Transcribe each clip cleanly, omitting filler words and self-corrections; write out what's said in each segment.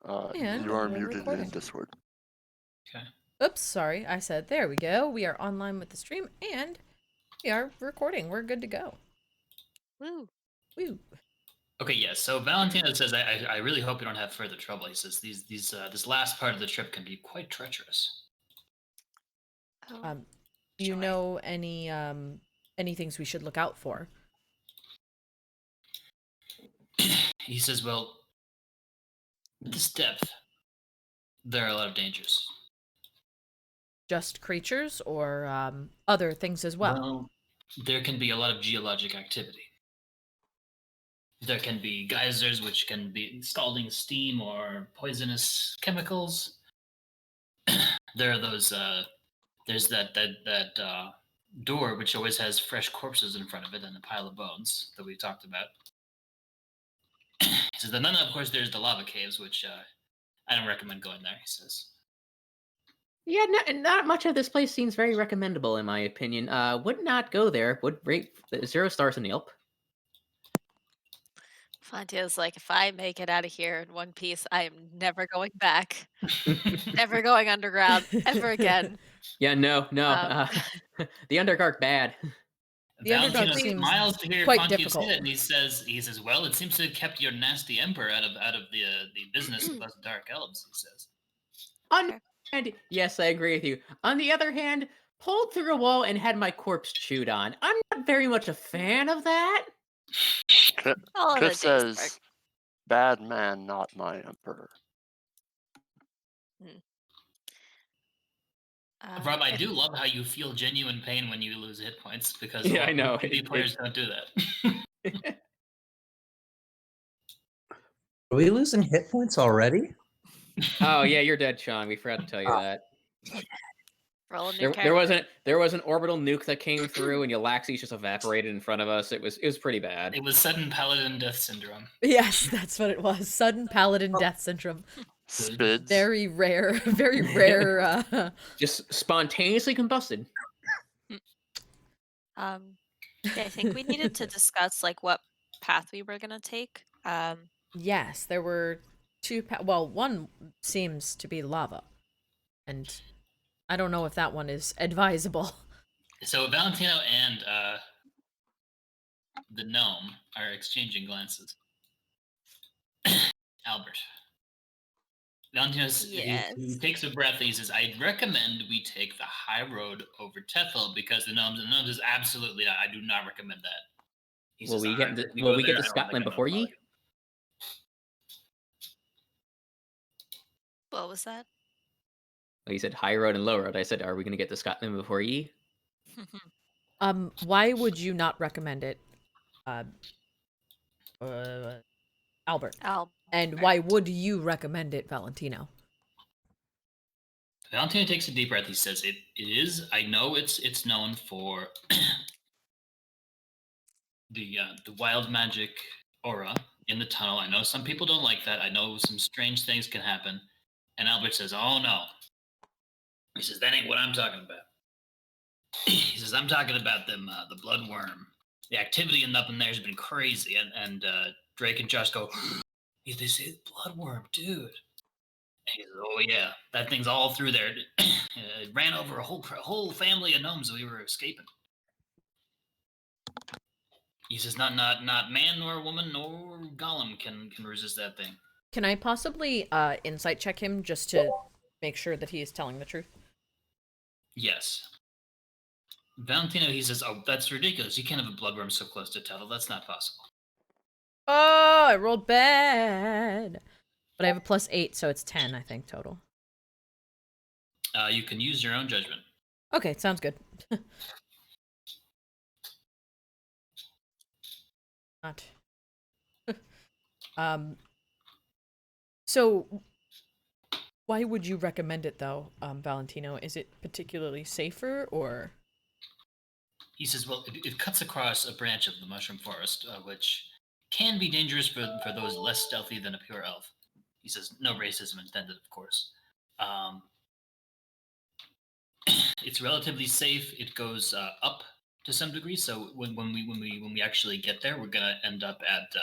And You are we're muted recording. in Discord. Okay. Oops, sorry. I said, there we go. We are online with the stream and we are recording. We're good to go. Woo. Woo. Okay, yes. So Valentino says, I really hope you don't have further trouble. He says this last part of the trip can be quite treacherous. Oh, Do you joy. know any things we should look out for? He says, well, at this depth, there are a lot of dangers. Just creatures or other things as well? There can be a lot of geologic activity. There can be geysers, which can be scalding steam or poisonous chemicals. There are those. There's that door which always has fresh corpses in front of it and a pile of bones that we talked about. He says, and then of course there's the lava caves, which I don't recommend going there. He says. Yeah, not much of this place seems very recommendable in my opinion. Would not go there. Would rate 0 stars in Yelp. Fontev's like, if I make it out of here in one piece, I am never going back. Never going underground ever again. Yeah, no. The Underdark bad. The Underdark seems smiles to hear quite Fontiev difficult. say that, and he says, well, it seems to have kept your nasty emperor out of the business of us dark elves. He says. And yes, I agree with you. On the other hand, pulled through a wall and had my corpse chewed on. I'm not very much a fan of that. Kiff says, bad man, not my emperor. Rob, I do love how you feel genuine pain when you lose hit points, because I know. PvP players don't do that. Are we losing hit points already? Oh yeah, you're dead, Sean. We forgot to tell you that. There was an orbital nuke that came through, and Yllaxis just evaporated in front of us. It was pretty bad. It was sudden Paladin death syndrome. Yes, that's what it was. Sudden Paladin death syndrome. Spids. Very rare. Very rare. Just spontaneously combusted. I think we needed to discuss like what path we were gonna take. Yes, there were two. Well, one seems to be lava, and I don't know if that one is advisable. So Valentino and the gnome are exchanging glances. Albert. Valentino he takes a breath and he says, I'd recommend we take the high road over Tethel because the gnomes is absolutely not. I do not recommend that. Will we get to Scotland before ye? What was that? Well, you said high road and low road. I said, are we going to get to Scotland before ye? Why would you not recommend it, Albert? And why would you recommend it, Valentino? Valentino takes a deep breath. He says, "It is. I know it's known for the wild magic aura in the tunnel. I know some people don't like that. I know some strange things can happen." And Albert says, "Oh no." He says, "That ain't what I'm talking about." He says, "I'm talking about them, the bloodworm. The activity up in there has been crazy." And Drake and Josh go, "They say bloodworm, dude." And he says, "Oh yeah, that thing's all through there. It ran over a whole family of gnomes we were escaping." He says, "Not man nor woman nor golem can resist that thing." Can I possibly insight check him just to make sure that he is telling the truth? Yes. Valentino, he says, "Oh, that's ridiculous. You can't have a bloodworm so close to Tuttle. That's not possible." Oh, I rolled bad. But I have a +8, so it's 10, I think, total. You can use your own judgment. Okay, sounds good. Not. So, why would you recommend it, though, Valentino? Is it particularly safer, or...? He says, well, it cuts across a branch of the mushroom forest, which can be dangerous for those less stealthy than a pure elf. He says, no racism intended, of course. It's relatively safe. It goes up to some degree. So when we actually get there, we're gonna end up at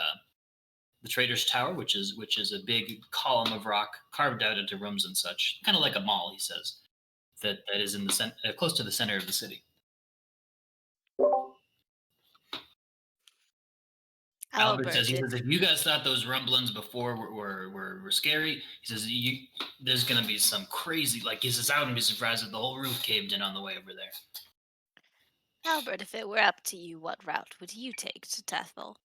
Trader's Tower, which is a big column of rock carved out into rooms and such, kind of like a mall. He says that is in the close to the center of the city. Albert says, if you guys thought those rumblings before were scary, he says, there's going to be some crazy, like, he says, I wouldn't be surprised if the whole roof caved in on the way over there. Albert, if it were up to you, what route would you take to Tethel?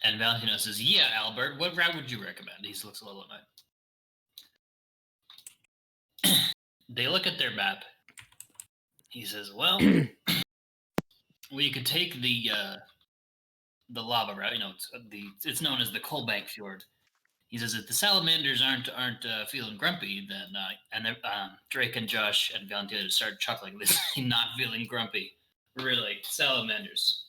And Valentino says, yeah, Albert, what route would you recommend? He looks a little annoyed. They look at their map. He says, well, you could take the lava route. You know, it's known as the Coalbank Fjord. He says if the salamanders aren't feeling grumpy, then and Drake and Josh and Valentino start chuckling. They say not feeling grumpy. Really, salamanders.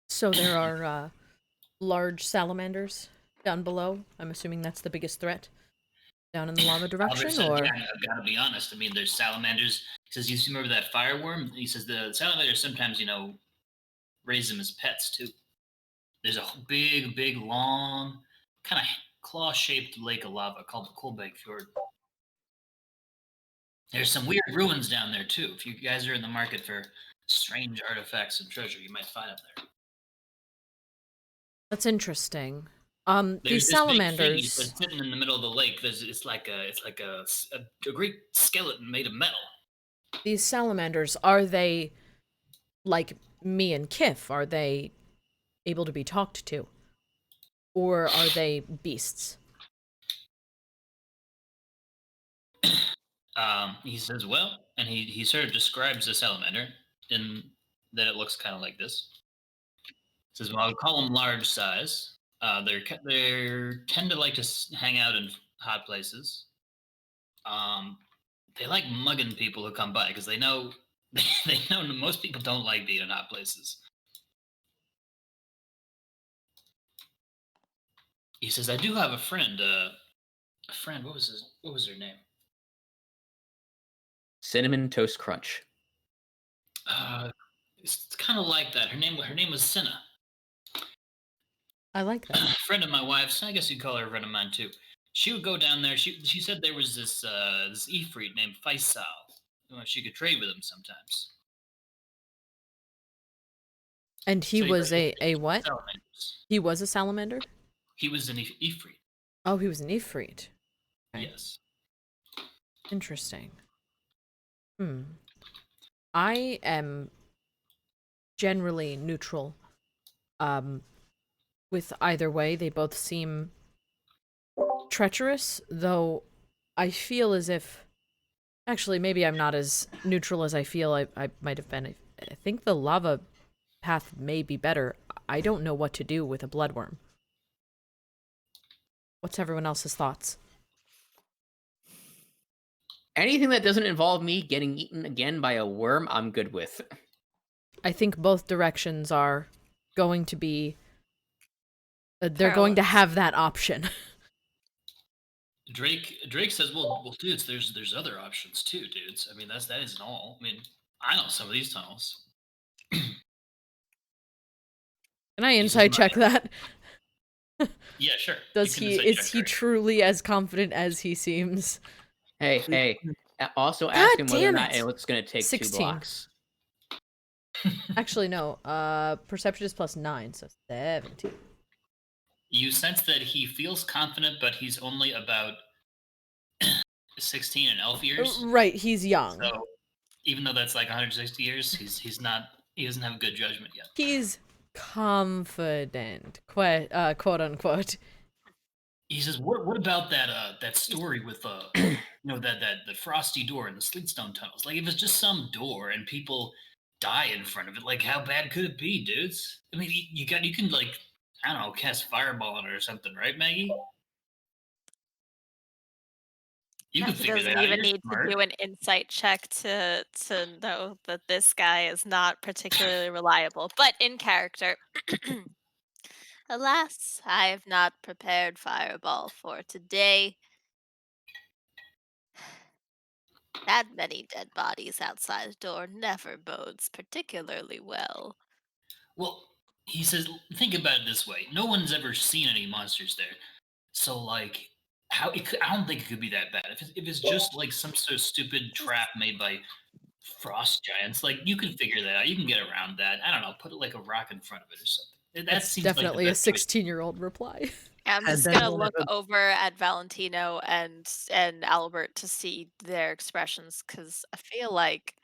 So there are large salamanders down below. I'm assuming that's the biggest threat down in the lava direction, Said, or? Yeah, I've got to be honest. I mean, there's salamanders. He says, you remember that fireworm? He says the salamanders sometimes, raise them as pets too. There's a big, long, kind of claw-shaped lake of lava called the Coalbank Fjord. There's some weird ruins down there too. If you guys are in the market for strange artifacts and treasure, you might find them there. That's interesting. There's These this salamanders big thing sitting in the middle of the lake. It's like a great skeleton made of metal. These salamanders, are they like me and Kiff? Are they able to be talked to? Or are they beasts? He says, well, and he sort of describes the salamander in that it looks kind of like this. He says, well, I would call them large size. They tend to like to hang out in hot places. They like mugging people who come by because they know most people don't like being in hot places. He says, I do have a friend. What was her name? Cinnamon Toast Crunch. It's kind of like that. Her name was Cinna. I like that. A friend of my wife's. I guess you'd call her a friend of mine too. She would go down there. She said there was this Ifrit named Faisal. She could trade with him sometimes. And he was a what? Salamanders. He was a salamander? He was an Ifrit. Oh, he was an Ifrit. Okay. Yes. Interesting. I am generally neutral. With either way, they both seem treacherous, though I feel as if... Actually, maybe I'm not as neutral as I feel I might have been. I think the lava path may be better. I don't know what to do with a bloodworm. What's everyone else's thoughts? Anything that doesn't involve me getting eaten again by a worm, I'm good with. I think both directions are going to be... they're going to have that option. Drake says, well, dudes, there's other options too, dudes. I mean, that isn't all. I mean, I know some of these tunnels. Can I insight check that? Yeah, sure. Is he truly as confident as he seems? Hey. Also ask him whether or not it. it's going to take 16. 2 blocks. Actually, no. Perception is +9, so 17. You sense that he feels confident, but he's only about 16 in elf years. Right, he's young. So even though that's like 160 years, he doesn't have a good judgment yet. He's confident, quote unquote. He says, "What about that story with that the frosty door in the Sleetstone tunnels? Like, if it's just some door and people die in front of it, like how bad could it be, dudes? I mean, you can like, I don't know, cast fireball on it or something, right, Maggie? You can figure that out. Doesn't even You're need smart. to do an insight check to know that this guy is not particularly reliable, but in character. Alas, I have not prepared fireball for today. That many dead bodies outside the door never bodes particularly well. Well, he says, think about it this way: no one's ever seen any monsters there, so like, I don't think it could be that bad. If it's just like some sort of stupid trap made by frost giants, like you can figure that out. You can get around that. I don't know. Put like a rock in front of it or something. That That's seems like the definitely a best choice. 16-year-old reply. I'm Has just gonna anyone look ever- over at Valentino and Albert to see their expressions because I feel like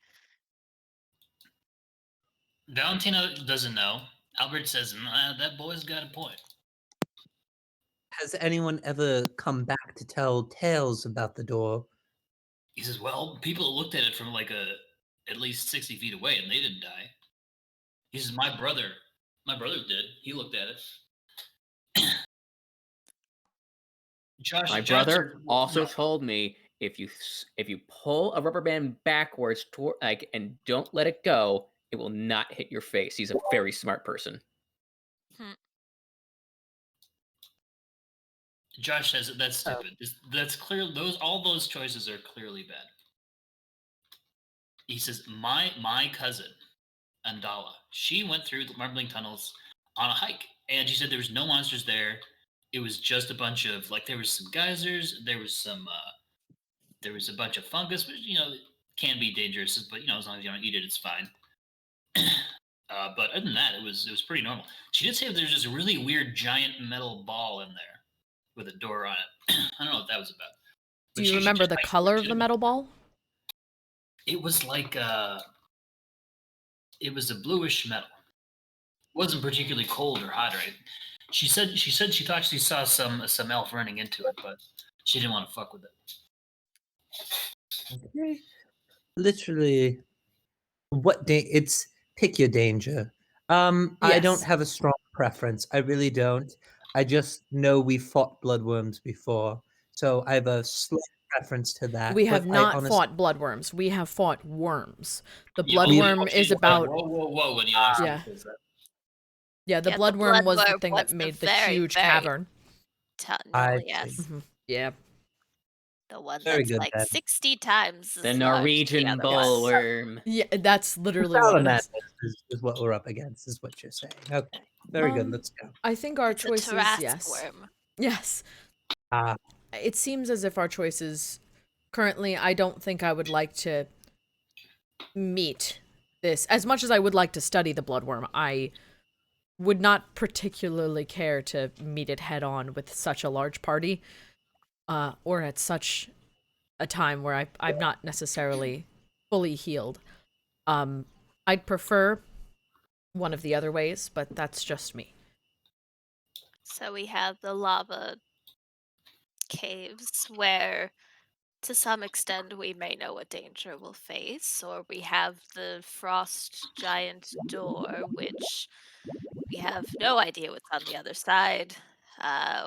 Valentino doesn't know. Albert says, nah, that boy's got a point. Has anyone ever come back to tell tales about the door? He says, well, people looked at it from like at least 60 feet away and they didn't die. He says, my brother did. He looked at it. My Josh brother says, also told me if you pull a rubber band backwards toward and don't let it go, it will not hit your face. He's a very smart person. Josh says that's stupid. That's clear. All those choices are clearly bad. He says, my cousin, Andala, she went through the Marbling Tunnels on a hike, and she said there was no monsters there. It was just a bunch of there was some geysers, there was a bunch of fungus, which can be dangerous, but as long as you don't eat it, it's fine. But other than that, it was pretty normal. She did say that there's this really weird giant metal ball in there with a door on it. I don't know what that was about. Do you remember the color of the metal ball? It was like it was a bluish metal. It wasn't particularly cold or hot, right? She said she thought she saw some elf running into it, but she didn't want to fuck with it. Okay. Literally, it's pick your danger. I don't Yes. have a strong preference. I really don't. I just know we fought bloodworms before, so I have a slight preference to that. We have but I not honestly, fought bloodworms. We have fought worms. The Yeah, bloodworm she is said, about whoa when Yllaxis Yeah. says that. Yeah, the Yeah, the bloodworm was the bloodworm thing was that the made the very, huge very cavern. I tunnel, see. yes. Yeah. The one Very that's good like then. 60 times The as large as Norwegian the other one. bullworm. Yeah, that's literally what it Salamander is. is what we're up against, is what you're saying. Okay, very good. Let's go. I think our It's a choices, Tarrasque yes. worm. Yes. Ah, It seems as if our choices currently, I don't think I would like to meet this. As much as I would like to study the bloodworm, I would not particularly care to meet it head on with such a large party, or at such a time where I'm not necessarily fully healed. I'd prefer one of the other ways, but that's just me. So we have the lava caves where to some extent we may know what danger we'll face, or we have the frost giant door, which we have no idea what's on the other side,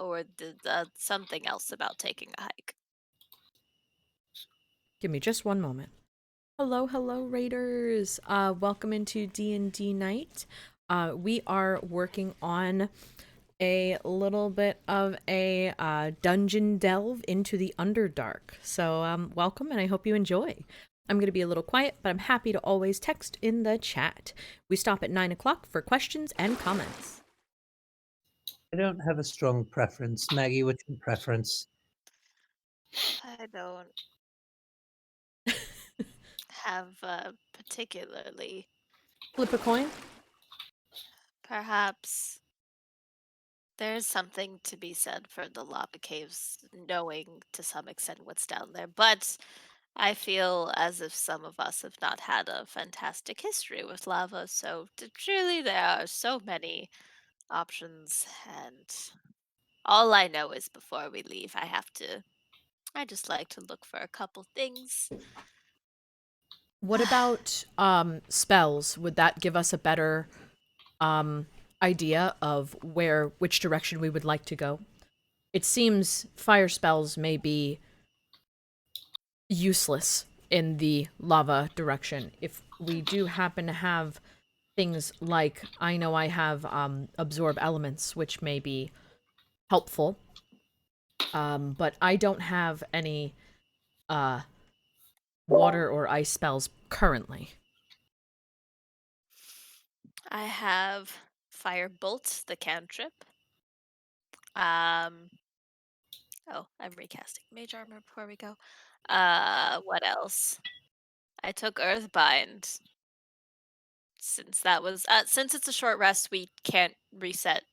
or the something else about taking a hike. Give me just one moment. Hello, Raiders. Welcome into D&D night. We are working on a little bit of a dungeon delve into the Underdark. So welcome, and I hope you enjoy. I'm going to be a little quiet, but I'm happy to always text in the chat. We stop at 9 o'clock for questions and comments. I don't have a strong preference. Maggie, what's your preference? I don't have particularly. Flip a coin? Perhaps there's something to be said for the lava caves, knowing to some extent what's down there, but I feel as if some of us have not had a fantastic history with lava, so truly there are so many options, and all I know is before we leave, I just like to look for a couple things. What about spells? Would that give us a better idea of which direction we would like to go? It seems fire spells may be useless in the lava direction. If we do happen to have things like, I know I have absorb elements, which may be helpful, but I don't have any water or ice spells currently? I have Firebolt, the cantrip. Oh, I'm recasting Mage Armor before we go. What else? I took Earthbind. Since that was since it's a short rest, we can't reset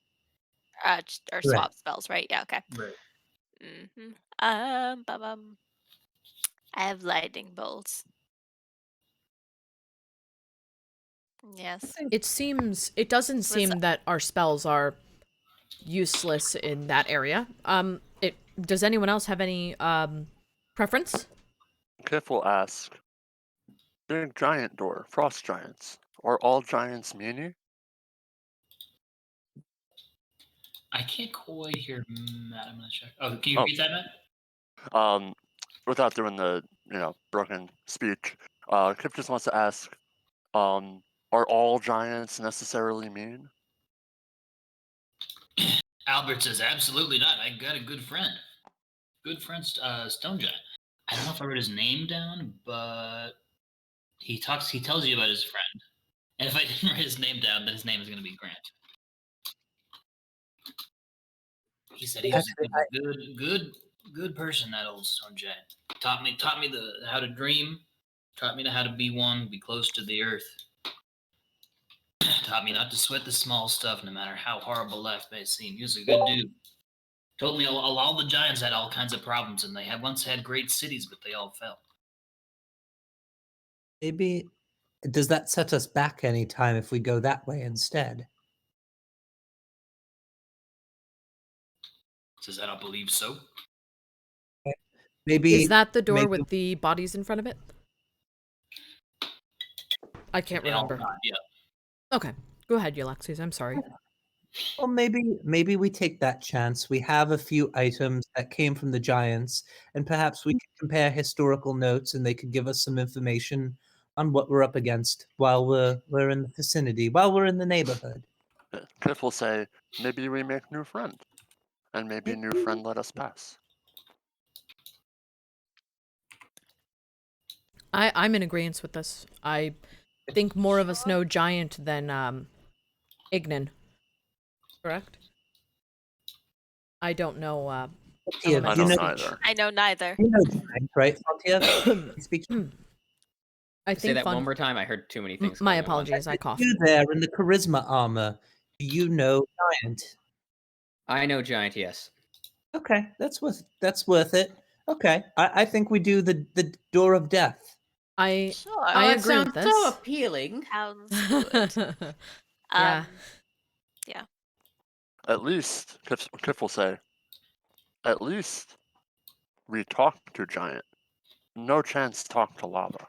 or Right. swap spells, right? Yeah, okay. Right. Bum. I have Lightning Bolts. Yes. It doesn't seem that our spells are useless in that area. Does anyone else have any preference? Kiff will ask, Big giant door, frost giants. Are all giants meanie? I can't quite hear Matt. I'm gonna check. Oh, can you repeat that, Matt? Without doing the, broken speech, Kiff just wants to ask, are all giants necessarily mean? Albert says absolutely not. I got a good friend, Stone Giant. I don't know if I wrote his name down, but he tells you about his friend. And if I didn't write his name down, then his name is going to be Grant. He said he was a good person. That old Stone Giant taught me how to dream, taught me how to be one, be close to the earth. Taught me not to sweat the small stuff, no matter how horrible life may seem. He was a good dude. Told me all the giants had all kinds of problems, and they had once had great cities, but they all fell. Maybe does that set us back any time if we go that way instead? Says I don't believe so. Maybe Is that the door with the bodies in front of it? I can't remember. Yeah. Okay, go ahead, Yllaxis. I'm sorry. Well, maybe we take that chance. We have a few items that came from the giants, and perhaps we could compare historical notes, and they could give us some information on what we're up against while we're in the vicinity, while we're in the neighborhood. Kiff will say, maybe we make new friend, and maybe new friend let us pass. I'm in agreement with this. I think more of us know giant than Ignan. Correct? I don't know Yeah, I elemental don't speech. either. I know neither. You know giant, right? Fontiev? Speak. I Say think that one more time. I heard too many things. My going at once. apologies, I coughed. You there in the charisma armor? Do you know giant? I know giant. Yes. Okay, that's worth it. Okay, I think we do the door of death. Sure. I That agree with sounds this. so appealing. Sounds good. Yeah. Yeah. At least, Kiff will say, at least we talk to giant. No chance talk to lava.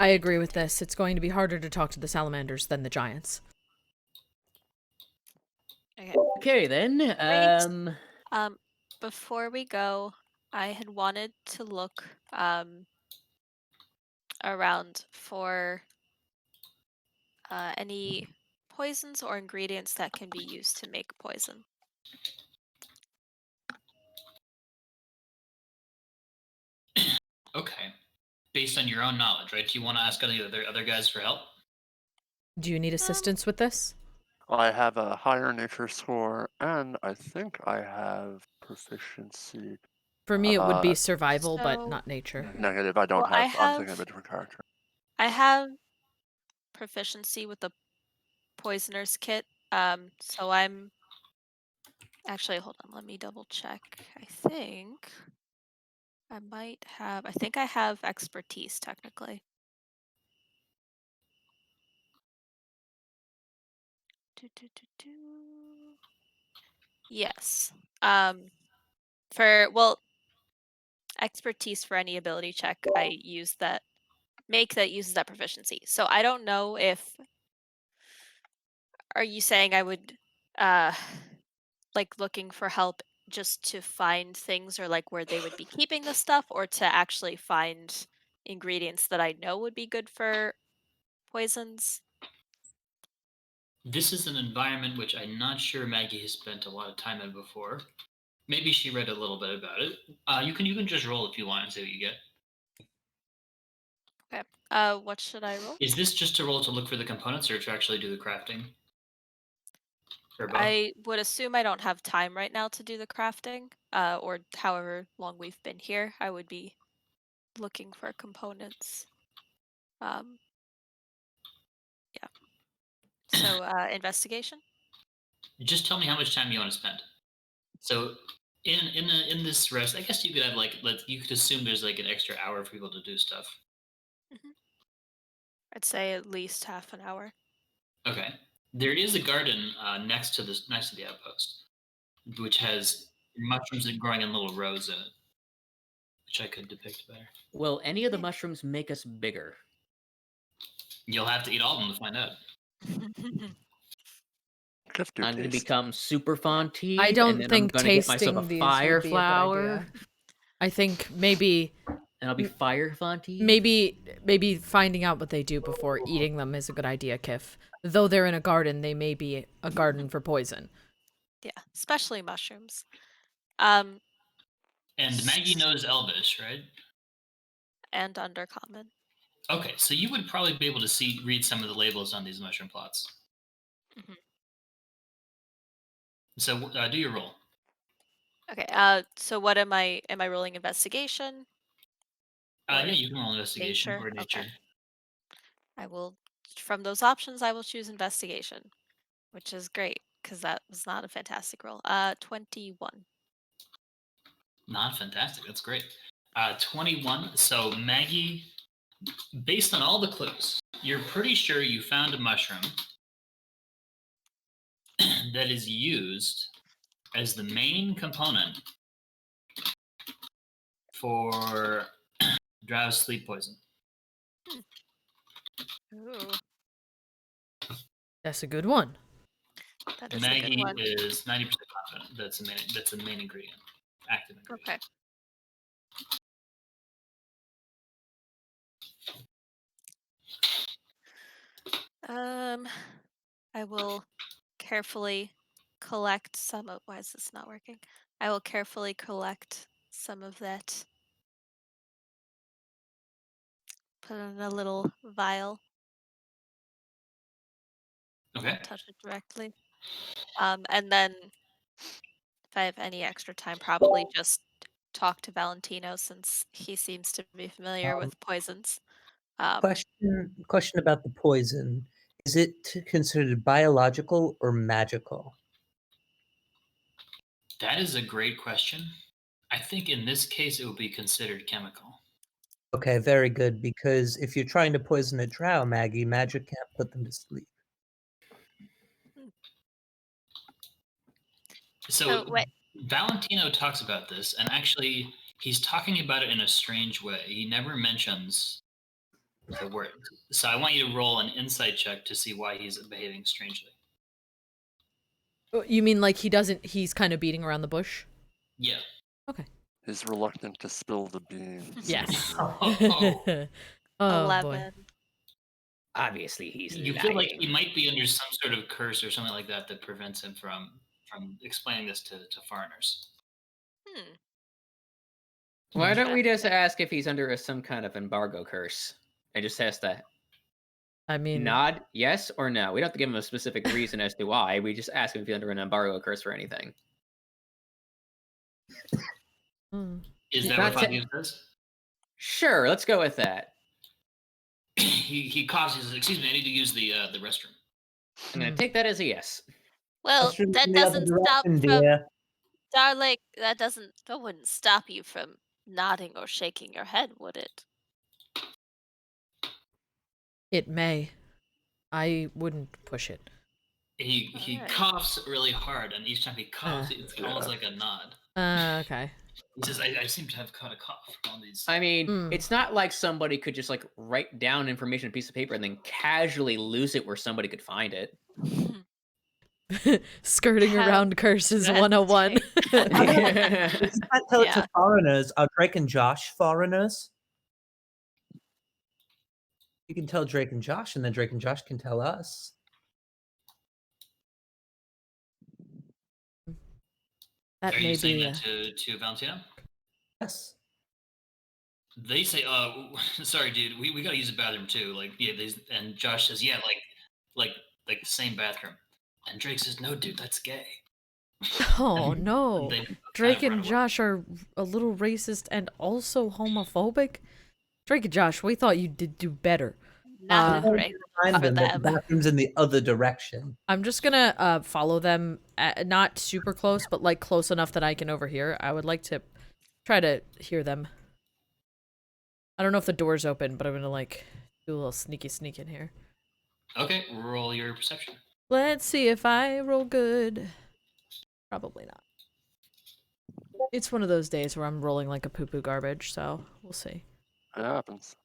I agree with this. It's going to be harder to talk to the salamanders than the giants. Okay then. Before we go, I had wanted to look around for any poisons or ingredients that can be used to make poison. Okay. Based on your own knowledge, right? Do you want to ask any other guys for help? Do you need assistance with this? I have a higher nature score, and I think I have proficiency. For me, it would be survival, but So- not nature. Negative, I don't Well, I I'm thinking of a different character. I have proficiency with the poisoner's kit. So I'm actually, hold on, let me double check. I think I have expertise technically. Yes. Expertise for any ability check I use that uses that proficiency. So I don't know if are you saying I would like looking for help just to find things or like where they would be keeping the stuff or to actually find ingredients that I know would be good for poisons? This is an environment which I'm not sure Maggie has spent a lot of time in before. Maybe she read a little bit about it. You can just roll if you want and see what you get. Okay. What should I roll? Is this just to roll to look for the components or to actually do the crafting? Or both? I would assume I don't have time right now to do the crafting, or however long we've been here. I would be looking for components. Yeah. So, investigation. Just tell me how much time you want to spend. So in this rest, I guess you could have you could assume there's like an extra hour for people to do stuff. I'd say at least half an hour. Okay. There is a garden next to the outpost, which has mushrooms that growing in little rows in it, which I could depict better. Will any of the mushrooms make us bigger? You'll have to eat all of them to find out. Kiff do I'm going to taste. become super Fontiev. I don't and then think I'm gonna get myself a tasting these fire would be a good flower, idea. I think maybe and I'll be fire Fontiev. maybe finding out what they do before eating them is a good idea, Kiff. Though they're in a garden, they may be a garden for poison. Yeah, especially mushrooms. And Maggie knows Elvish, right? And undercommon. Okay, so you would probably be able to read some of the labels on these mushroom plots. Mhm. So do your roll. Okay. So what am I rolling? Investigation? Yeah, you can roll investigation Nature? or nature. Okay. I will, from those options, I will choose investigation, which is great because that was not a fantastic roll. 21. Not fantastic. That's great. 21. So Maggie, based on all the clues, you're pretty sure you found a mushroom that is used as the main component for Drow's sleep poison. Ooh, That's a good one. that is a Maggie good one. is 90% confident that's the main ingredient, active ingredient. Okay. I will carefully collect some of. Why is this not working? I will carefully collect some of that. Put it in a little vial. Okay. Don't touch it directly. And then if I have any extra time, probably just talk to Valentino since he seems to be familiar with poisons. Question about the poison. Is it considered biological or magical? That is a great question. I think in this case it would be considered chemical. Okay, very good. Because if you're trying to poison a drow, Maggie, magic can't put them to sleep. So wait. Valentino talks about this, and actually he's talking about it in a strange way. He never mentions the word. So I want you to roll an insight check to see why he's behaving strangely. You mean like he's kind of beating around the bush? Yeah. Okay. He's reluctant to spill the beans. Yes. Oh. Oh, 11. boy. Obviously, he's You lying. feel like he might be under some sort of curse or something like that prevents him from explaining this to foreigners. Why don't we just ask if he's under some kind of embargo curse? And just has to I mean, nod yes or no. We don't have to give him a specific reason as to why. We just ask him if he's under an embargo curse for anything. Is that Not what to- Fontiev says? Sure, let's go with that. he coughs. He says, "Excuse me, I need to use the restroom." I'm going to take that as a yes. Well, Mushroom that in the other doesn't stop direction, from dear. Darling. That wouldn't stop you from nodding or shaking your head, would it? it may. I wouldn't push it. He Alright. coughs really hard, and each time he coughs, it's almost like a nod. Okay. He says, I seem to have caught a cough from all these. I mean, it's not like somebody could just like write down information on a piece of paper and then casually lose it where somebody could find it. Skirting How around curses 101. You can't tell it Yeah. to foreigners. Are Drake and Josh foreigners? You can tell Drake and Josh, and then Drake and Josh can tell us. That Are may you saying be. that to Valentino? Yes. They say, sorry, dude, we gotta use the bathroom too. Like, yeah, and Josh says, yeah, like the same bathroom. And Drake says, no, dude, that's gay. Oh And no. they kind Drake of run and away. Josh are a little racist and also homophobic. Drake and Josh, we thought you did do better. Not Don't great remind for them that the them. bathroom's in the other direction. I'm just gonna follow them, not super close, but like close enough that I can overhear. I would like to try to hear them. I don't know if the door's open, but I'm gonna like do a little sneak in here. Okay, roll your perception. Let's see if I roll good. Probably not. It's one of those days where I'm rolling like a poo-poo garbage, so we'll see. It happens.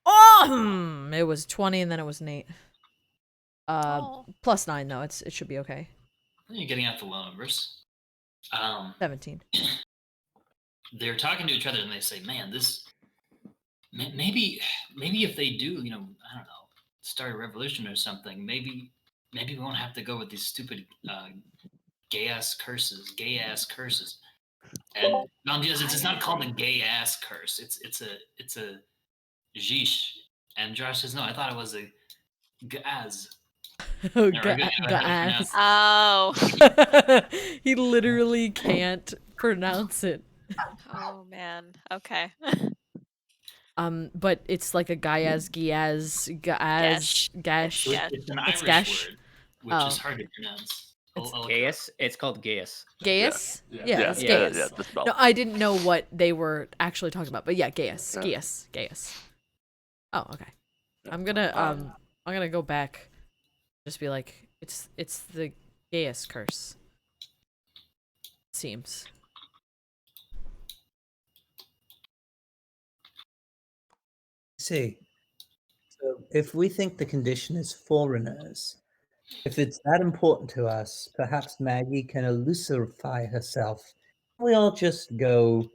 Oh, it was 20 and then it was an 8. Oh. Plus 9 though. It should be okay. You're getting out the low numbers. 17. They're talking to each other and they say, man, this maybe if they do, I don't know, start a revolution or something, maybe we won't have to go with these stupid gay ass curses. And Valentino says it's not called a gay ass curse. It's a Jish. And Josh says, no, I thought it was a gaz. Ass. Oh. He literally can't pronounce it. Oh man. Okay. But it's like a Gaiaz, Gash. Gash. Yeah. It's an It's Irish gash. word, which Oh. is hard to pronounce. It's Gaius? It's called Gaius. Gaius? Yeah, Yeah, it's yeah, Gaius. yeah, the spell. No, I didn't know what they were actually talking about, but yeah, Gaius. Yeah. Gaius. Oh, okay. I'm gonna go back. Just be like, it's the Gaius curse. Seems. See, so if we think the condition is foreigners, if it's that important to us, perhaps Maggie can elusify herself. We all just go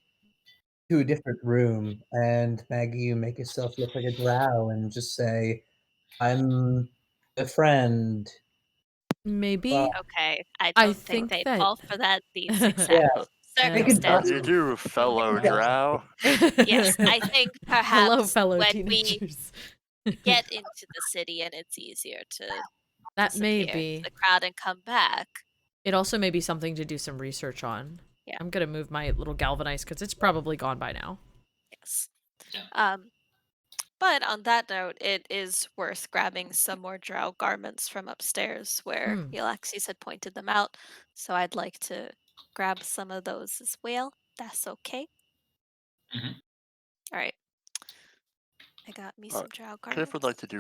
to a different room, and Maggie, you make yourself look like a drow and just say, I'm a friend. Maybe. Well, Okay. I I don't think think they'd that- fall for that these Yeah. exact Make it circumstances. You do, fellow drow. Yes, I think perhaps Hello, fellow when we teenagers. get into the city and it's easier to That may disappear into be. the crowd and come back. It also may be something to do some research on. Yeah. I'm gonna move my little galvanize because it's probably gone by now. Yes. Yeah. But on that note, it is worth grabbing some more drow garments from upstairs where Hmm. Yllaxis had pointed them out. So I'd like to grab some of those as well. That's okay. Mhm. All right. I got me some drow garments. Kiff would like to do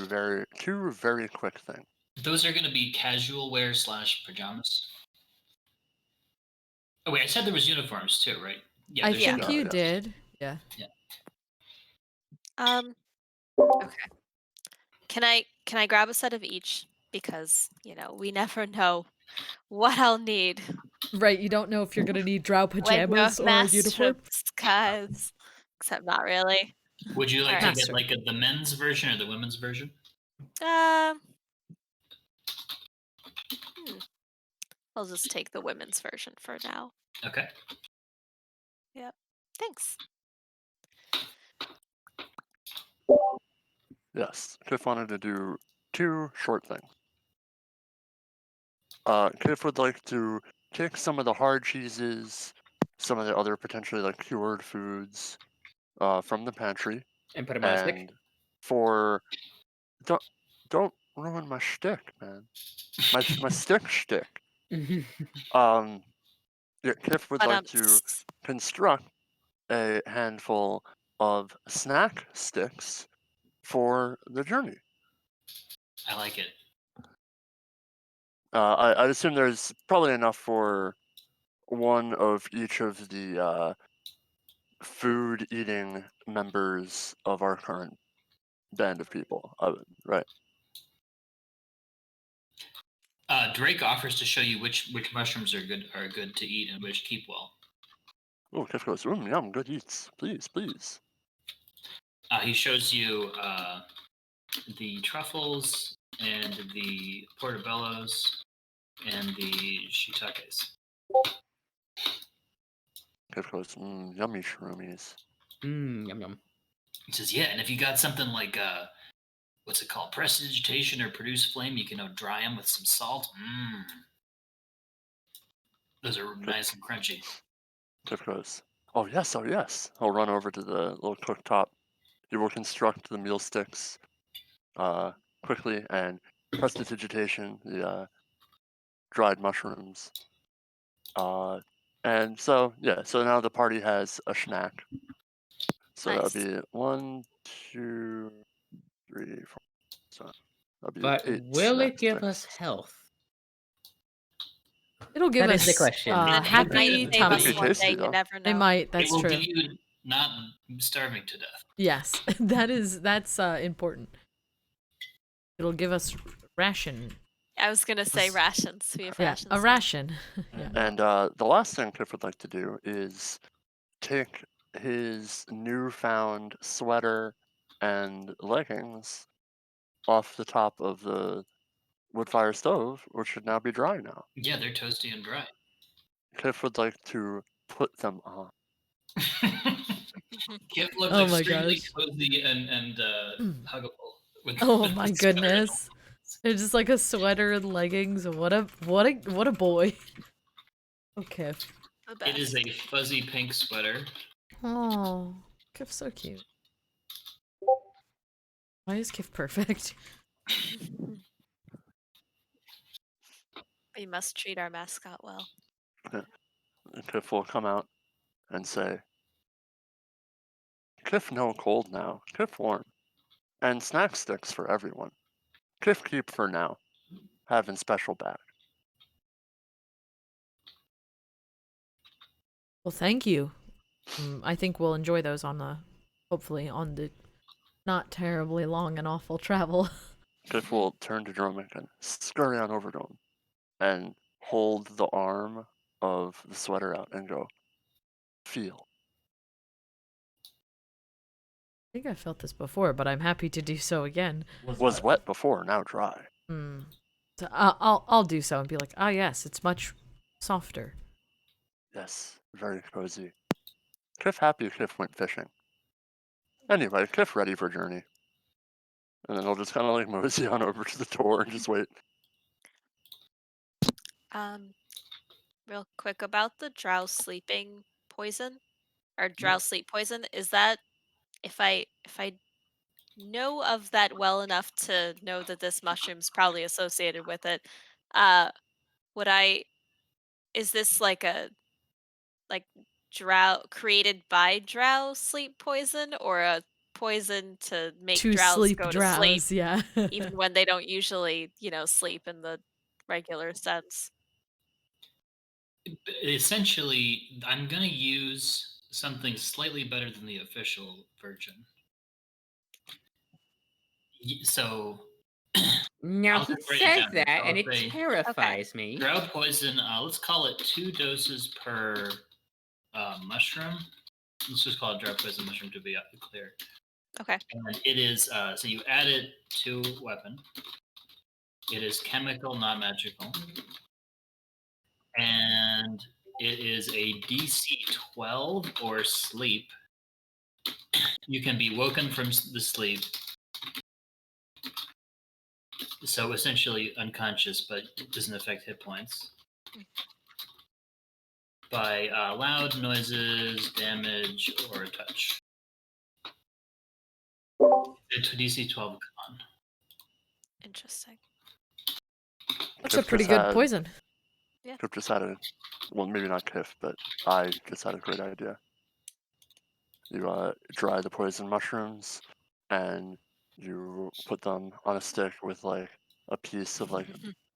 two very quick things. Those are going to be casual wear / pajamas. Oh wait, I said there was uniforms too, right? Yeah. I there's think Yeah, you yes. did. Yeah. Okay. Can I grab a set of each? Because, we never know what I'll need Right. You don't know if you're gonna need drow when pajamas you're or a master uniform. of disguise. Except not really. Would you like to Master. get like the men's version or the women's version? I'll just take the women's version for now. Okay. Yep. Thanks. Yes, Kiff wanted to do two short things. Kiff would like to take some of the hard cheeses, some of the other potentially like cured foods, from the pantry, And put him on a stick. and don't ruin my shtick, man. My stick shtick. Yeah, Kiff would But like to construct a handful of snack sticks for the journey. I like it. I'd assume there's probably enough for one of each of the food-eating members of our current band of people, right? Drake offers to show you which mushrooms are good to eat and which keep well. Oh, Kiff goes, yum, good eats. Please, please. He shows you the truffles and the portobellos and the shiitakes. Kiff goes, yummy shroomies. Yum yum. He says, yeah, and if you got something like what's it called, prestidigitation or produce flame, you can dry them with some salt. Those are nice and crunchy. Kiff goes, oh yes. He'll run over to the little cooktop. He will construct the meal sticks quickly and prestidigitation, the dried mushrooms. And so now the party has a snack. So Nice. that'll be 1, 2, 3, 4. So that'll be But 8 will it snack give us sticks. health? It'll give That us is the question. And it might happy save us Happy tummies. one tasty, day, though. you never know. They might. It That's will true. give you not starving to death. Yes, that's important. It'll give us ration. I was gonna say rations. We have Yeah, rations. a now. ration. Yeah. And the last thing Cliff would like to do is take his newfound sweater and leggings off the top of the wood fire stove, which should now be dry now. Yeah, they're toasty and dry. Cliff would like to put them on. Kip looks Oh my extremely gosh. cozy and huggable. With, Oh with my the sweater. goodness. They're just like a sweater and leggings. What a boy. Okay. The It is best. a fuzzy pink sweater. Oh, Kiff's so cute. Why is Kiff perfect? We must treat our mascot well. And Cliff will come out and say, Cliff no cold now, Cliff warm. And snack sticks for everyone. Cliff keep for now. Having special back. Well, thank you. I think we'll enjoy those hopefully on the not terribly long and awful travel. Cliff will turn to Dromik and scurry on over to him and hold the arm of the sweater out and go, feel. I think I felt this before, but I'm happy to do so again. Was wet before, now dry. So I'll do so and be like, ah, yes, it's much softer. Yes, very cozy. Cliff happy Cliff went fishing. Anyway, Cliff ready for journey. And then he'll just kind of like mosey on over to the door and just wait. Real quick about the drow sleeping poison or drow sleep poison. Is that if I know of that well enough to know that this mushroom's probably associated with it, would I? Is this like a drow created by drow sleep poison or a poison to make To drows sleep go to sleep drows, yeah. even when they don't usually, sleep in the regular sense? Essentially, I'm going to use something slightly better than the official version. So, Now I'll he just break it says down. that, and I'll it say- terrifies me. drow poison, let's call it 2 doses per mushroom. Let's just call it drow poison mushroom to be clear. Okay. And it is, so you add it to weapon. It is chemical, not magical. And it is a DC 12 or sleep. You can be woken from the sleep. So essentially unconscious, but it doesn't affect hit points. By loud noises, damage, or a touch. It's DC 12 con. Interesting. That's a Cliff pretty just good had- poison. Cliff just had well, maybe not Cliff, but I just had a great idea. You dry the poison mushrooms, and you put them on a stick with like a piece of like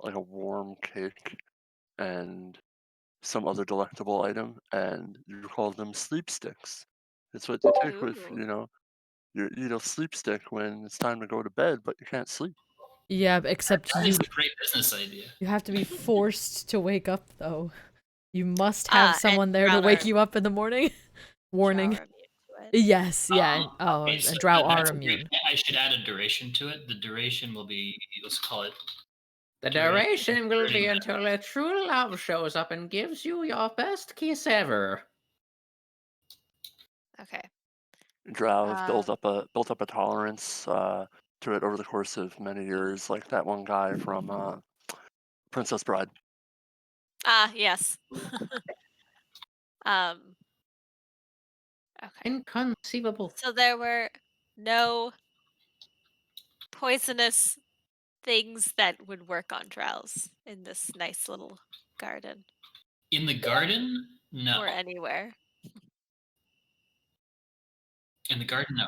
a warm cake and some other delectable item, and you call them sleep sticks. It's what you take with, Ooh. you eat a sleep stick when it's time to go to bed, but you can't sleep. Yeah, except That you is a great business idea. you have to be forced to wake up though. You must have And someone there to drow wake are- you up in the morning. Warning. drow are immune to it. Yes, yeah. Okay, And so drow that's are a great- immune. I should add a duration to it. The duration will be, let's call it The Duration duration will 30 be minutes. until a true love shows up and gives you your best kiss ever. Okay. Drow have Um, built up a tolerance to it over the course of many years, like that one guy from Princess Bride. yes. um, okay. Inconceivable. So there were no poisonous things that would work on drows in this nice little garden In the garden? No. or anywhere. In the garden, no.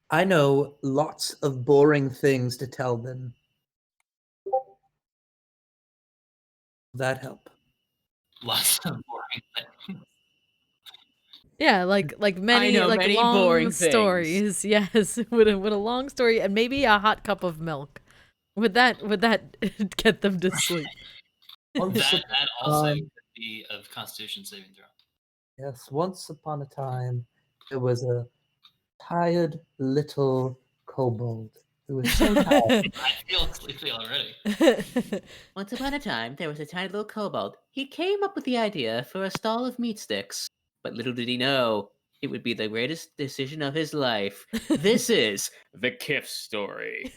I know lots of boring things to tell them. That help? Lots of boring things. Yeah, like many know like many long boring things. stories. Yes, with a long story and maybe a hot cup of milk. Would that get them to sleep? Once That also upon- could be a Constitution saving throw. yes, once upon a time, there was a tired little kobold who was so tired. I feel sleepy already. Once upon a time, there was a tiny little kobold. He came up with the idea for a stall of meat sticks. But little did he know, it would be the greatest decision of his life. This is the Kiff story.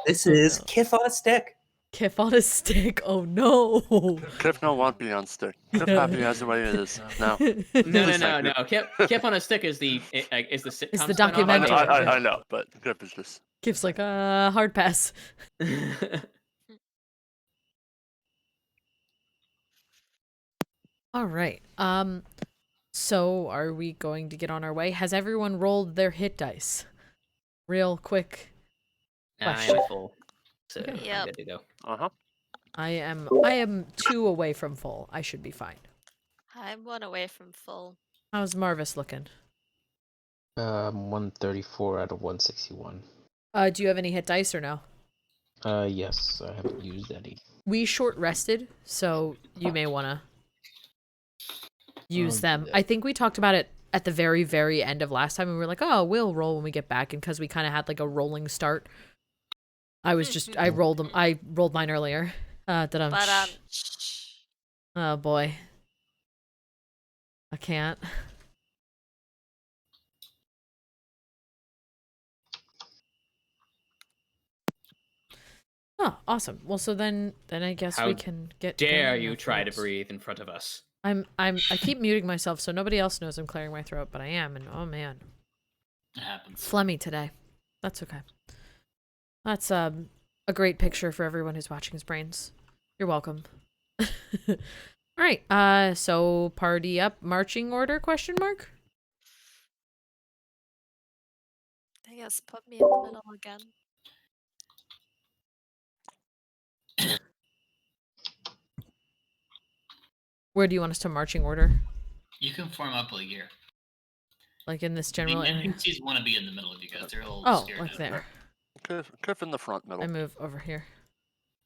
This Oh, is no. Kiff on a stick. Kiff on a stick. Oh no. Kiff no want be on stick. Kiff happy as the way it is. No. No, Please thank you. Kiff on a stick is the sitcom It's the spin-off. documentary. I know, but Kiff is just Kiff's like, hard pass. All right. So are we going to get on our way? Has everyone rolled their hit dice? Real quick. I Question. am full, so Okay. I'm Yep. good to go. I am 2 away from full. I should be fine. I'm 1 away from full. How's Marvis looking? 134 out of 161. Do you have any hit dice or no? Yes, I haven't used any. We short rested, so you may want to use do them. that. I think we talked about it at the very, very end of last time, and we were like, oh, we'll roll when we get back, and because we kind of had like a rolling start. I rolled mine earlier. But Oh boy. I can't. Oh, awesome. Well, so then I guess How we can get. Dare going you now, try to folks. breathe in front of us? I keep muting myself so nobody else knows I'm clearing my throat, but I am, and oh man, It happens. phlegmy today. That's okay. That's a great picture for everyone who's watching his brains. You're welcome. All right. So party up, marching order? Question mark. I guess put me in the middle again. Where do you want us to marching order? You can form up like here. Like in this The general area? NPCs want to be in the middle of you guys. They're a little Oh, scared. like now. there. Kiff in the front middle. I move over here.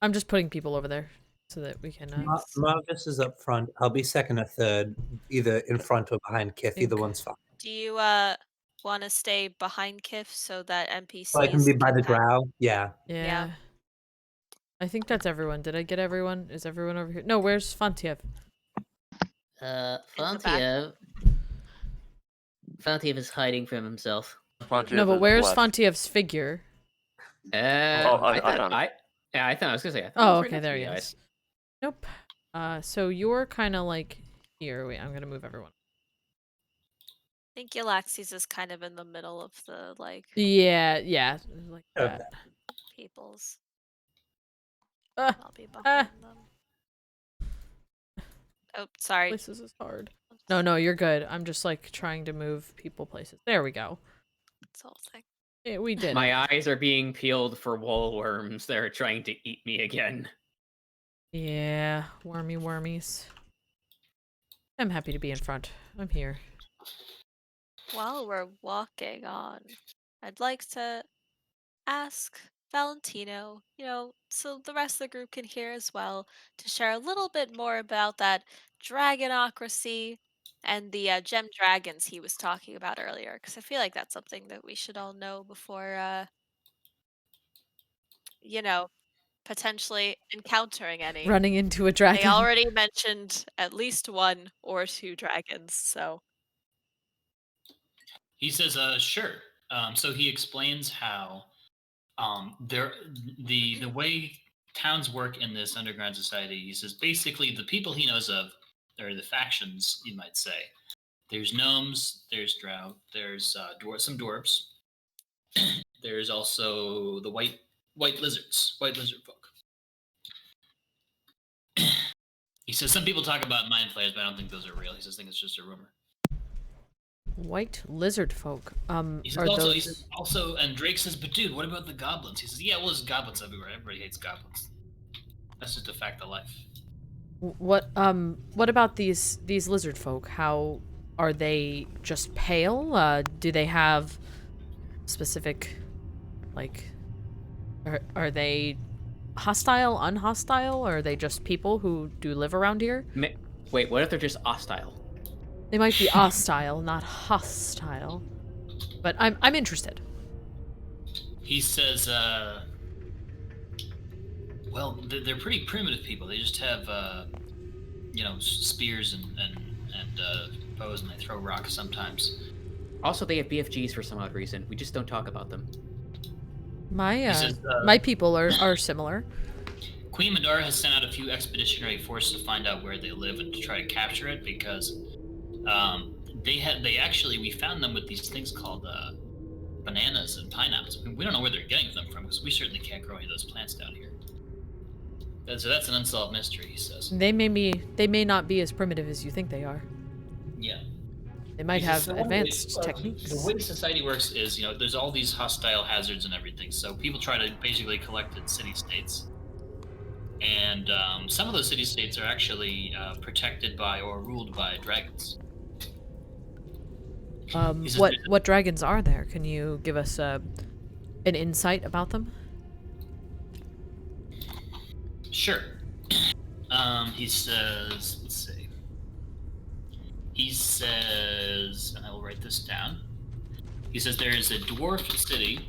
I'm just putting people over there so that we can. Marvis is up front. I'll be second or third, either in front or behind Kiff. Either Okay. one's fine. Do you want to stay behind Kiff so that NPCs So I can be by the can have- drow. Yeah. Yeah. I think that's everyone. Did I get everyone? Is everyone over here? No, where's Fontiev? the back. Fontiev is hiding from himself. Fontiev No, but is where's left. Fontiev's figure? I found it. I was gonna say. I thought it Oh, was right okay, next there to he you is. guys. Nope. So you're kind of like here. Wait, I'm gonna move everyone. I think Yllaxis is kind of in the middle of the like Yeah, like Okay. that. peoples. Ah, I'll be behind them. Oh, sorry. places is hard. No, you're good. I'm just like trying to move people places. There we go. It's the whole thing. Yeah, we did. My eyes are being peeled for wall worms. They're trying to eat me again. Yeah, wormies. I'm happy to be in front. I'm here. While we're walking on, I'd like to ask Valentino, so the rest of the group can hear as well, to share a little bit more about that dragonocracy and the gem dragons he was talking about earlier, because I feel like that's something that we should all know before, you know, potentially encountering any. Running into a They dragon. already mentioned at least 1 or 2 dragons, so He says, sure. So he explains how the way towns work in this underground society. He says basically the people he knows of, or the factions, you might say. There's gnomes, there's drow, there's some dwarves. There's also the white lizards, white lizard folk. He says some people talk about mind flayers, but I don't think those are real. He says, I think it's just a rumor. White lizard folk. He says Are also, those... and Drake says, but dude, what about the goblins? He says, yeah, well, there's goblins everywhere. Everybody hates goblins. That's just a fact of life. What about these lizard folk? How are they just pale? Do they have specific, like, are they hostile, unhostile, or are they just people who do live around here? Wait, what if they're just hostile? They might be hostile, not hostile. But I'm interested. He says, well, they're pretty primitive people. They just have, spears and bows, and they throw rocks sometimes. Also, they have BFGs for some odd reason. We just don't talk about them. My people are similar. Queen Madara has sent out a few expeditionary forces to find out where they live and to try to capture it because we found them with these things called bananas and pineapples. We don't know where they're getting them from because we certainly can't grow any of those plants down here. So that's an unsolved mystery, he says. They may not be as primitive as you think they are. Yeah. They might have advanced techniques. The way society works is, there's all these hostile hazards and everything. So people try to basically collect in city-states. And some of those city-states are actually protected by or ruled by dragons. What dragons are there? Can you give us an insight about them? Sure. He says, let's see. He says, and I will write this down. He says there is a dwarf city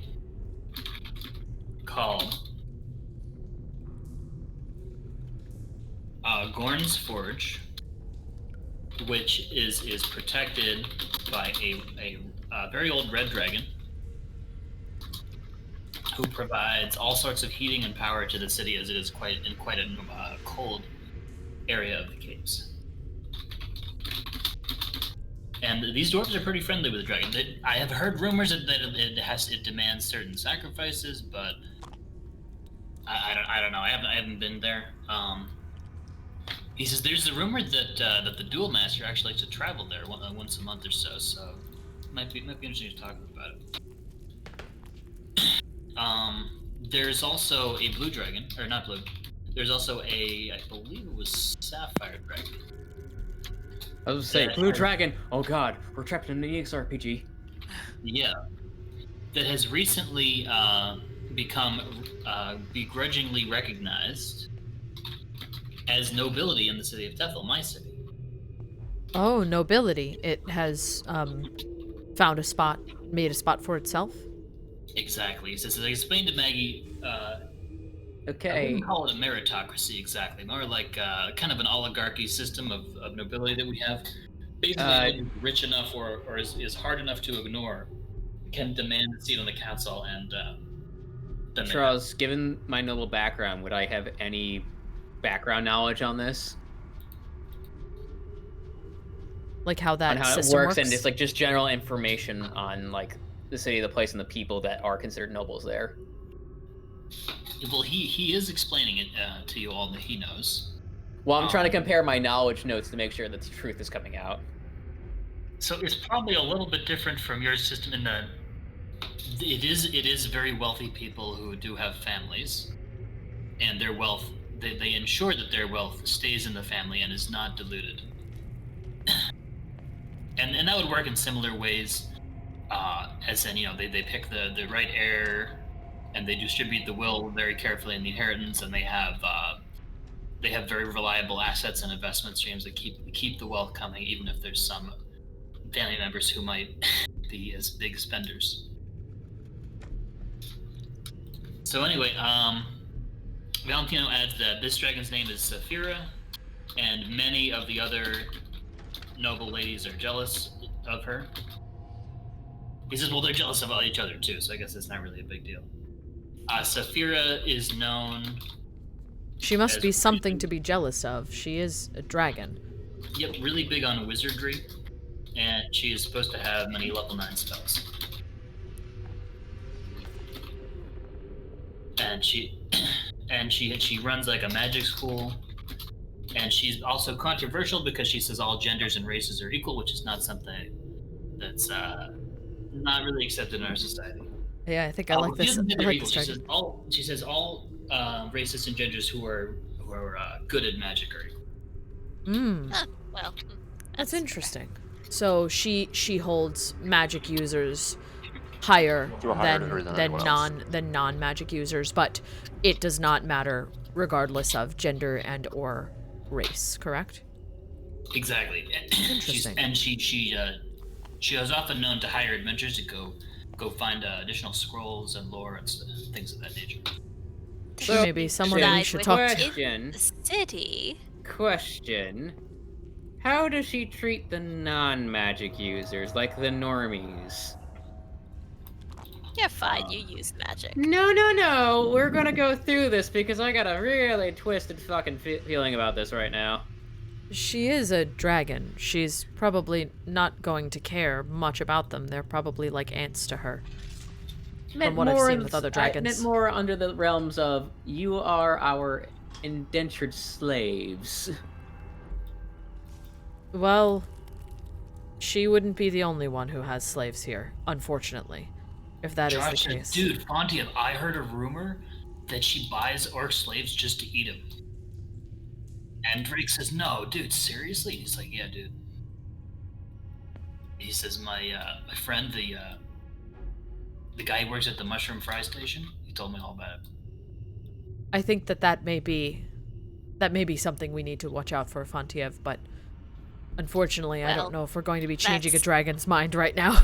called Gorn's Forge, which is protected by a very old red dragon who provides all sorts of heating and power to the city, as it is quite a cold area of the caves. And these dwarves are pretty friendly with the dragon. I have heard rumors that it demands certain sacrifices, but I don't know. I haven't been there. He says there's a rumor that the duel master actually likes to travel there once a month or so. So it might be interesting to talk about it. There's also a blue dragon, or not blue. There's also I believe it was sapphire dragon. I was gonna say, blue dragon. Oh god, we're trapped in an EXRPG. Yeah. That has recently become begrudgingly recognized as nobility in the city of Tethel, my city. Oh, nobility. It has found a spot, made a spot for itself? Exactly. He says, as I explained to Maggie, Okay. I wouldn't call it a meritocracy exactly, more like kind of an oligarchy system of nobility that we have. Basically, anyone who's rich enough or is hard enough to ignore can demand a seat on the council and Charles, given my noble background, would I have any background knowledge on this? Like how that on how it system works, and just like just general information on like the city, the place, and the people that are considered nobles there. Well, he is explaining it to you all that he knows. Well, I'm trying to compare my knowledge notes to make sure that the truth is coming out. So it's probably a little bit different from your system in that it is very wealthy people who do have families, and their wealth they ensure that their wealth stays in the family and is not diluted. and that would work in similar ways, as in they pick the right heir, and they distribute the will very carefully in the inheritance, and they have they have very reliable assets and investment streams that keep the wealth coming, even if there's some family members who might be as big spenders. So anyway, Valentino adds that this dragon's name is Saphira, and many of the other noble ladies are jealous of her. He says, well, they're jealous of each other too, so I guess it's not really a big deal. Saphira is known... She must as be something to be jealous of. She is a dragon. Yep, really big on wizardry, and she is supposed to have many level 9 spells. And she runs like a magic school, and she's also controversial because she says all genders and races are equal, which is not something that's not really accepted in our society. Yeah, I think I like She this. doesn't say I they're like equal. this She dragon. says all races and genders who are good at magic are equal. Huh, well, That's interesting. So she holds magic users higher To a higher degree than anyone else. than non-magic users, but it does not matter regardless of gender and or race, correct? Exactly. Interesting. She is often known to hire adventurers to go find additional scrolls and lore and things of that nature. She may be someone we Decide should which talk to. Question. the city. Question. How does she treat the non-magic users, like the normies? You're fine. You use magic. No. We're gonna go through this because I got a really twisted fucking feeling about this right now. She is a dragon. She's probably not going to care much about them. They're probably like ants to her. From what I've seen with other I dragons. meant more under the realms of, you are our indentured slaves. Well, she wouldn't be the only one who has slaves here, unfortunately. If that is Josh the said, case. dude, Fontiev, I heard a rumor that she buys orc slaves just to eat them. And Drake says, no, dude, seriously? He's like, yeah, dude. He says, my friend, the guy who works at the mushroom fry station, he told me all about it. I think that may be something we need to watch out for, Fontiev, but unfortunately I Well, don't know if we're going to be changing a that's- dragon's mind right now.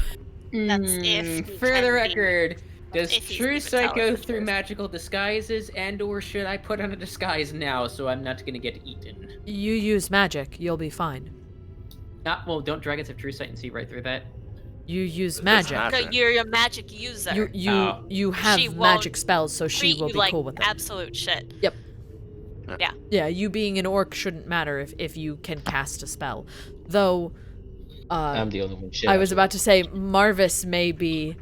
That's if he For can the be- record, does if he's True even Sight go talented through first. magical disguises, and/or should I put on a disguise now so I'm not gonna get eaten? You use magic, you'll be fine. Well, don't dragons have True Sight and see right through that? You use It doesn't magic. matter. No, you're a magic user. You have She won't magic spells, so she Treat will you be like cool with it. absolute shit. Yep. Yeah. Yeah, you being an orc shouldn't matter if you can cast a spell. Though, I'm the only one. Shit, I was about to say Marvis may be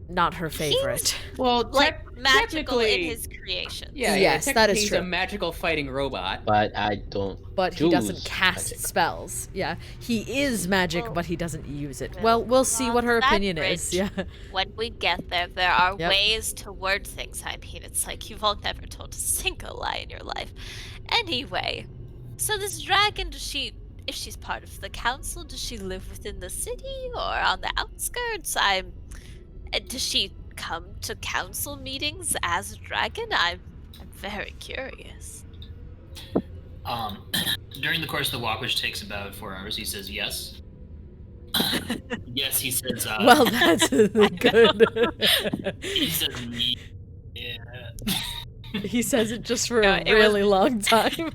not her favorite. Well, Like magical technically, in his creation. yeah, Yes, that technically is he's true. a magical fighting robot. But I don't. But he doesn't choose cast magic. spells. Yeah, he is magic, Well, but he doesn't use it. we'll Well, we'll see what her cross that opinion is. bridge. Yeah. When we get there, there are Yep. ways to word things. I mean, it's like you've all never told a single lie in your life. Anyway, so this dragon, if she's part of the council, does she live within the city or on the outskirts? Does she come to council meetings as a dragon? I'm very curious. During the course of the walk, which takes about 4 hours, he says yes. Yes, he says. Well, that's good. He says yeah. He says it just for No, a it was- really long time.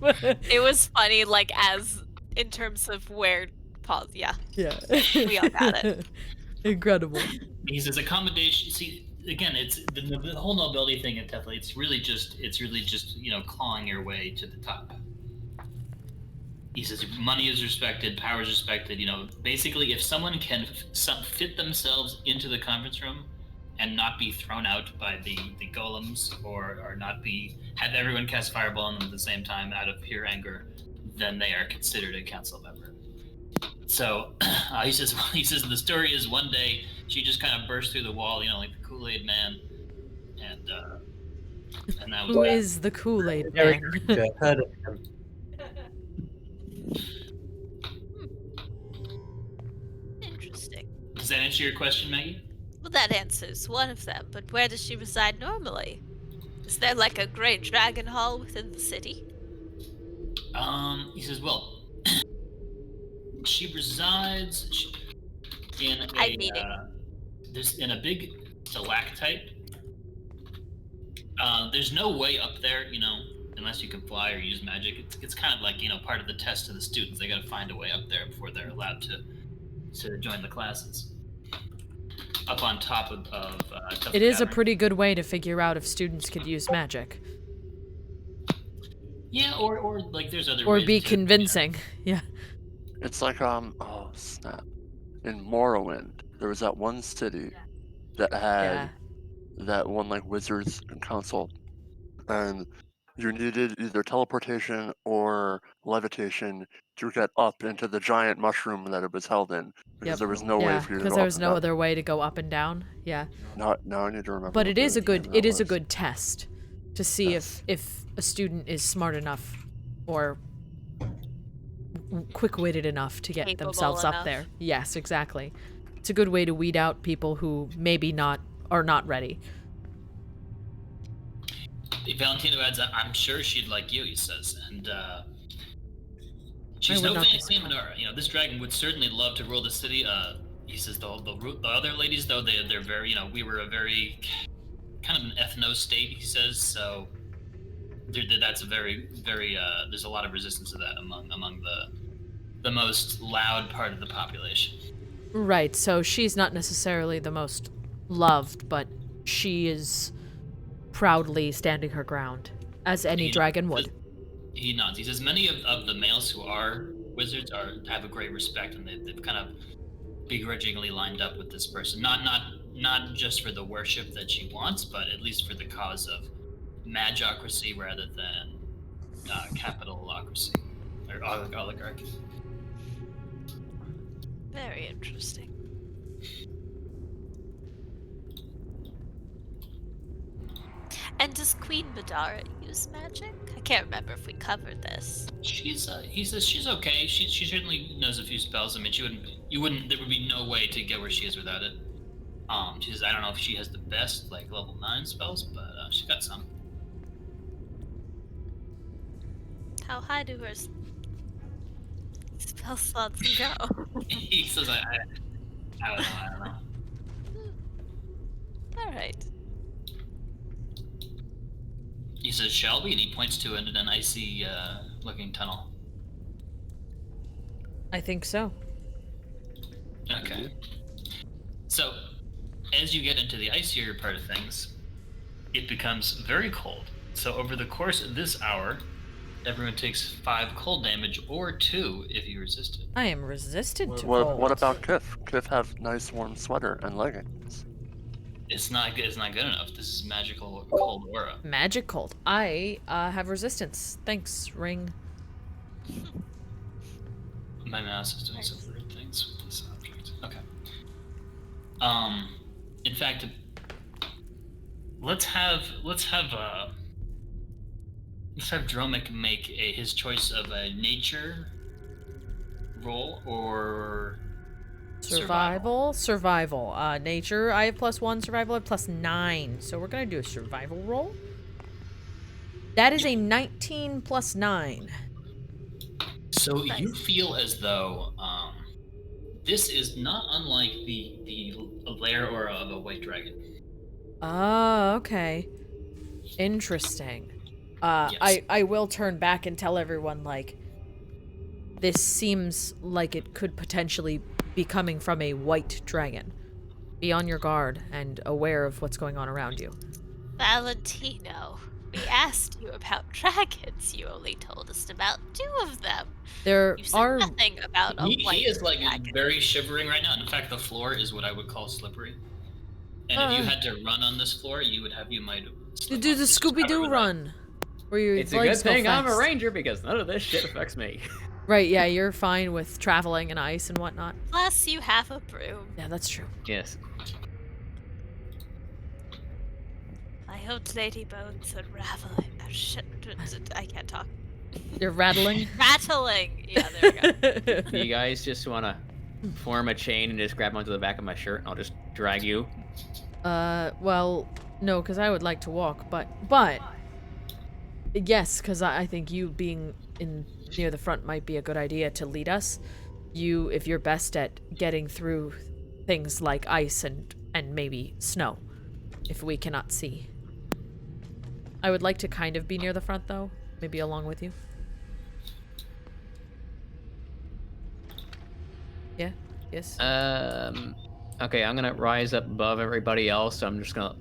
It was funny, like, as in terms of where pause. Yeah, Yeah. We all got it. Incredible. He says accommodation. See, again, it's the whole nobility thing. And definitely, it's really just clawing your way to the top. He says money is respected, power is respected. Basically, if someone can fit themselves into the conference room and not be thrown out by the golems, or not have everyone cast fireball on them at the same time out of pure anger, then they are considered a council member. So he says the story is one day she just kind of burst through the wall, like the Kool-Aid man, and that was Who that. is the Kool-Aid Very man? good. Heard of him. interesting. Does that answer your question, Maggie? Well, that answers one of them, but where does she reside normally? Is there like a great dragon hall within the city? he says, well, she resides in I'm eating. there's in a big stalactite. There's no way up there, unless you can fly or use magic. It's kind of like, part of the test of the students. They got to find a way up there before they're allowed to join the classes. Up on top of It is a cavern. pretty good way to figure out if students could use magic. Yeah, or like there's other Or ways be to, convincing. Yeah. It's like oh snap! In Morrowind, there was that one city that had Yeah. that one like wizards council, and you needed either teleportation or levitation to get up into the giant mushroom that it was held in, because Yep. there was no way Yeah, for you to because go there up was and no down. other way to go up and down. Yeah. Now I need to remember. But what it is the a good name of that was. good test to see Yes. if a student is smart enough or quick-witted enough to get Capable themselves up enough. there. Yes, exactly. It's a good way to weed out people who maybe are not ready. Valentino adds, I'm sure she'd like you, he says, and she's would no not be fancy Minora. This dragon would certainly love to rule the city. He says the other ladies, though, they're very, we were a very kind of an ethno state, he says, so that's a very, very, there's a lot of resistance to that among the most loud part of the population. Right, so she's not necessarily the most loved, but she is proudly standing her ground, as any dragon would. He nods. He says many of the males who are wizards have a great respect, and they've kind of begrudgingly lined up with this person. Not just for the worship that she wants, but at least for the cause of magocracy rather than capitalocracy or oligarchy. Very interesting. And does Queen Madara use magic? I can't remember if we covered this. He says she's okay. She certainly knows a few spells. I mean, there would be no way to get where she is without it. She says, I don't know if she has the best, like, level 9 spells, but she's got some. How high do her spell slots go? He says, I don't know. Alright. He says, shall we? And he points to an icy looking tunnel. I think so. Okay. So, as you get into the icier part of things, it becomes very cold. So over the course of this hour, everyone takes 5 cold damage, or 2 if you resist it. I am resistant to cold. What about Kiff? Kiff have nice warm sweater and leggings. It's not good enough. This is magical cold aura. Magic cold. I have resistance. Thanks, Ring. My mouse is doing some weird things with this object. Okay. In fact, let's have Dromik make his choice of a nature roll or Survival. Nature, I have +1. Survival, I have +9. So we're gonna do a survival roll. That is a 19 + 9. So you feel as though this is not unlike the lair aura of a white dragon. Oh, okay. Interesting. Yes. I will turn back and tell everyone, like, this seems like it could potentially be coming from a white dragon. Be on your guard and aware of what's going on around you. Valentino, we asked you about dragons. You only told us about 2 of them. There You said are nothing about a white He is like dragon. very shivering right now. And in fact, the floor is what I would call slippery. And if you had to run on this floor, you might slip do off. the It's just covered Scooby-Doo with run. Where your It's a legs good go thing I'm a fast. ranger because none of this shit affects me. Right, yeah, you're fine with traveling in ice and whatnot. Plus, you have a broom. Yeah, that's true. Yes. I hoped Lady Bones would raveling. Oh, shit. I can't talk. You're rattling. Rattling. Yeah, there we go. You guys just want to form a chain and just grab onto the back of my shirt and I'll just drag you? Well, no, because I would like to walk, but yes, because I think you being in near the front might be a good idea to lead us. If you're best at getting through things like ice and maybe snow, if we cannot see. I would like to kind of be near the front, though. Maybe along with you. Yeah? Yes? Okay, I'm gonna rise up above everybody else, so I'm just gonna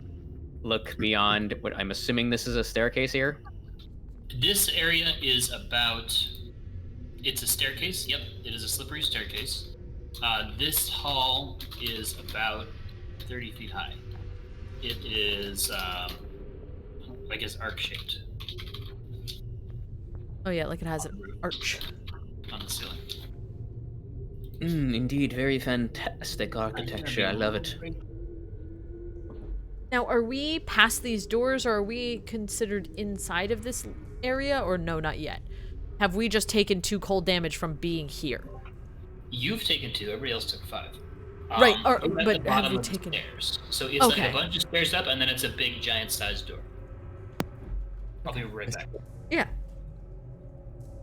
look beyond what I'm assuming this is a staircase here. This area is about... It's a staircase. Yep, it is a slippery staircase. This hall is about 30 feet high. It is, I guess, arc-shaped Oh yeah, like it has an arch. on the ceiling. Indeed, very fantastic architecture. I love it. Now, are we past these doors, or are we considered inside of this area, or no, not yet? Have we just taken 2 cold damage from being here? You've taken 2. Everybody else took 5. Right, you're at the but have bottom we of the taken... stairs. So it's like Okay. a bunch of stairs up, and then it's a big, giant-sized door. I'll be right back. Yeah.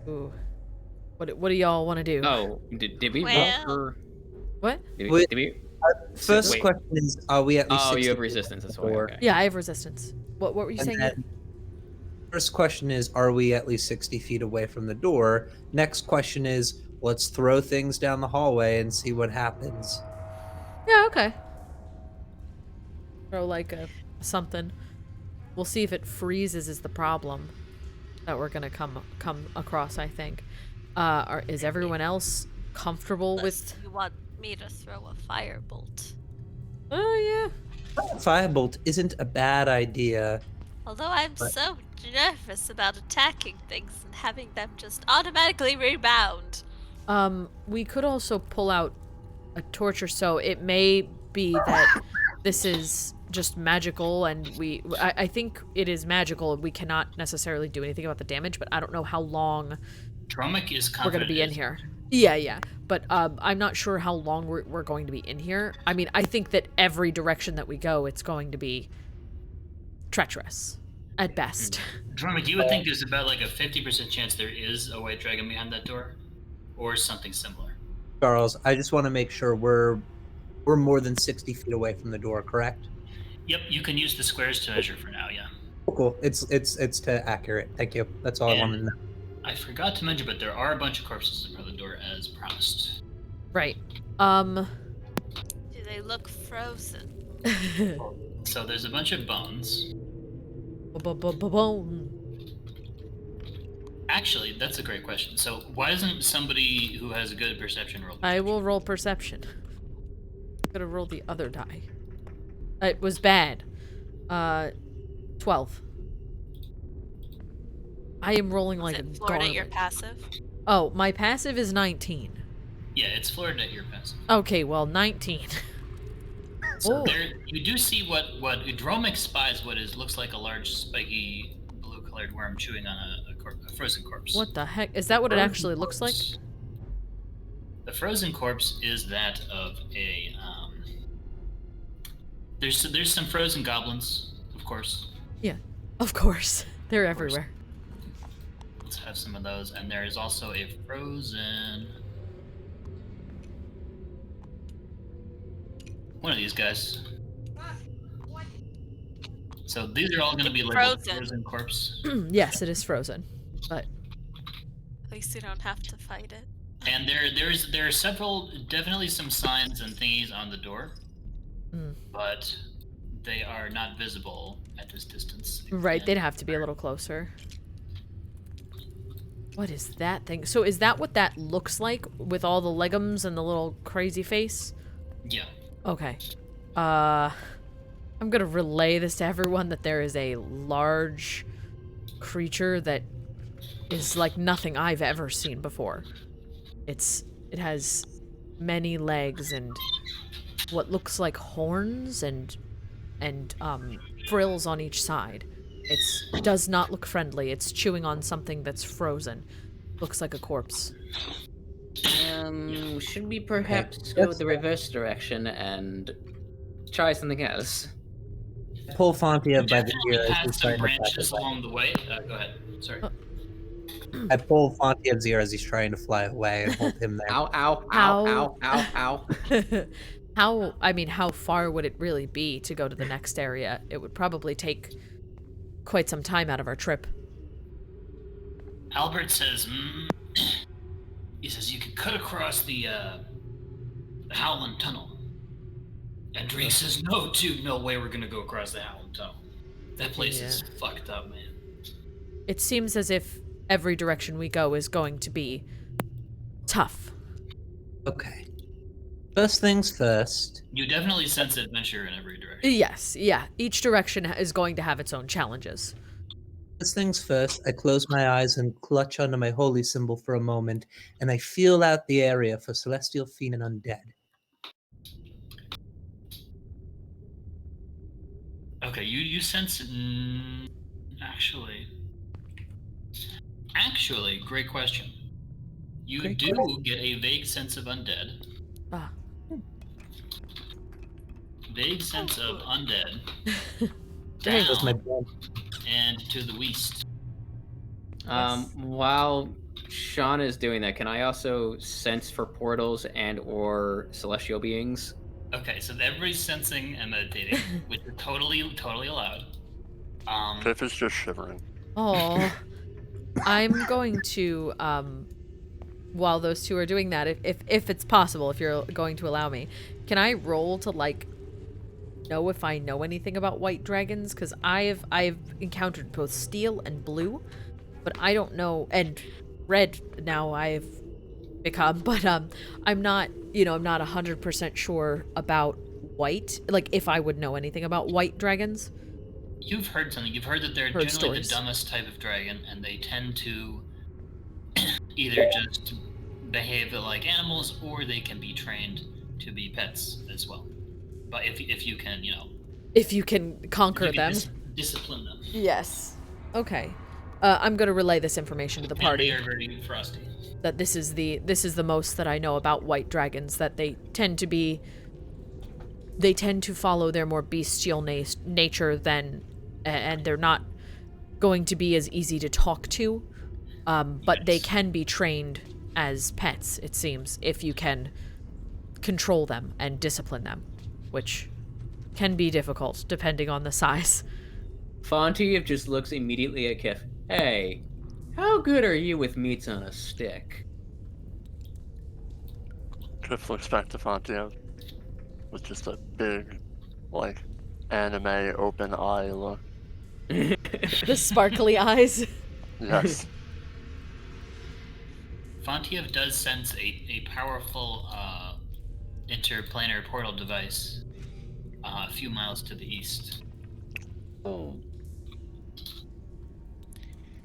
Ooh. What do y'all want to do? Oh, did we roll Well- for... What? Did Wait. we... First Wait. question is, are we at least? Oh, 60 you have feet resistance, that's from the why. door? Okay. Yeah, I have resistance. What were you And saying? then, first question is, are we at least 60 feet away from the door? Next question is, let's throw things down the hallway and see what happens. Yeah, okay. Throw like a something. We'll see if it freezes is the problem that we're gonna come across, I think. Is everyone else comfortable with... Unless you want me to throw a firebolt. Oh, yeah. Firebolt isn't a bad idea. Although I'm But- so nervous about attacking things and having them just automatically rebound. We could also pull out a torch or so. It may be that this is just magical, and I think it is magical. We cannot necessarily do anything about the damage, but I don't know how long Dromik is we're going to confident be in it's- here. Yeah. But I'm not sure how long we're going to be in here. I mean, I think that every direction that we go, it's going to be treacherous at best. Dromik, you would think there's about like a 50% chance there is a white dragon behind that door, or something similar. Charles, I just want to make sure we're more than 60 feet away from the door, correct? Yep, you can use the squares to measure for now. Yeah. Cool. It's to accurate. Thank you. That's all I wanted to know. I forgot to mention, but there are a bunch of corpses in front of the door as promised. Right. Do they look frozen? So there's a bunch of bones. Bone. Actually, that's a great question. So why doesn't somebody who has a good perception roll? I will roll perception. Gotta roll the other die. It was bad. 12. I am rolling like Is a it Florida your garbage. passive? Oh, my passive is 19. Yeah, it's Florida at your passive. Okay, well, 19. So Oh. there, you do see what Dromik spies what looks like a large spiky blue-colored worm chewing on a frozen corpse. What the heck? Is that what it Frozen actually looks like? corpse. The frozen corpse is that of a. There's some frozen goblins, of course. Yeah, of course. They're everywhere. Let's have some of those, and there is also a frozen. One of these guys. So these are all going to be labeled Frozen. frozen corpse. Yes, it is frozen. But At least you don't have to fight it. And there are several, definitely some signs and thingies on the door, Mm. but they are not visible at this distance. right, And they'd have to be a little closer. What is that thing? So is that what that looks like with all the legumes and the little crazy face? Yeah. Okay. I'm gonna relay this to everyone that there is a large creature that is like nothing I've ever seen before. It has many legs and what looks like horns and frills on each side. It does not look friendly. It's chewing on something that's frozen. Looks like a corpse. Should we perhaps go the reverse direction and try something else? Pull Fontiev by the Definitely ear as had he's some trying to pass branches it by. along the way. Go ahead. Sorry. I pull Fontiev's ear as he's trying to fly away and hold him there. Ow, ow, How- ow, ow, ow, ow. how far would it really be to go to the next area? It would probably take quite some time out of our trip. Albert says, he says you could cut across the Howland Tunnel. And Drake says, no way we're gonna go across the Howland Tunnel. That place is fucked up, man. It seems as if every direction we go is going to be tough. Okay. First things first. You definitely sense adventure in every direction. Yes, yeah. Each direction is going to have its own challenges. First things first, I close my eyes and clutch onto my holy symbol for a moment, and I feel out the area for celestial fiend and undead. Okay, you sense actually, great question. You Great do question. get a vague sense of undead. Ah. Vague sense of undead. Dang. That's my Down brain. and to the west. While Shauna is doing that, can I also sense for portals and or celestial beings? Okay, so everybody's sensing and meditating, which is totally allowed. Kiff is just shivering. Oh, I'm going to, while those two are doing that, if it's possible, if you're going to allow me, can I roll to, like, know if I know anything about white dragons? Because I've encountered both steel and blue, but I don't know, and red now I've become, but I'm not 100% sure about white, like if I would know anything about white dragons. You've heard something. You've heard that they're Heard generally stories. the dumbest type of dragon, and they tend to either just behave like animals, or they can be trained to be pets as well. But if you can, If you can conquer you can them. discipline them. Yes. Okay. I'm gonna relay this information to the And party. they are very frosty. That this is the most that I know about white dragons, that they tend to follow their more bestial nature than, and they're not going to be as easy to talk to, but they Yes. can be trained as pets, it seems, if you can control them and discipline them, which can be difficult depending on the size. Fontiev just looks immediately at Kiff. Hey, how good are you with meats on a stick? Kiff looks back to Fontiev with just a big, like, anime open eye look. The sparkly eyes. Yes. Fontiev does sense a powerful interplanar portal device a few miles to the east. Oh.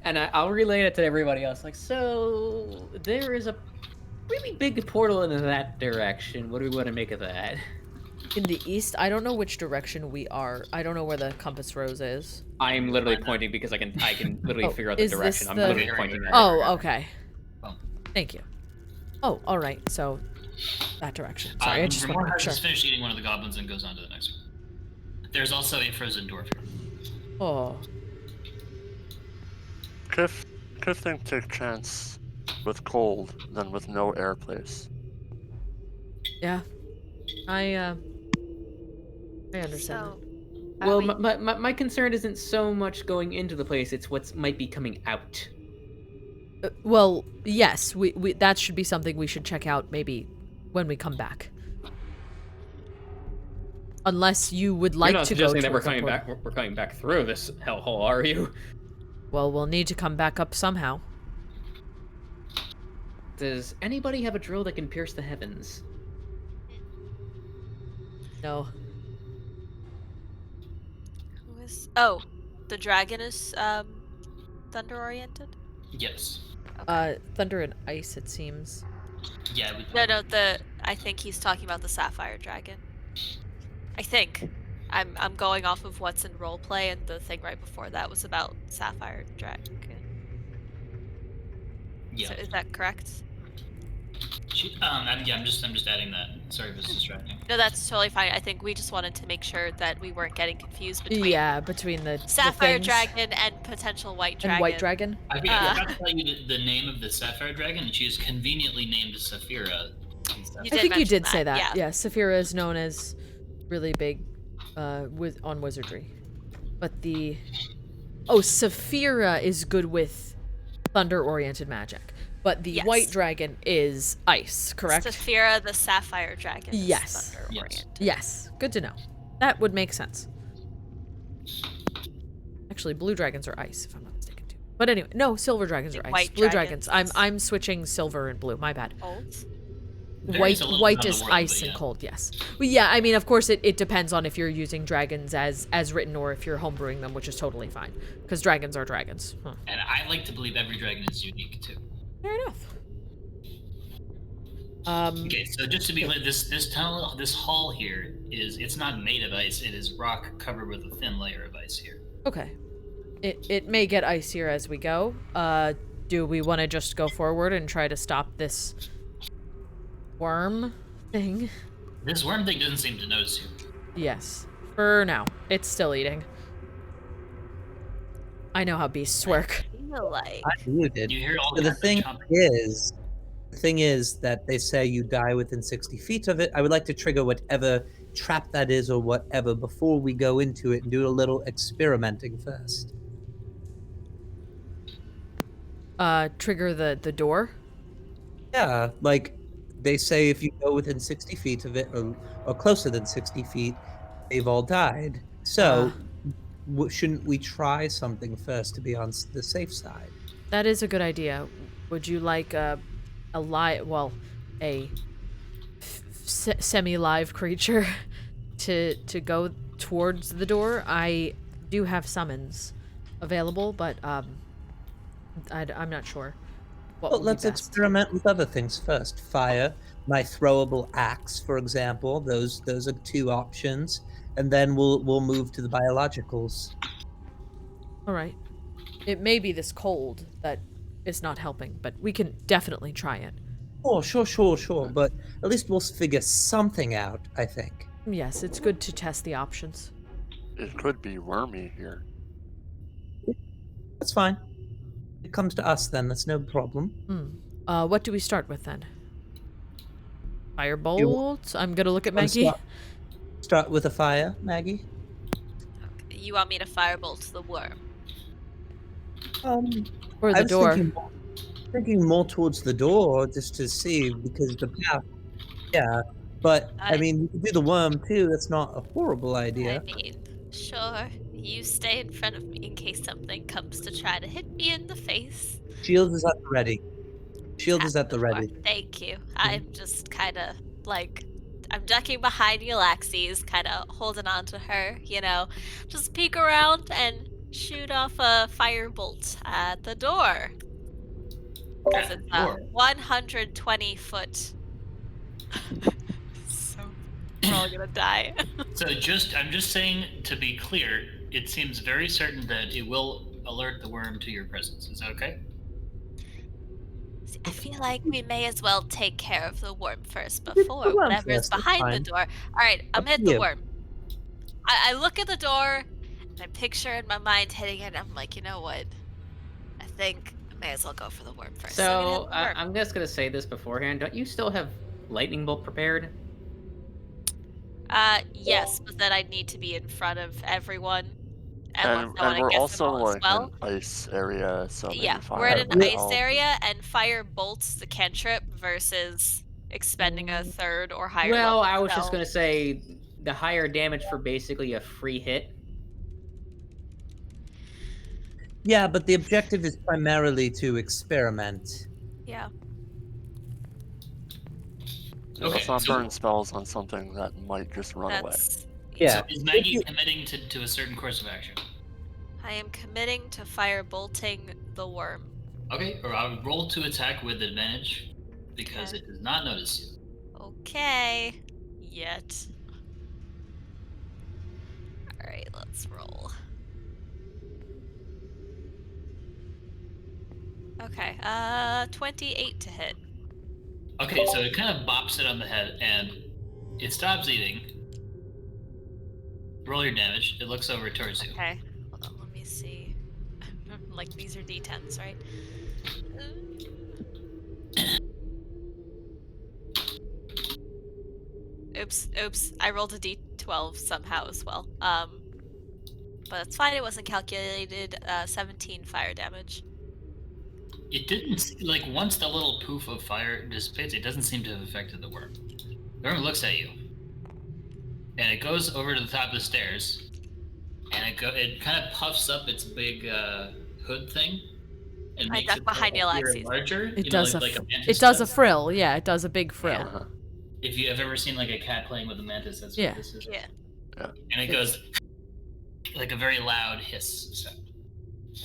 And I'll relay it to everybody else. Like, so there is a really big portal in that direction. What do we want to make of that? In the east, I don't know which direction we are. I don't know where the compass rose is. I'm literally pointing because I can literally Oh, figure out the is this direction. I'm the- literally pointing at it. Oh, okay. Oh. Thank you. Oh, all right. So that direction. Sorry, I just want to Ramon make sure. has finished eating one of the goblins and goes on to the next one. There's also a frozen dwarf here. Oh, Kiff think take chance with cold than with no air place. yeah. I understand. So, Well, are we- my concern isn't so much going into the place; it's what might be coming out. Well, yes, we that should be something we should check out maybe when we come back. Unless you would like You're not to go suggesting that we're towards the coming portal. back. We're coming back through this hellhole, are you? Well, we'll need to come back up somehow. Does anybody have a drill that can pierce the heavens? No. who is? Oh, the dragon is thunder oriented. Yes. Thunder and ice, it seems. Yeah. No. I think he's talking about the sapphire dragon. I think. I'm going off of what's in roleplay, and the thing right before that was about sapphire dragon. Yeah. So is that correct? I'm just adding that. Sorry if it's distracting. No, that's totally fine. I think we just wanted to make sure that we weren't getting confused between Yeah, between the sapphire things dragon and potential white dragon. and white dragon. I forgot to tell you the name of the sapphire dragon, and she is conveniently named Saphira. You I did think you mention did say that, that. Yeah, Saphira is known as really big on wizardry. But the Saphira is good with thunder-oriented magic. But the white Yes. dragon is ice, correct? Saphira, the sapphire dragon. is Yes. thunder Yes. oriented. Yes. Good to know. That would make sense. Actually, blue dragons are ice, if I'm not mistaken, too. But anyway, no, silver dragons are ice. White Blue dragons. dragons. I'm switching silver and blue. My bad. Old. Varies a little White around is the world, ice but and yeah. cold, yes. Well, yeah, I mean, of course, it depends on if you're using dragons as written or if you're homebrewing them, which is totally fine. Because dragons are dragons. Huh. And I like to believe every dragon is unique too. Fair enough. Okay, so just to be clear, this tunnel, this hall here it's not made of ice. It is rock covered with a thin layer of ice here. Okay. It may get icier as we go. Do we want to just go forward and try to stop this worm thing? This worm thing doesn't seem to notice you. Yes. For now. It's still eating. I know how beasts work. I feel like I knew it. You hear all So the kinds of thing chomping. is that they say you die within 60 feet of it. I would like to trigger whatever trap that is or whatever before we go into it and do a little experimenting first. Trigger the door? Yeah, like they say if you go within 60 feet of it or closer than 60 feet, they've all died. So shouldn't we try something first to be on the safe side? That is a good idea. Would you like a semi-live creature to go towards the door? I do have summons available, but I'm not sure. What Well, would be let's best. experiment with other things first. Fire, my throwable axe, for example. Those are two options, and then we'll move to the biologicals. All right. It may be this cold that is not helping, but we can definitely try it. Oh, sure. But at least we'll figure something out, I think. Yes, it's good to test the options. It could be wormy here. That's fine. It comes to us then. That's no problem. What do we start with then? Firebolt? I'm gonna look at Maggie. Start with a fire, Maggie. okay. You want me to firebolt the worm? Or I the was door. thinking more towards the door just to see because the path. Yeah, but I mean, we could do the worm too. That's not a horrible idea. I mean, sure. You stay in front of me in case something comes to try to hit me in the face. Shield is at the ready. Shield is at the ready. Thank you. I'm just kind of like, I'm ducking behind Yllaxis, kind of holding on to her, just peek around and shoot off a firebolt at the door. Because it's a 120 foot. So we're all gonna die. So I'm just saying to be clear, it seems very certain that it will alert the worm to your presence. Is that okay? I feel like we may as well take care of the worm first the before worm whatever is first, that's behind the fine. door. Alright, I'm Up hitting to the you. worm. I look at the door and I picture in my mind hitting it and I'm like, you know what? I think I may as well go for the worm first. I'm gonna hit So the worm. I'm just gonna say this beforehand. Don't you still have lightning bolt prepared? Yes, but then I'd need to be in front of everyone. And I wanna we're get also them all as like well. an ice area, so maybe Yeah, fire we're in an would ice help. area, and fire bolts the cantrip versus expending a third or higher Well, level I was just spell. gonna say the higher damage for basically a free hit. Yeah, but the objective is primarily to experiment. Yeah. So let's Okay, not so- burn spells on something that might just run away. That's Yeah. So is Maggie committing to a certain course of action? I am committing to fire bolting the worm. Okay, or I'll roll to attack with advantage because Okay. it does not notice you. Okay. Yet. Alright, let's roll. Okay, 28 to hit. Okay, so it kind of bops it on the head, and it stops eating. Roll your damage. It looks over towards you. Okay, hold on. Let me see. Like these are d10s, right? Oops. I rolled a d12 somehow as well. But it's fine. It wasn't calculated. 17 fire damage. It didn't, like, once the little poof of fire dissipates, it doesn't seem to have affected the worm. The worm looks at you. And it goes over to the top of the stairs. And it kind of puffs up its big hood thing. And I makes duck behind appear Yllaxis. larger. It you does know, a like f- a mantis it does a does. frill. Yeah, it does a big frill. Uh-huh. If you have ever seen like a cat playing with a mantis, that's Yeah. what this is. Yeah. And it goes like a very loud hiss sound.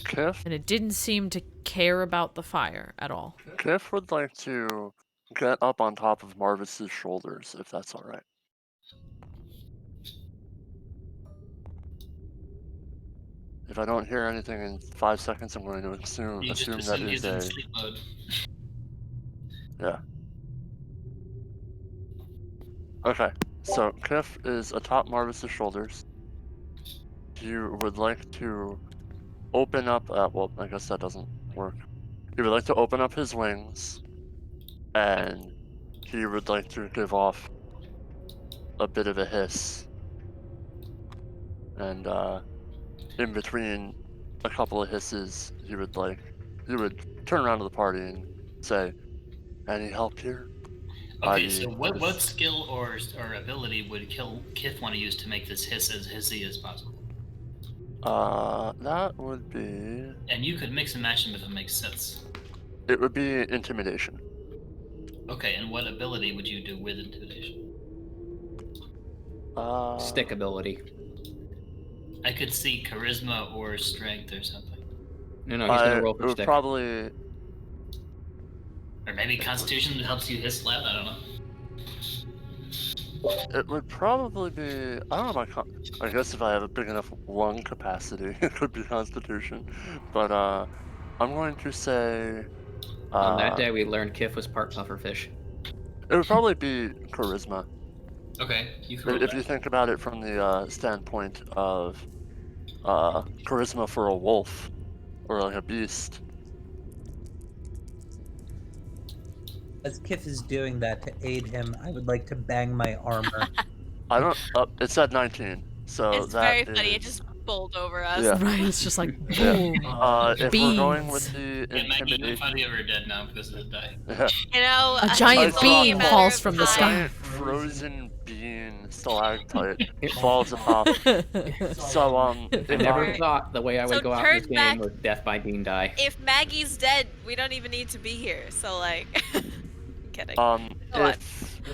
Kiff? And it didn't seem to care about the fire at all. Kiff would like to get up on top of Marvis's shoulders, if that's alright. If I don't hear anything in 5 seconds, I'm going to assume You just that assume is he's in a... sleep mode. Yeah. Okay, so Kiff is atop Marvis's shoulders. You would like to open up... well, I guess that doesn't work. He would like to open up his wings, and he would like to give off a bit of a hiss. And in between a couple of hisses, he would turn around to the party and say, "Any help here?" Okay, i.e. so what just- skill or ability would Kith want to use to make this hiss as hissy as possible? That would be... And you could mix and match them if it makes sense. It would be intimidation. Okay, and what ability would you do with intimidation? Stick ability. I could see charisma or strength or something. No, he's gonna roll it for would stick. probably... Or maybe constitution that helps you hiss loud, I don't know. It would probably be... I don't know about... I guess if I have a big enough lung capacity, it could be Constitution. But, I'm going to say... On that day, we learned Kiff was part pufferfish. It would probably be Charisma. Okay, you can roll If that. you think about it from the standpoint of charisma for a wolf or like a beast. As Kiff is doing that to aid him, I would like to bang my armor. I don't. It said 19, so It's that very funny. It is- just bowled over us. Yeah. Right, it's just like Yeah. boom. If we're going Beans. with the Yeah, Maggie and intimidation, Fontiev are dead now because of the die. yeah. You know, A I giant think it's only a bean matter falls of from the time. sky. Giant frozen bean stalactite falls atop. So I never Alright. thought the way I would So go out in this turn game back- was death by bean die. If Maggie's dead, we don't even need to be here. So like, I'm kidding. Go on.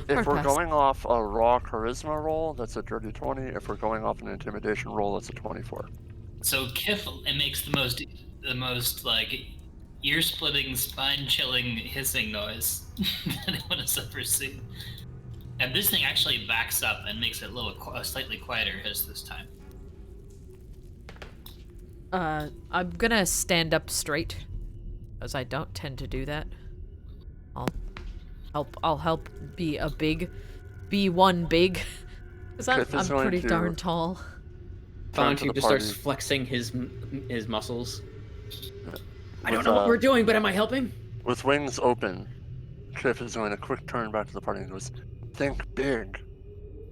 If Hard we're pass. going off a raw charisma roll, that's a dirty 20. If we're going off an intimidation roll, that's a 24. So Kiff makes the most like ear-splitting, spine-chilling hissing noise that anyone has ever seen. And this thing actually backs up and makes it a slightly quieter hiss this time. I'm gonna stand up straight, as I don't tend to do that. I'll help be one big, because I'm Kiff is going pretty to- darn tall. Turn to Fontiev the just starts party. flexing his muscles. I don't With, know what we're doing, but am I helping? With wings open, Kiff is going a quick turn back to the party and goes, "Think big.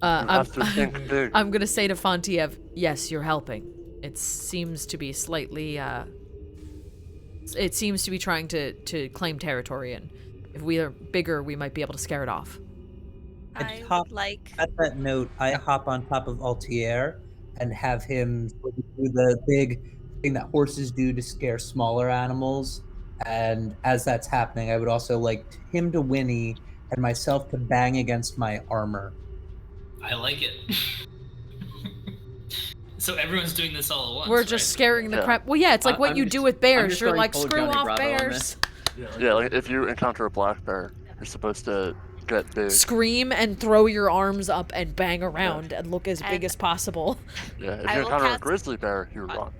You have to think big." I'm gonna say to Fontiev, yes, you're helping. It seems to be slightly, it seems to be trying to claim territory, and if we are bigger, we might be able to scare it off. I hop- would like. At that note, I hop on top of Altier and have him do the big thing that horses do to scare smaller animals. And as that's happening, I would also like him to whinny and myself to bang against my armor. I like it. So everyone's doing this all at once. We're just scaring the Yeah. crap. Well, yeah, it's like I- what I'm you just- do with I'm bears. just You're going like, full screw Johnny off Bravo on bears. Yeah, like if you encounter a black bear, you're supposed to get big. Scream and throw your arms up and bang around and look as big And- as possible. Yeah, if I you will encounter a cast- grizzly bear, you run.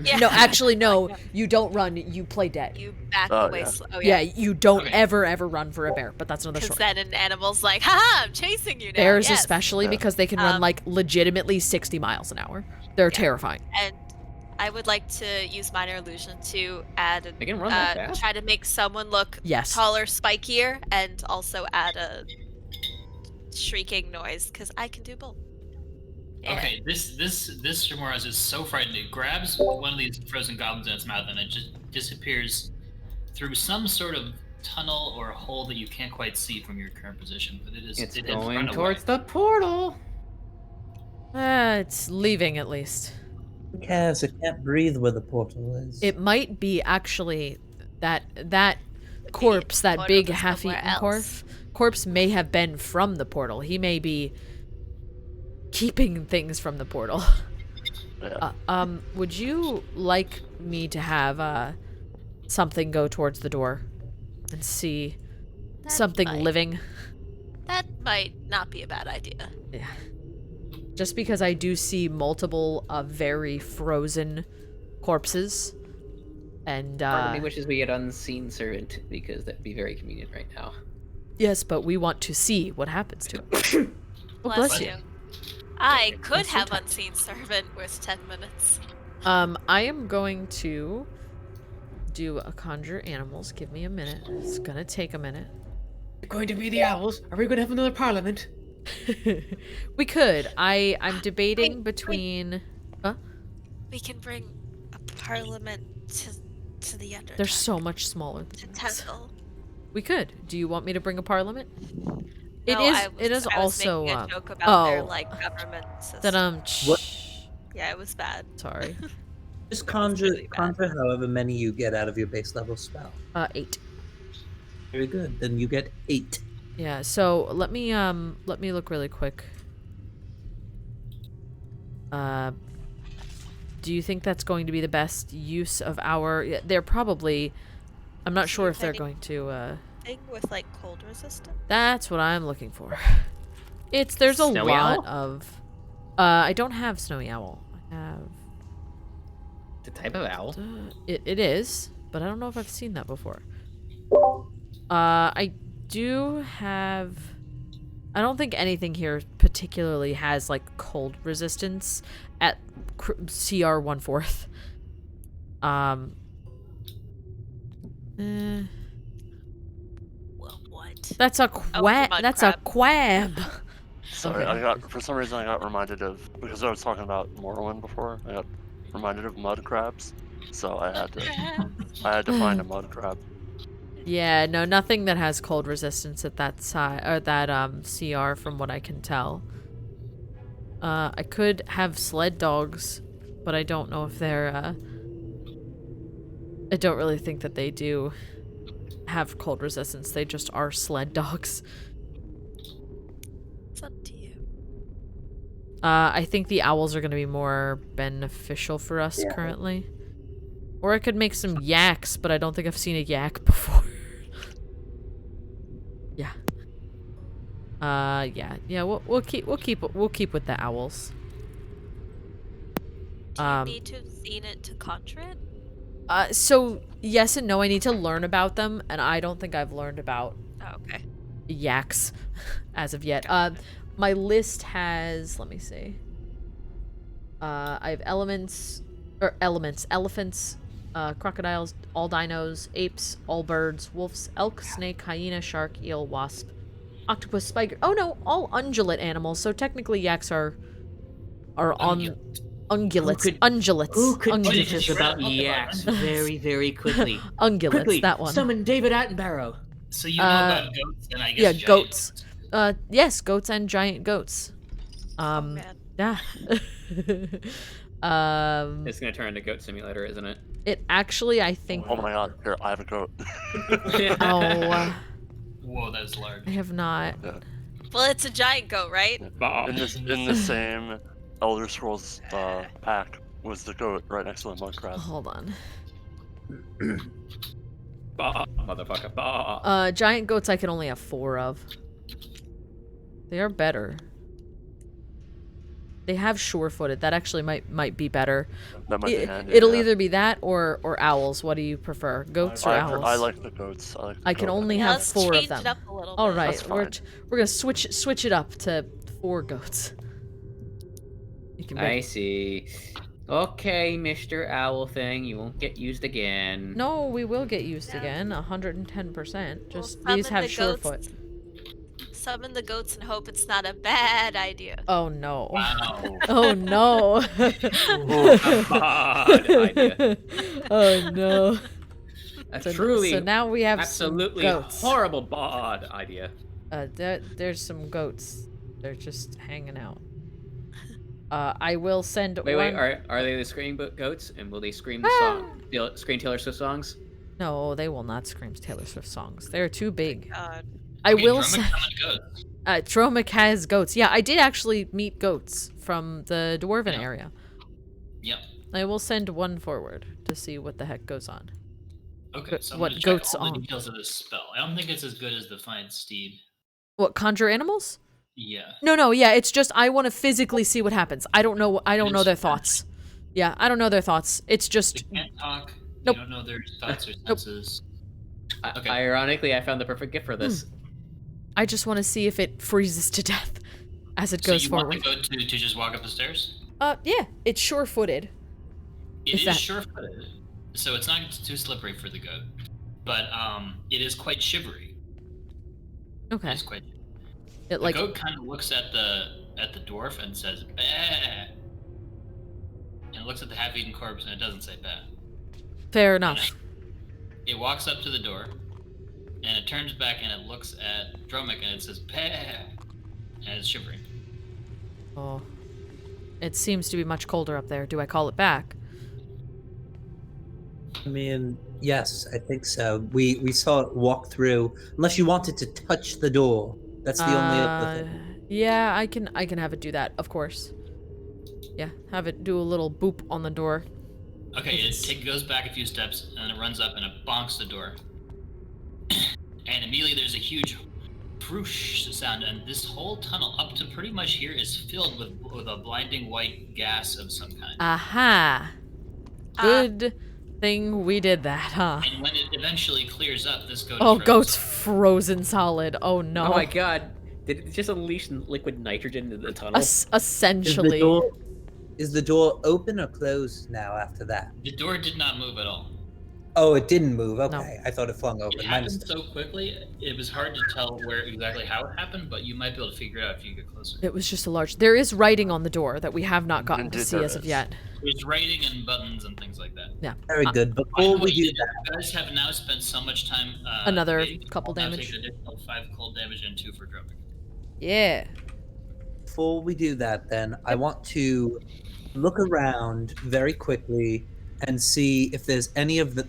Yeah. No, actually, no. You don't run. You play dead. You back Oh, away. yeah. Oh Yeah, yeah. you don't Okay. ever run for a bear. But that's another Because story. then an animal's like, haha, I'm chasing you now. Bears, yes. especially, Yeah. because they can run Um, like legitimately 60 miles an hour. They're Yeah. terrifying. And I would like to use minor illusion to add, They can run that fast? try to make someone look Yes. taller, spikier, and also add a shrieking noise because I can do both. Yeah. Okay, this Shimoraz is so frightening. It grabs one of these frozen goblins in its mouth and it just disappears through some sort of tunnel or hole that you can't quite see from your current position. But It's it's going run towards away. the portal. It's leaving at least. Who cares? It can't breathe where the portal is. It might be actually that corpse, that portal big to half-eaten somewhere else. corpse may have been from the portal. He may be keeping things from the portal. Yeah. Would you like me to have something go towards the door and see That something might- living? That might not be a bad idea. Yeah. Just because I do see multiple very frozen corpses. And Part of me wishes we had unseen servant because that'd be very convenient right now. yes, but we want to see what happens to him. Oh, bless you. I could That's so have tight. unseen servant with 10 minutes. I am going to do a conjure animals. Give me a minute. It's gonna take a minute. You're going to be the owls? Are we going to have another parliament? We could. I'm debating between. We can bring a parliament to the Underdark. They're so much smaller to than this. Temple. We could. Do you want me to bring a parliament? No, It is I was also. making a joke about their oh, like government system. then Yeah, it was bad. sorry. Just really bad. conjure however many you get out of your base level spell. 8. Very good. Then you get 8. Yeah. So let me look really quick. Do you think that's going to be the best use of our? Yeah, they're probably. I'm not sure if they're any- going to. Thing with like cold resistant. That's what I'm looking for. There's a Snowy lot owl? of. I don't have snowy owl. I have. The type of owl? It is, but I don't know if I've seen that before. I do have. I don't think anything here particularly has like cold resistance at CR 1/4. Well, what? That's a quab. mud That's crab. a quab. Sorry, Okay. for some reason I got reminded of, because I was talking about Morrowind before, I got reminded of mud crabs. So I had to find a mud crab. Yeah, no, nothing that has cold resistance at that side or that CR from what I can tell. I could have sled dogs, but I don't know if they're I don't really think that they do have cold resistance. They just are sled dogs. It's up to you. I think the owls are going to be more beneficial for us Yeah. currently. Or I could make some yaks, but I don't think I've seen a yak before. Yeah. Yeah. We'll keep with the owls. Do you need to have seen it to conjure it? So yes and no. I need to learn about them, and I don't think I've learned about Oh, okay. yaks as of yet. My list has. Let me see. I have elephants, crocodiles, all dinos, apes, all birds, wolves, elk, snake, hyena, shark, eel, wasp, octopus, spider. Oh no, all ungulate animals. So technically, yaks are on ungulates. Ungulates. Who could Ungulates. teach us about yaks very, very quickly? Ungulates. Quickly, That one. summon David Attenborough. So you know about goats, and I guess Yeah, giant goats. Yes, goats and giant goats. Oh man. Yeah. It's gonna turn into Goat Simulator, isn't it? It actually, I think. Oh my god, here, I have a goat. Oh, Whoa, that's large. I have not. Well, it's a giant goat, right? Bah. In the same Elder Scrolls pack was the goat right next to the mud crab. Hold on. Bah, motherfucker. Bah. Giant goats I can only have 4 of. They are better. They have sure-footed. That actually might be better. That might be handy. It'll yeah. either be that or owls. What do you prefer, goats or owls? I like the goats. I can only Yeah, have let's 4 of change them. it up a little All bit. right, That's we're fine. gonna switch it up to 4 goats. You can I make... see. Okay, Mr. Owl thing, you won't get used again. No, we will get used again. 110%. Just Well, these summon have the goats. surefoot. Summon the goats and hope it's not a bad idea. Oh no. Wow. Oh no. Bad idea. Oh no. A So, truly, so now we have absolutely some goats. horrible bad idea. There's some goats. They're just hanging out. I will send Wait, one... are they the screaming goats? And will they scream the song? Scream Taylor Swift songs? No, they will not scream Taylor Swift songs. They're too big. God. I Okay, will Dromik send... summoned goats. Dromik has goats. Yeah, I did actually meet goats from the Dwarven Yeah. area. Yep. I will send one forward to see what the heck goes on. Okay, so I'm What gonna check goats all the on? details of this spell. I don't think it's as good as the Find Steed. What, conjure animals? Yeah. No, yeah, it's just I want to physically see what happens. I don't know their thoughts. Yeah, I don't know their thoughts. It's They just can't talk. Nope. You don't know their thoughts or Nope. senses. Okay. Ironically, I found the perfect gift for this. I just want to see if it freezes to death as it So goes you forward. want the goat to just walk up the stairs? Yeah, it's sure-footed. It Is is that- sure-footed, so it's not too slippery for the goat. But it is quite shivery. Okay. It's quite. It The like goat kind of looks at the dwarf and says, "Bah," and it looks at the half-eaten corpse and it doesn't say "bah." fair And enough. it walks up to the door, and it turns back and it looks at Dromik and it says "bah," and it's shivering. Oh. It seems to be much colder up there. Do I call it back? I mean, yes, I think so. We saw it walk through. Unless you wanted to touch the door. That's the only other thing. Yeah, I can have it do that, of course. Yeah, have it do a little boop on the door. Okay, Yes. it goes back a few steps and it runs up and it bonks the door. And immediately there's a huge whoosh sound, and this whole tunnel up to pretty much here is filled with a blinding white gas of some kind. Aha! Good thing we did that, huh? And when it eventually clears up, this goat Oh, is goat's frozen. frozen solid. Oh no. Oh my god. Did it just unleash liquid nitrogen into the tunnel? Essentially. Is the door open or closed now after that? The door did not move at all. Oh, it didn't move. Okay, I thought it flung open. It My happened mistake. so quickly, it was hard to tell exactly how it happened, but you might be able to figure it out if you get closer. It was just a large... There is writing on the door that we have not gotten to Indeed see there as of is. yet. There's writing and buttons and things like that. Yeah. Very good. By Before the we way, do you that, guys have now spent so much time. Another waiting. couple I'll now damage. Take an additional 5 cold damage and 2 for Dromik. Yeah. before we do that, then I want to look around very quickly and see if there's any of the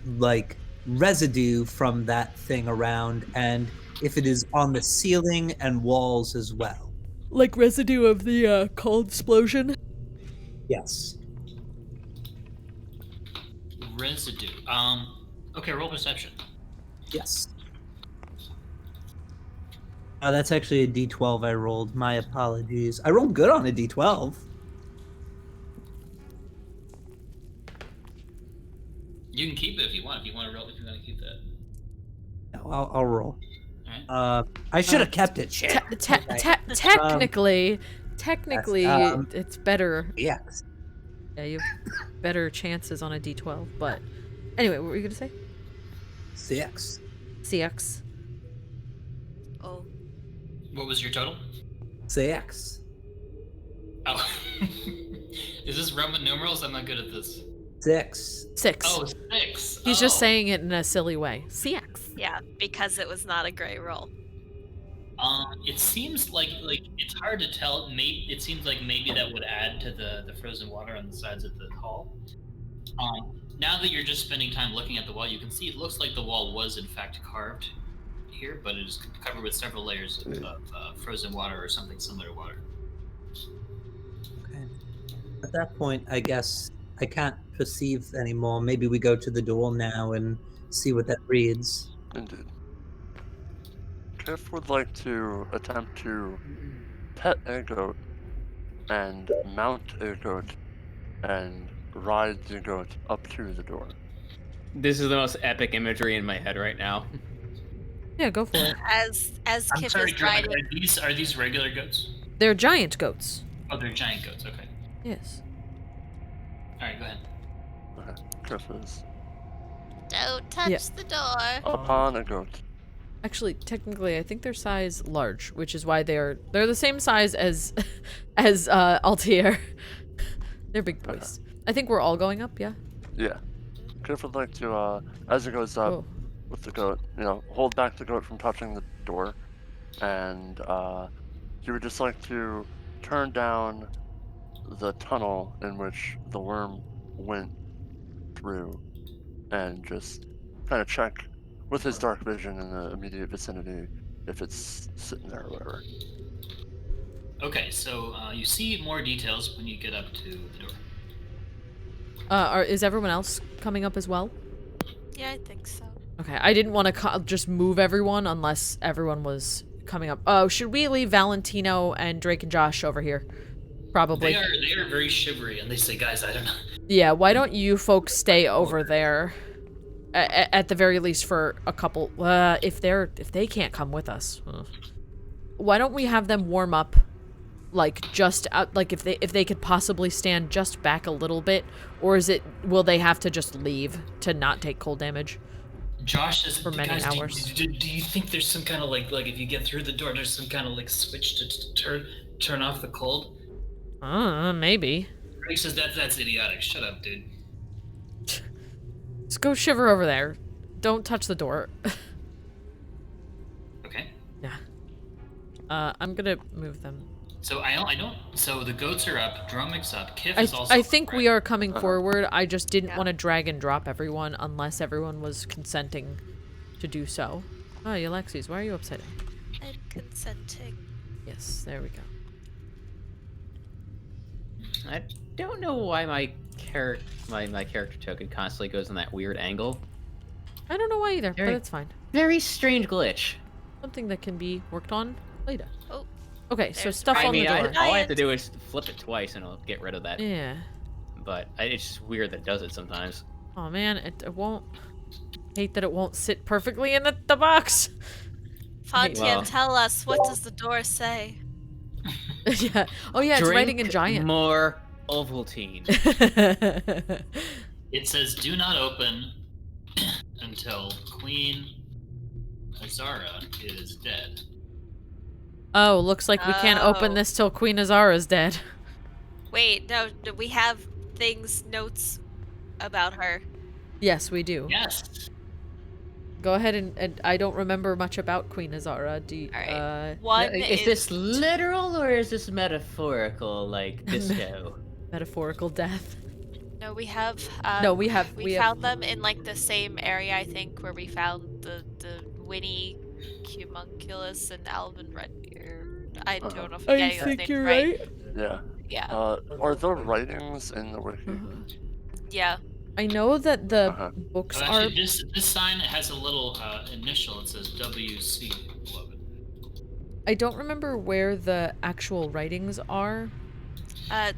residue from that thing around, and if it is on the ceiling and walls as well. Like residue of the cold explosion? Yes. Residue. Okay, roll perception. Yes. That's actually a D12 I rolled. My apologies. I rolled good on a D12. You can keep it if you want. If you want to roll, if you want to keep that. No, I'll roll. Alright. I should have kept it. Shit. Technically, yes, it's better. Yes. Yeah, you have better chances on a D12. But anyway, what were you gonna say? 6. CX. Oh. What was your total? 6. Oh. Is this Roman numerals? I'm not good at this. 6. 6. Oh, 6. He's just Oh. saying it in a silly way. CX. Yeah, because it was not a great roll. It seems like it's hard to tell. It seems like maybe that would add to the frozen water on the sides of the hall. Now that you're just spending time looking at the wall, you can see it looks like the wall was in fact carved here, but it is covered with several layers of frozen water or something similar to water. Okay. At that point, I guess I can't perceive anymore. Maybe we go to the door now and see what that reads. Indeed. Kiff would like to attempt to pet a goat and mount a goat and ride the goat up to the door. This is the most epic imagery in my head right now. Yeah, go for it. As I'm Kiff sorry, is Dromik, riding. are these regular goats? They're giant goats. Oh, they're giant goats. Okay. Yes. All right, go ahead. Okay. Kiff is Don't touch the door. upon a goat. Actually, technically, I think they're size large, which is why they're the same size as as Altair. They're big boys. I think we're all going up. Yeah. Yeah. Kiff would like to, as it goes up Oh. with the goat, hold back the goat from touching the door, and he would just like to turn down the tunnel in which the worm went through, and just kind of check with his dark vision in the immediate vicinity if it's sitting there or whatever. Okay, so you see more details when you get up to the door. Is everyone else coming up as well? Yeah, I think so. Okay, I didn't want to just move everyone unless everyone was coming up. Oh, should we leave Valentino and Drake and Josh over here? Probably. They are very shivery, and they say, "Guys, I don't know." Yeah, why don't you folks stay over there? At the very least for a couple. If they can't come with us, why don't we have them warm up? Like just out, like if they could possibly stand just back a little bit, or will they have to just leave to not take cold damage? Josh says, For many "Guys, hours. do you think there's some kind of like if you get through the door, there's some kind of like switch to turn off the cold?" Maybe. Greg says that's idiotic. Shut up, dude. Just go shiver over there. Don't touch the door. Okay. Yeah. I'm gonna move them. So I don't. So the goats are up. Dromik's up. Kiff is also. I think we right? are coming forward. I just didn't Yeah. want to drag and drop everyone unless everyone was consenting to do so. Oh, Yllaxis, why are you upset? I'm consenting. Yes, there we go. I don't know why my character token constantly goes in that weird angle. I don't know why either, but Very- it's fine. Very strange glitch. Something that can be worked on later. Oh. Okay, so There's stuff I on mean, the door. all I have to do is flip it twice and it'll get rid of that. Yeah. But it's just weird that it does it sometimes. Oh man, it won't. Hate that it won't sit perfectly in the box. Fontiev, Well. tell us, what does the door say? Yeah. Oh yeah, it's writing in Drink giant. more Ovaltine. It says, "Do not open until Queen Azara is dead." Oh, looks like we can't open Oh. this till Queen Azara's dead. Wait, no, do we have notes about her? Yes, we do. Yes. Go ahead and I don't remember much about Queen Azara. Do you, Alright. One Is this literal or is this metaphorical, like disco? metaphorical death? No, we have. No, we have- We we have- found them in like the same area, I think, where we found the Winnie, Cumunculus, and Alvin Redbeard. I don't know if I'm getting those names right. Yeah. Yeah. Are the writings in the wiki? Yeah. I know that the Uh-huh. books Oh, are. actually, this sign has a little initial. It says WC. Beloved. I don't remember where the actual writings are.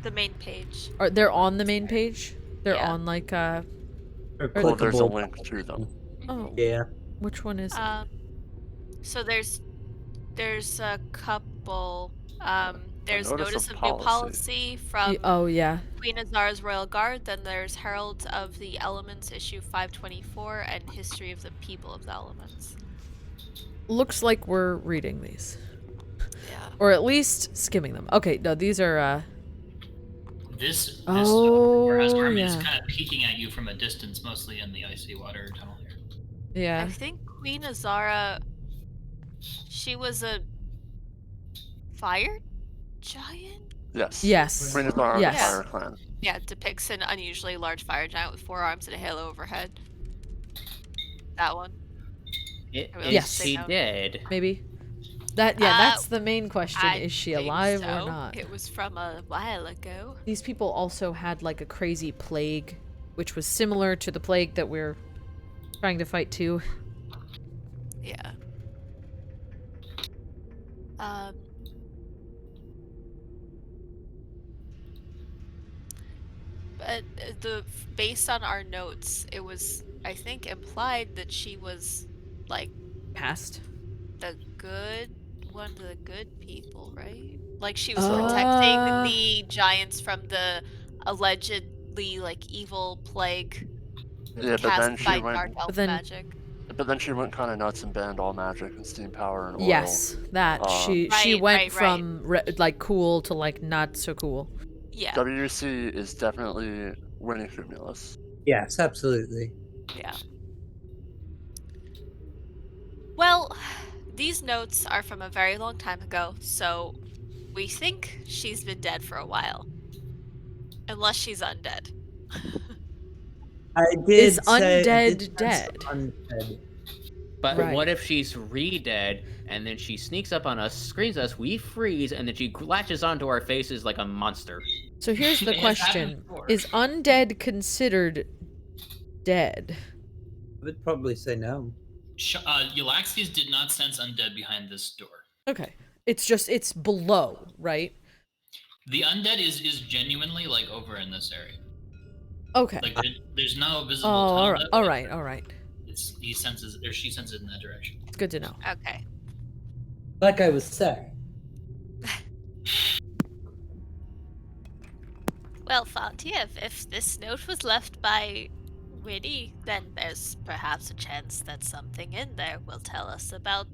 The main page. They're on the main page? They're Yeah. on like Or Well, there's a clickable. link to them. Oh, Yeah. which one is? So there's a couple. There's Notice Notice of of New Policy. Policy from Oh yeah. Queen Azara's Royal Guard. Then there's Herald of the Elements, issue 524, and History of the People of the Elements. Looks like we're reading these, Yeah. or at least skimming them. Okay, no, these are. This Oh, warehouse army is yeah. kind of peeking at you from a distance, mostly in the icy water tunnel here. Yeah. I think Queen Azara, she was a fire giant? Yes. Yes. Queen Azara Yes. Fire Clan. Yeah, depicts an unusually large fire giant with 4 arms and a halo overhead. That one. I really Yes. should Is say she no. dead? Maybe. That's the main question. I Is she think alive so. or not? It was from a while ago. These people also had like a crazy plague, which was similar to the plague that we're trying to fight too. Yeah. based on our notes, it was, I think, implied that she was like Past. one of the good people, right? Like she was So- protecting the giants from the allegedly like evil plague Yeah, but cast then she by went. dark elf then- magic. But then she went kind of nuts and banned all magic and steam power and oil. Yes, that she Right, went right. from like cool to like not so cool. Yeah, WC is definitely winning Cumulus. Yes, absolutely. yeah. Well, these notes are from a very long time ago, so we think she's been dead for a while. Unless she's undead. I did Is say I undead did sense dead? Undead. But Right. what if she's re-dead, and then she sneaks up on us, screams at us, we freeze, and then she latches onto our faces like a monster? So here's the It has happened question: before. is undead considered dead? I would probably say no. Yllaxis did not sense undead behind this door. Okay, it's below, right? The undead is genuinely like over in this area. Okay. Like there's no visible. Oh, tunnel all that- right, all right. He senses, or she senses in that direction. It's good to know. Okay. Like I was saying. Well, Fontiev, if this note was left by Winnie, then there's perhaps a chance that something in there will tell us about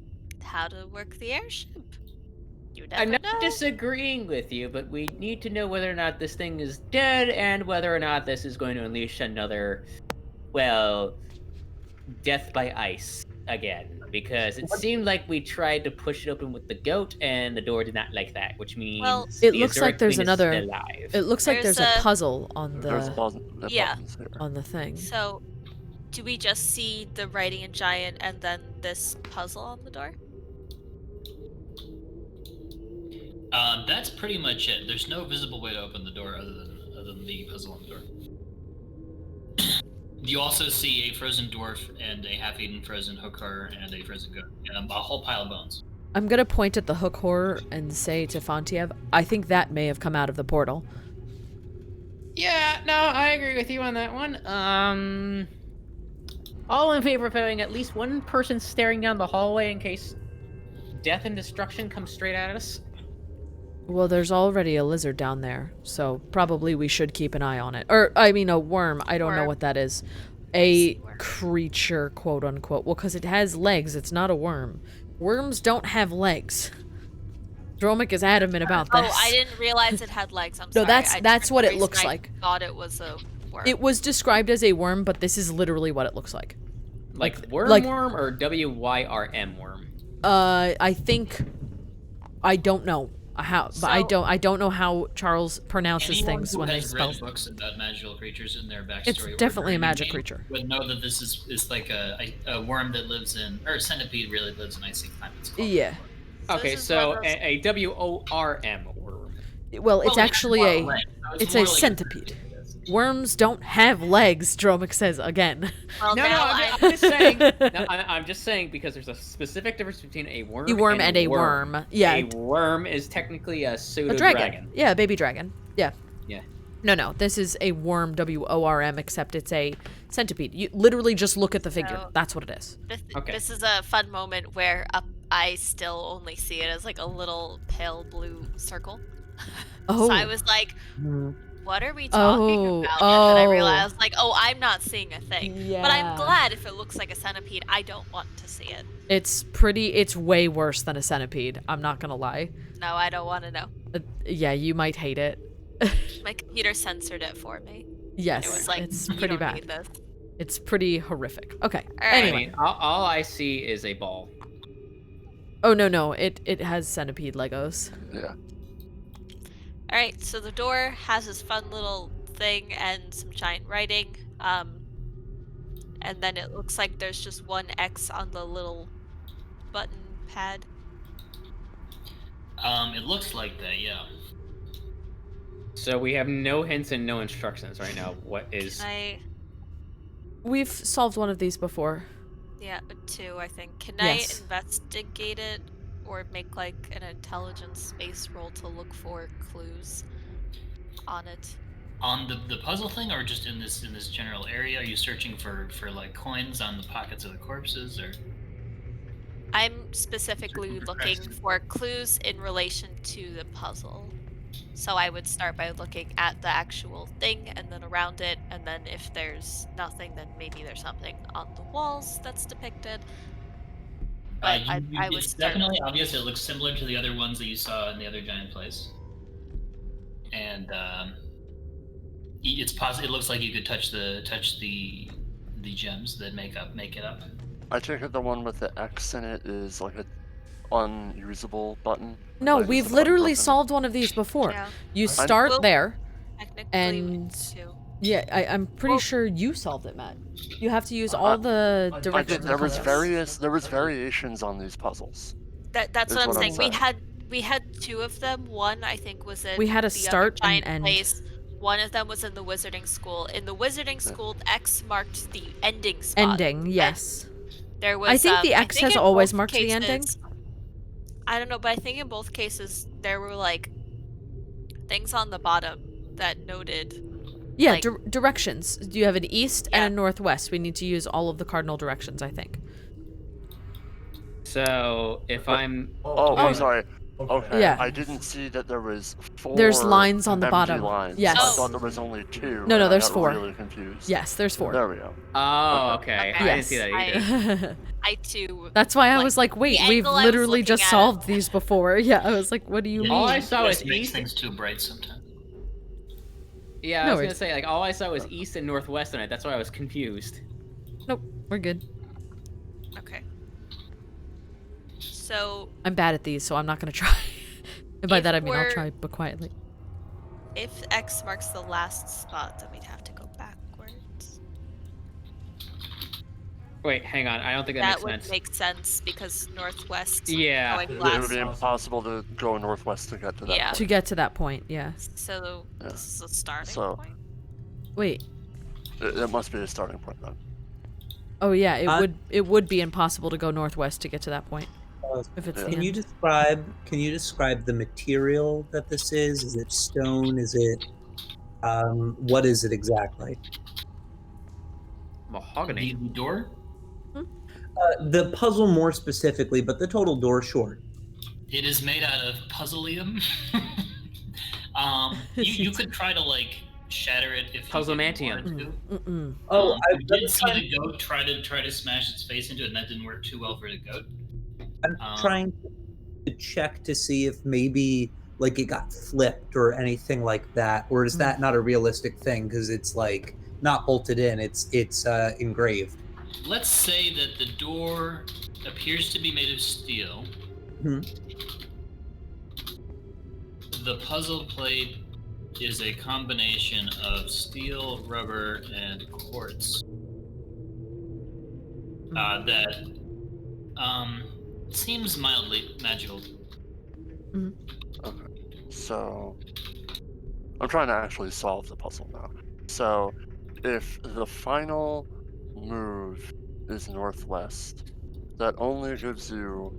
how to work the airship. You never I'm not know. disagreeing with you, but we need to know whether or not this thing is dead, and whether or not this is going to unleash another, well, death by ice again. Because it seemed like we tried to push it open with the goat, and the door did not like that, which means Well, It the looks like Azoric there's Queen is another- still alive. It looks like There's there's a a- puzzle on There's a the button. Yeah. Here. on the thing. So, do we just see the writing in giant and then this puzzle on the door? That's pretty much it. There's no visible way to open the door other than the puzzle on the door. You also see a frozen dwarf and a half-eaten frozen hooker and a frozen goat and a whole pile of bones. I'm gonna point at the hook horror and say to Fontiev, I think that may have come out of the portal. Yeah, no, I agree with you on that one. All in favor of having at least one person staring down the hallway in case death and destruction come straight at us. Well, there's already a lizard down there, so probably we should keep an eye on it. Or, I mean, a worm. I don't know Worm. what that is. I A see worm. creature, quote unquote. Well, because it has legs. It's not a worm. Worms don't have legs. Dromik is adamant about this. Oh, I didn't realize it had legs. I'm No, sorry. that's- I- that's for what some it looks reason I like. thought it was a worm. It was described as a worm, but this is literally what it looks like. Like worm like- worm or WYRM worm? I think... I don't know how, but I So- don't know how Charles pronounces Anyone things who when they has spell. read books about magical creatures in their backstory, It's or definitely a during the magic game creature. would know that this is like a worm that lives in, or a centipede really lives in icy climates. called Yeah. worm. So Okay, this is so one of those- a WORM worm. Well, it's Well, it actually has a... more legs, so It's more a like centipede. Worms don't have legs, Dromik says again. Well, No, now I'm just saying. No, I'm just saying because there's a specific difference between a worm, A worm and a worm. Yeah. A worm is technically a pseudo A dragon. Yeah, a baby dragon. Yeah. Yeah. No, this is a worm, WORM, except it's a centipede. You literally just look at the figure. So- That's what it is. Okay. This is a fun moment where I still only see it as like a little pale blue circle. Oh. So I was like, Hmm. what are we talking Oh, about? And then I oh. realized, like, oh, I'm not seeing a thing. But I'm Yeah. glad if it looks like a centipede, I don't want to see it. It's way worse than a centipede. I'm not gonna lie. No, I don't want to know. Yeah, you might hate it. My computer censored it for me. Yes, It was like, it's you pretty don't bad. need this. It's pretty horrific. Okay. All right. I Anyway. mean, all I see is a ball. Oh, no. It has centipede Legos. Yeah. All right, so the door has this fun little thing and some giant writing. And then it looks like there's just one X on the little button pad. It looks like that, yeah. So we have no hints and no instructions right now. What is? We've solved one of these before. Yeah, two, I think. Can Yes. I investigate it or make like an intelligence space roll to look for clues on it? On the puzzle thing, or just in this general area? Are you searching for like coins on the pockets of the corpses, or? I'm specifically Searching for looking Christ. for clues in relation to the puzzle. So I would start by looking at the actual thing and then around it, and then if there's nothing, then maybe there's something on the walls that's depicted. But I would It's start. definitely obvious. It looks similar to the other ones that you saw in the other giant place, and it's possible. It looks like you could touch the gems that make it up. I take it the one with the X in it is like a unusable button. No, Like, is we've the button literally broken? solved one of these before. Yeah. You start Well, there, Technically, and we need to. yeah, I'm pretty Well- sure you solved it, Matt. You have to use all the I directions. did, there was compass. variations on these puzzles. That's is what I'm what I'm saying. saying. We had two of them. One I think was in We had a the start other and giant end. place. One of them was in the Wizarding School. In the Wizarding School, X marked the ending spot. Ending, yes. There was. I think the I X think has in always both marked the ending. cases- I don't know, but I think in both cases there were like things on the bottom that noted. Yeah, like- directions. You have an east Yeah. and a northwest. We need to use all of the cardinal directions, I think. So if I'm Oh, I'm sorry. Okay. Yeah. I didn't see that there was 4 There's lines on the empty bottom. lines. Yes. I thought there was only 2. No, and I there's got 4. really confused. Yes, there's 4. There we go. Oh, okay. Okay. I didn't see that either. I too. That's why I Like, was like, wait, the we've angle I was literally looking just at- solved these before. Yeah, I was like, what do you mean? All I saw was Just makes east. things too bright sometimes. Yeah, No I was gonna worries. say like all I saw was east and northwest on it. That's why I was confused. Nope, we're good. Okay. So I'm bad at these, so I'm not gonna try. And by If that I mean I'll we're- try, but quietly. if X marks the last spot, then we'd have to go backwards. Wait, hang on. I don't think that, That makes would sense. make sense because northwest. Yeah. Going It last. would be impossible to go northwest to get to that. Yeah. To get to that point, yeah. So Yeah. this is a starting So- point. Wait. It must be a starting point then. Oh yeah, Uh, it would be impossible to go northwest to get to that point. If it's Yeah. the Can end. you describe the material that this is? Is it stone? Is it what is it exactly? Mahogany. The door. The puzzle more specifically, but the total door short. It is made out of puzzleium. You could try to like shatter it if you Puzzlemantium. wanted to. Mm-mm. Oh, I did see the goat try to smash its face into it, and that didn't work too well for the goat. I'm trying to check to see if maybe like it got flipped or anything like that, or is that not a realistic thing because it's like not bolted in, it's engraved. Let's say that the door appears to be made of steel. Hmm. The puzzle plate is a combination of steel, rubber, and quartz. That seems mildly magical. Okay. So I'm trying to actually solve the puzzle now. So if the final move is northwest, that only gives you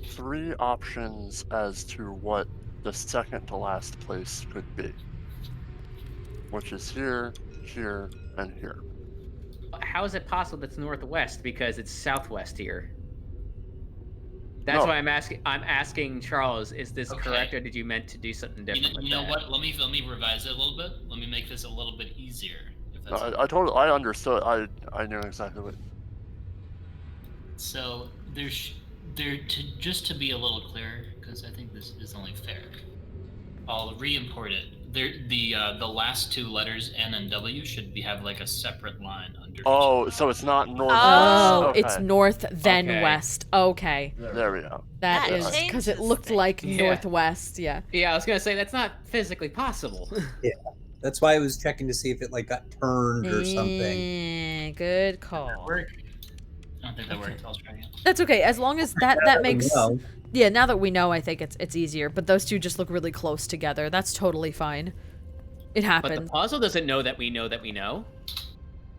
3 options as to what the second to last place could be, which is here, here, and here. How is it possible that's northwest? Because it's southwest here. That's No. why I'm asking Charles, is this Okay. correct, or did you meant to do something different with You know that? what? Let me revise it a little bit. Let me make this a little bit easier. If No, that's I understood. I knew exactly what. So just to be a little clearer, because I think this is only fair. I'll re-import it. The last 2 letters N and W should have like a separate line under. Oh, so it's not northwest. Oh, okay. it's north then Okay. west. Okay. There we go. That That is because it changes looked things. like Yeah. northwest, yeah. Yeah, I was gonna say that's not physically possible. That's why I was checking to see if it like got turned or something. Good That call. work? I don't think that worked. I'll try again. That's okay, as long as that makes No. Yeah, now that we know, I think it's easier, but those two just look really close together. That's totally fine. It But the happened. puzzle doesn't know that we know that we know.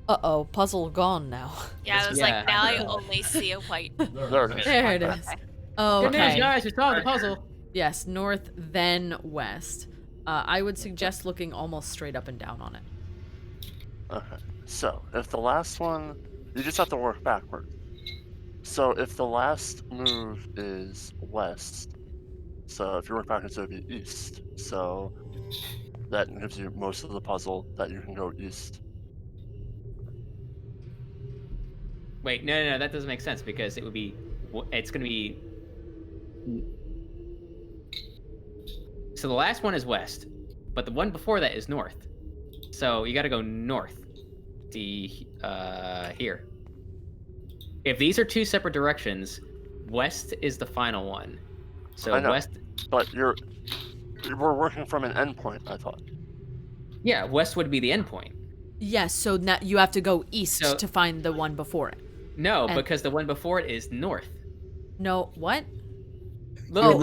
Uh-oh, puzzle gone now. Yeah, I was Yeah. like, now I only see a white. There it is. There it Okay. is. Good news, Okay. guys! We solved the puzzle. Yes, north then west. I would suggest looking almost straight up and down on it. Okay. So if the last one, you just have to work backwards. So if the last move is west, so if you work backwards, it would be east. So that gives you most of the puzzle that you can go east. Wait, no, that doesn't make sense because it would be. It's going to be. So the last one is west, but the one before that is north. So you got to go north. Here. If these are two separate directions, west is the final one. So I know. west. But we're working from an endpoint, I thought. Yeah, west would be the endpoint. Yes, so now you have to go east So- to find the one before it. No, And- because the one before it is north. No, what? Look,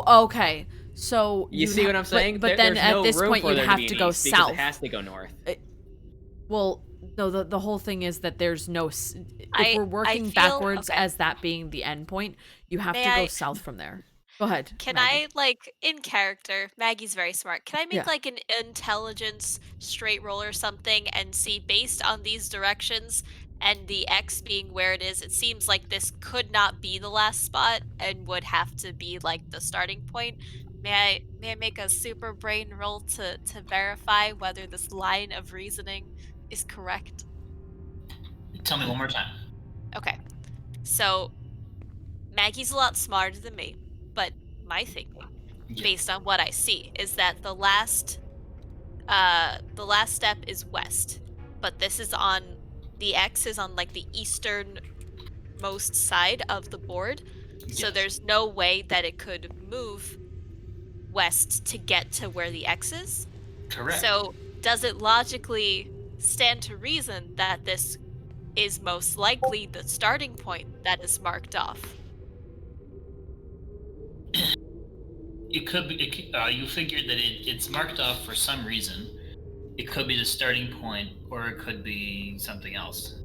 Okay. So you see what I'm saying? But then There's at no this room point for you'd there have be to an go east because south. It has to go north. Well, no, the whole thing is that there's no. If I we're working feel- backwards okay. as that being the end point, you have May to go I- south from there. Go ahead. Can Maggie. I, like, in character, Maggie's very smart. Can I make, Yeah. like, an intelligence straight roll or something and see, based on these directions and the X being where it is, it seems like this could not be the last spot and would have to be, like, the starting point. May I make a super brain roll to verify whether this line of reasoning is correct? Tell me one more time. Okay. So Maggie's a lot smarter than me, but my thinking, Yeah. based on what I see, is that the last step is west, but this is on the X is on, like, the easternmost side of the board, so Yes. there's no way that it could move west to get to where the X is. Correct. So does it logically stand to reason that this is most likely the starting point that is marked off? It could be. You figured that it's marked off for some reason. It could be the starting point, or it could be something else.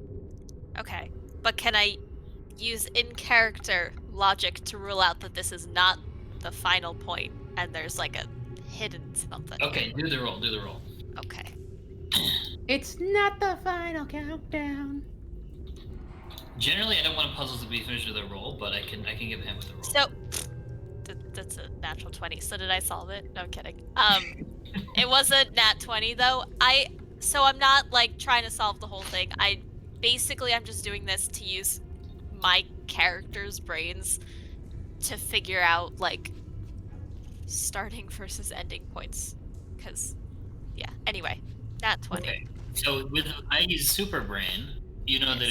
Okay, but can I use in-character logic to rule out that this is not the final point and there's, like, a hidden something? Okay, do the roll. Do the roll. Okay. It's not the final countdown. Generally, I don't want puzzles to be finished with a roll, but I can give him with a roll. So that's a natural 20. So did I solve it? No, I'm kidding. It was a nat 20 though. So I'm not, like, trying to solve the whole thing. I'm just doing this to use my character's brains to figure out, like, starting versus ending points. Cause yeah. Anyway, nat 20. Okay. So with Maggie's super brain, you know that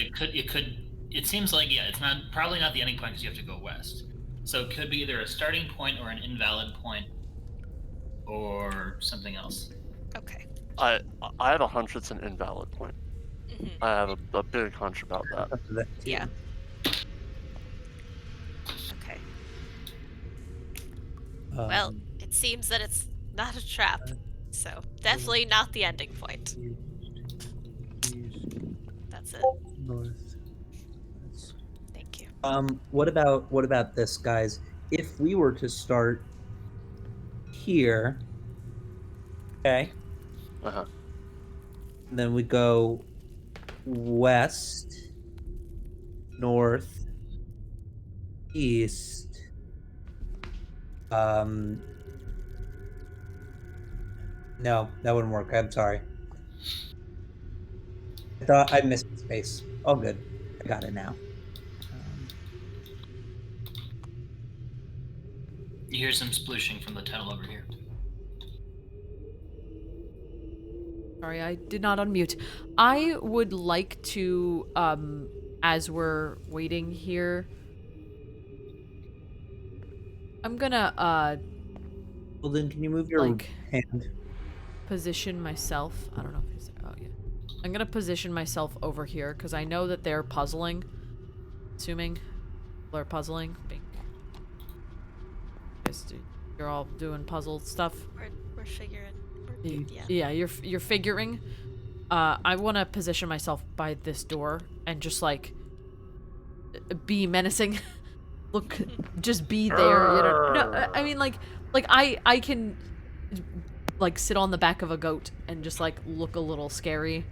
it seems like, yeah, it's probably not the ending point because you have to go west. So it could be either a starting point or an invalid point or something else. Okay. I have a hunch it's an invalid point. Mhm. I have a big hunch about that. Yeah. Okay. Well, it seems that it's not a trap. So definitely not the ending point. That's it. north. Thank you. What about this, guys? If we were to start here, okay, Uh-huh. and then we go west, north, east. No, that wouldn't work. I'm sorry. I thought I missed space. All good. I got it now. You hear some splooshing from the tunnel over here. Sorry, I did not unmute. I would like to, as we're waiting here, I'm gonna, Well, then, can you move your like, hand? position myself. I don't know if he's there. Oh, yeah. I'm gonna position myself over here, because I know that they're puzzling. Assuming they're puzzling. You're all doing puzzle stuff. We're figuring. Yeah. Yeah, you're figuring. I want to position myself by this door and just, like, be menacing. Look, just be there. You know? No, I mean, like I can like sit on the back of a goat and just like look a little scary,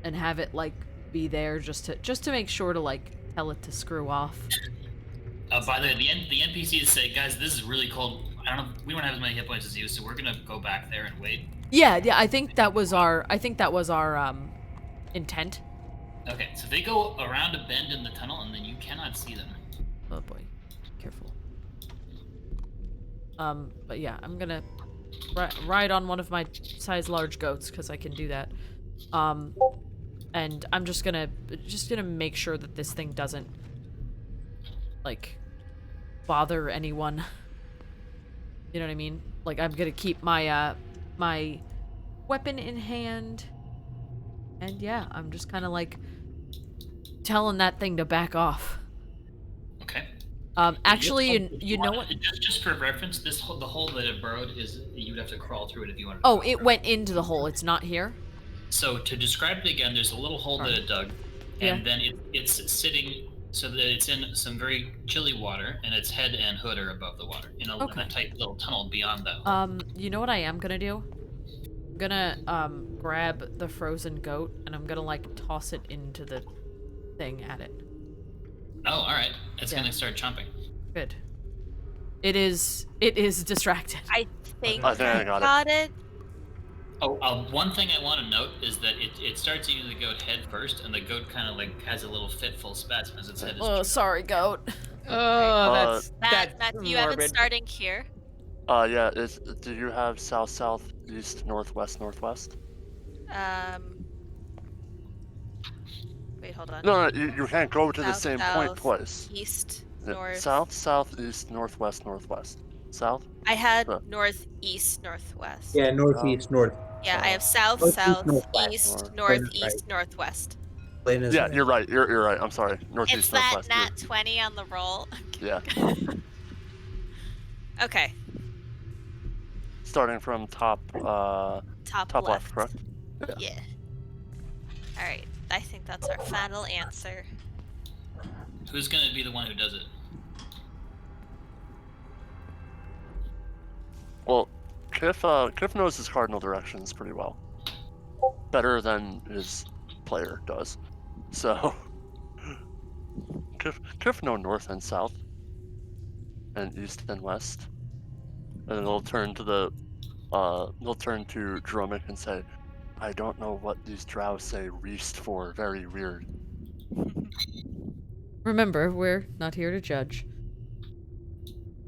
and have it like be there just to make sure to like tell it to screw off. By the way, the NPCs say, guys, this is really cold. We don't have as many hit points as you, so we're gonna go back there and wait. Yeah, I think that was our intent. Okay, so they go around a bend in the tunnel, and then you cannot see them. Oh boy, careful. But yeah, I'm gonna ride on one of my size large goats because I can do that. And I'm just gonna make sure that this thing doesn't like bother anyone. You know what I mean? Like, I'm gonna keep my my weapon in hand, and yeah, I'm just kind of like telling that thing to back off. Okay. Actually, you know what? Just for reference, the hole that it burrowed is you'd have to crawl through it if you wanted. Oh, it went into the hole. It's not here. So to describe it again, there's a little hole that it dug, and then it's sitting so that it's in some very chilly water, and its head and hood are above the water in a tight little tunnel beyond that hole. You know what I am gonna do? I'm gonna grab the frozen goat and I'm gonna like toss it into the thing at it. Oh, all right. It's gonna start chomping. Good. It is distracted. I think I got it. Oh, one thing I want to note is that it starts eating the goat head first, and the goat kind of like has a little fitful spasm as its head is. Oh, sorry, goat. Oh, that's Matt, do you have it morbid. starting here? Yeah. Do you have south, south, east, northwest, northwest? Wait, hold on. No, you can't go to the South, same point south, twice. East, Yeah, north. South, south, east, northwest, northwest. South? I had Huh. north, east, northwest. Yeah, northeast, north. Yeah, I have south, Northeast, south, northwest. east, North. northeast, northwest. Blaine is Yeah, right. you're right. You're right. I'm sorry. Northeast, It's that northwest. nat 20 on the roll. Yeah. Okay, Starting from top top left, correct? Yeah. All right, I think that's our final answer. Who's gonna be the one who does it? Well, Kiff knows his cardinal directions pretty well. Better than his player does. So Kiff know north and south. And east and west. And then they'll turn to Dromik and say, I don't know what these drow say reest for, very weird. Remember, we're not here to judge.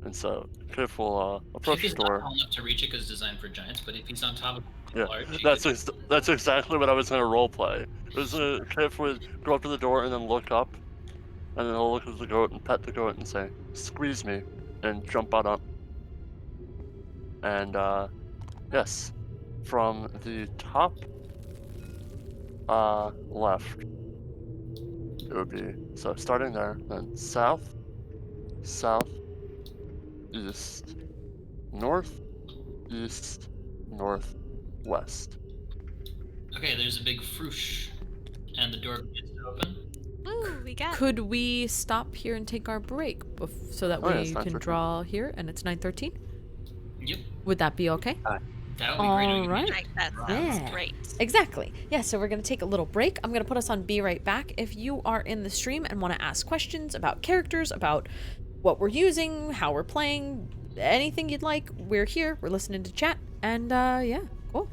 And so Kiff will approach the Kiff is not door. tall enough to reach it because it's designed for giants, but if he's on top of Yeah, large, he that's exactly what I was gonna roleplay. Kiff would go up to the door and then look up, and then he'll look at the goat and pet the goat and say, "Squeeze me," and jump on up. And yes, from the top left, it would be so starting there, then south, south, east, north, east, north, west. Okay, there's a big froosh, and the door begins to open. Woo, we got it. Could we stop here and take our break so that Oh, yeah, we it's can 9:13. draw here and it's 9:13? Yep, Would that be okay? that would be great. All right. Right, that sounds Yeah. great. Exactly. Yeah, so we're going to take a little break. I'm going to put us on Be Right Back. If you are in the stream and want to ask questions about characters, about what we're using, how we're playing, anything you'd like, we're here. We're listening to chat. And yeah, cool.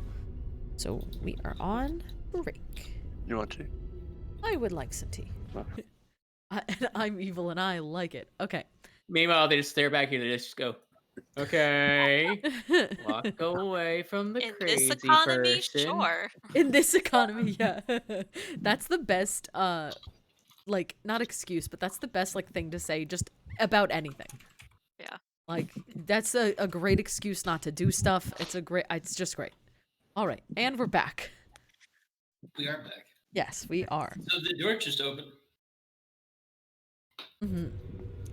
So we are on break. You want tea? I would like some tea. Okay. I'm evil and I like it. Okay. Meanwhile, they just stare back here. They just go, okay, walk away from the In crazy this economy, person. sure. In this economy, yeah. That's the best, like, not excuse, but that's the best, like, thing to say just about anything. Yeah. Like, that's a great excuse not to do stuff. It's just great. All right, and we're back. We are back. Yes, we are. So the door just opened. hmm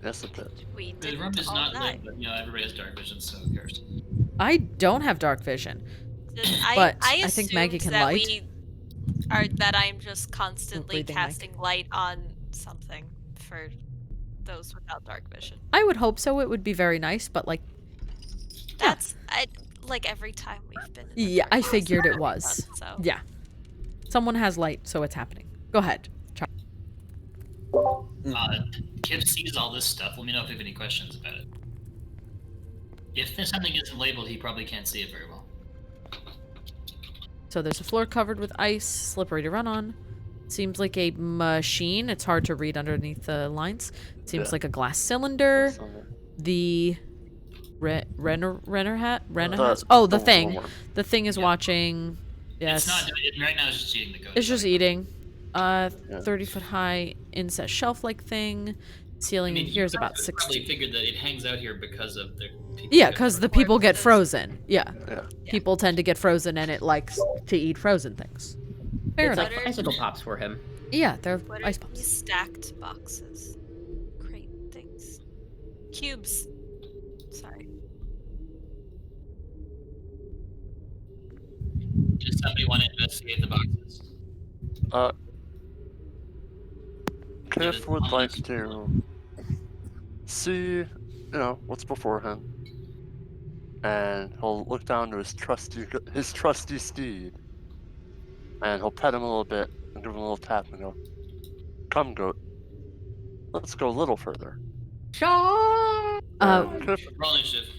Yes, it did. We The did room is all not die. lit, but everybody has dark vision, so who cares? I don't have dark vision. I But I think Maggie assumed can that light. that I'm just constantly breathing mic. casting light on something for those without dark vision. I would hope so. It would be very nice, but, like, That's like every time we've been. In the Yeah, I darkness, figured it we've was. done so. Yeah. Someone has light, so it's happening. Go ahead. Kiff sees all this stuff. Let me know if you have any questions about it. If there's something isn't labeled, he probably can't see it very well. So there's a floor covered with ice, slippery to run on. Seems like a machine. It's hard to read underneath the lines. Seems Yeah. like a glass cylinder. So, The Renner hat? Renner The- hat? Oh, the the thing. worm. The thing is Yeah. watching. Yes. It's not doing it right now. It's just eating the goat. It's just eating. 30 Yeah. foot high inset shelf like thing. Ceiling in here is about Probably 60. figured that it hangs out here because of the people. Yeah, get because the frozen. people get frozen. Yeah. Yeah. People tend to get frozen and it likes to eat frozen things. Fair It's enough. like icicle pops for him. Yeah, they're What are ice these pops. stacked boxes? Crate things. Cubes. Sorry. Does somebody want to investigate the boxes? Kiff would like to see, what's before him, and he'll look down to his trusty steed, and he'll pet him a little bit and give him a little tap and go, "Come, goat. Let's go a little further." And Kiff, Roll initiative.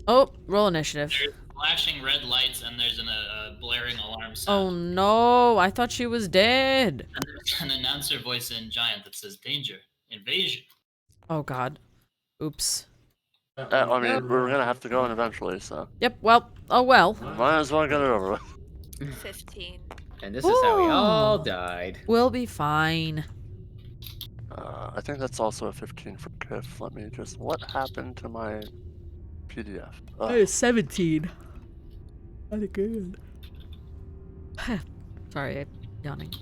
Oh, roll initiative. There's flashing red lights and there's a blaring alarm Oh sound. no, I thought she was dead. And there's an announcer voice in giant that says, "Danger, invasion." Oh god. Oops. I mean, we're gonna have to go in eventually, so Yep, well, oh well. might as well get it over with. 15. And this is how we all Ooh. died. We'll be fine. I think that's also a 15 for Kiff. Let me just. What happened to my PDF? Ugh. 17. Not good. Sorry, I'm yawning.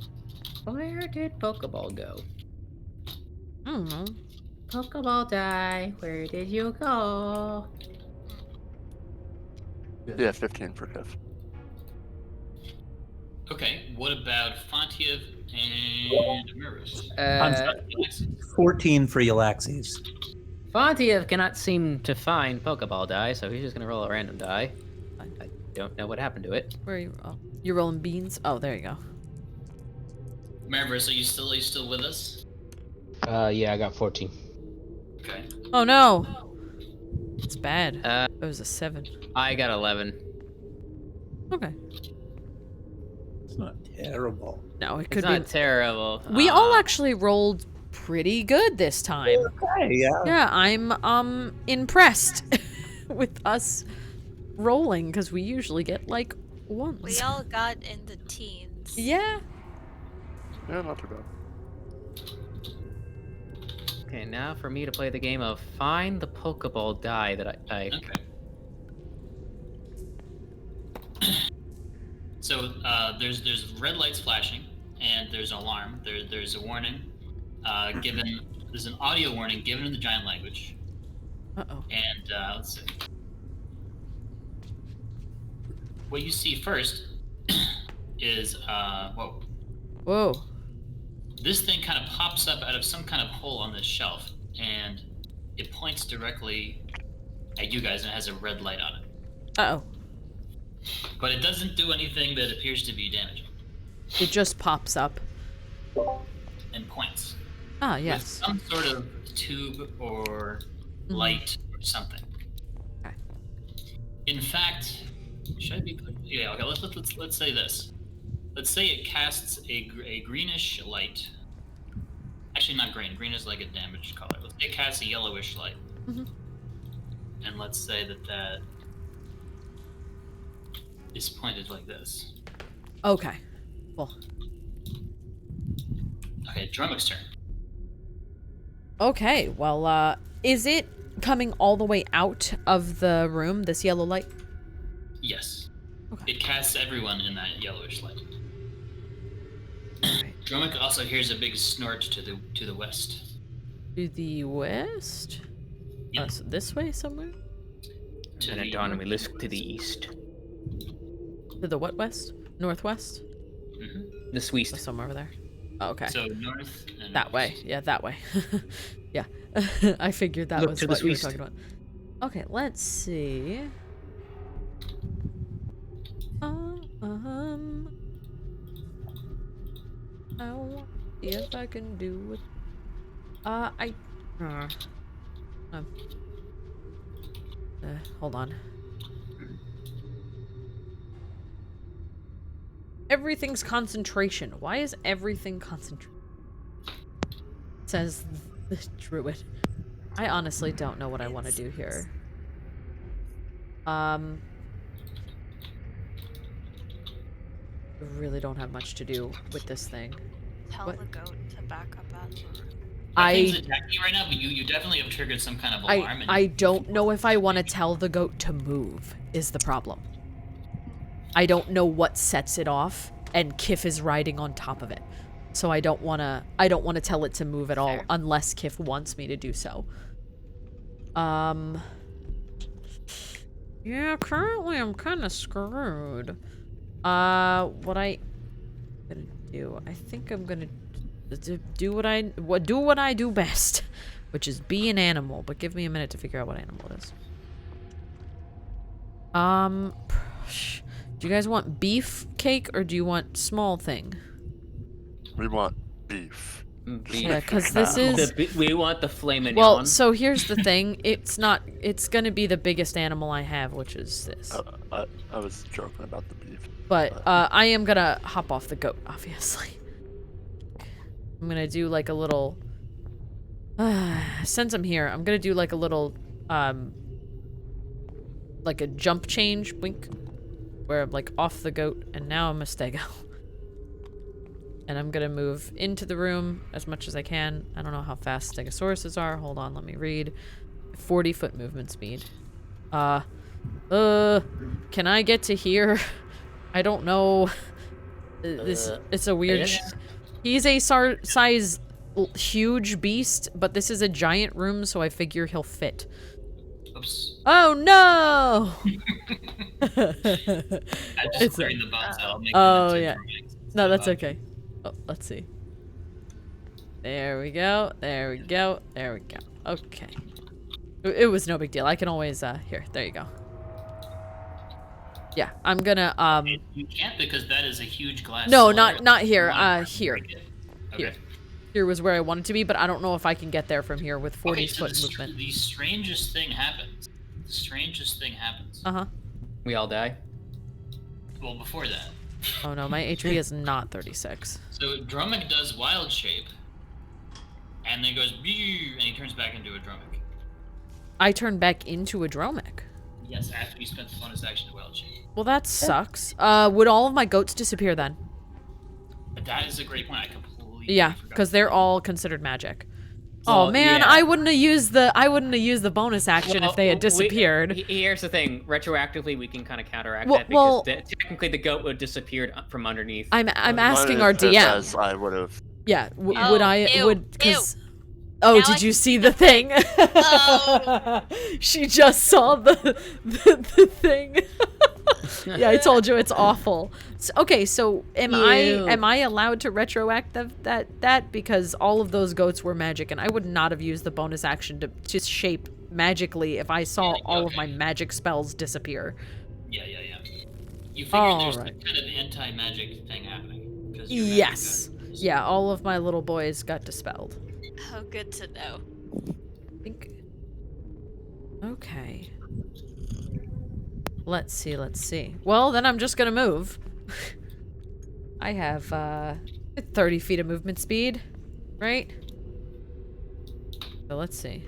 Where did Pokeball go? I don't know. Pokeball die. Where did you go? Yeah, 15 for Kiff. Okay, what about Fontiev and Marvis? 14 for Yllaxis. Fontiev cannot seem to find Pokeball die, so he's just gonna roll a random die. I don't know what happened to it. Where are you? Oh, you're rolling beans? Oh, there you go. Marvis, are you still with us? Yeah, I got 14. Okay. Oh no! It's bad. Uh, It was a 7. I got 11. Okay. It's not terrible. No, it It's could not be. terrible. We all actually rolled pretty good this time. Okay, yeah. Yeah, I'm impressed with us rolling because we usually get like ones. We all got in the teens. Yeah. Yeah, not too bad. Okay, now for me to play the game of find the Pokeball die that I Okay. So there's red lights flashing, and there's an alarm. There's a warning given. There's an audio warning given in the giant language, Uh-oh. and let's see. What you see first is whoa. Whoa. This thing kind of pops up out of some kind of hole on this shelf, and it points directly at you guys, and it has a red light on it. Uh-oh. But it doesn't do anything that appears to be damaging, It just pops up. and points. Ah, With yes. some sort of tube or light or something. Okay. In fact, should I be? Yeah. Okay. Let's say this. Let's say it casts a greenish light. Actually, not green. Green is like a damaged color. Let's say it casts a yellowish light. Mhm. And let's say that is pointed like this. Okay. Well. Okay, Dromik's turn. Okay. Well, is it coming all the way out of the room, this yellow light? Yes. Okay. It casts everyone in that yellowish light. Alright. Dromik also hears a big snort to the west. To the west? Yep. So this way somewhere? To And the it dawned on me, look to the east. To the what west? Northwest? Mhm. The So Sweest. somewhere over there. Oh, okay. So north and That way. Yeah, that way. Yeah. I figured that Look was to the what you were east. talking about. Okay, let's see. Oh, see if I can do it. Hold on. Everything's concentration. Why is everything concentration? Says the druid. I honestly don't know what I want to do here. I really don't have much to do with this thing. Tell What? the goat to back up at you. Thing's attacking you right now, but you definitely have triggered some kind of alarm. I don't know if I want to tell the goat to move, is the problem. I don't know what sets it off, and Kiff is riding on top of it. So I don't want to tell it to move at all unless Kiff wants me to do so. Yeah, currently I'm kind of screwed. What I'm gonna do, I think I'm gonna do what I do best, which is be an animal, but give me a minute to figure out what animal it is. Do you guys want beef cake or do you want small thing? We want beef. Yeah, because this is... we want the filet mignon. Well, so here's the thing. It's gonna be the biggest animal I have, which is this. I was joking about the beef. But, I am gonna hop off the goat, obviously. I'm gonna do like a little... since I'm here, I'm gonna do like a little, like a jump change, wink, where I'm like off the goat, and now I'm a stego. And I'm gonna move into the room as much as I can. I don't know how fast stegosauruses are. Hold on, let me read. 40-foot movement speed. Can I get to here? I don't know. It's a weird... He's a size huge beast, but this is a giant room, so I figure he'll fit. Oops. Oh no! I'm just clearing the bones out. I'll make Oh them yeah. into No, that's okay. Oh, let's see. There we go. There we go. There we go. Okay. It was no big deal. I can always here. There you go. Yeah, I'm gonna You can't because that is a huge glass. No, cylinder. not here. You want to Here. break it. Here. Okay. Here was where I wanted to be, but I don't know if I can get there from here with 40-foot movement. The strangest thing happens. The strangest thing happens. Uh-huh. We all die. Well, before that. Oh no, my HP is not 36. So Dromik does wild shape, and then goes, and he turns back into a Dromik. I turn back into a Dromik. Yes, after you spent the bonus action to wild shape. Well, that sucks. Would all of my goats disappear then? That is a great point. I completely Yeah, forgot. because they're all considered magic. Well, Oh man, yeah. I wouldn't have used the bonus action if they had disappeared. Here's the thing: retroactively, we can kind of counteract Well- that because well- technically the goat would have disappeared from underneath. I'm asking If our it DM. says I would have. Yeah, Oh, would I ew, would because. ew. Oh, Now I did you can see the thing? Oh. She just saw the thing. Yeah, I told you it's awful. Okay, so am I allowed to retroact that because all of those goats were magic, and I would not have used the bonus action to just shape magically if I saw all of my magic spells disappear. Yeah. You figure there's Alright. some kind of anti-magic thing happening. 'cause you're Yes. magic guys. Yeah, all of my little boys got dispelled. Oh, good to know. I think. Okay. Let's see. Well, then I'm just gonna move. I have 30 feet of movement speed, right? So let's see.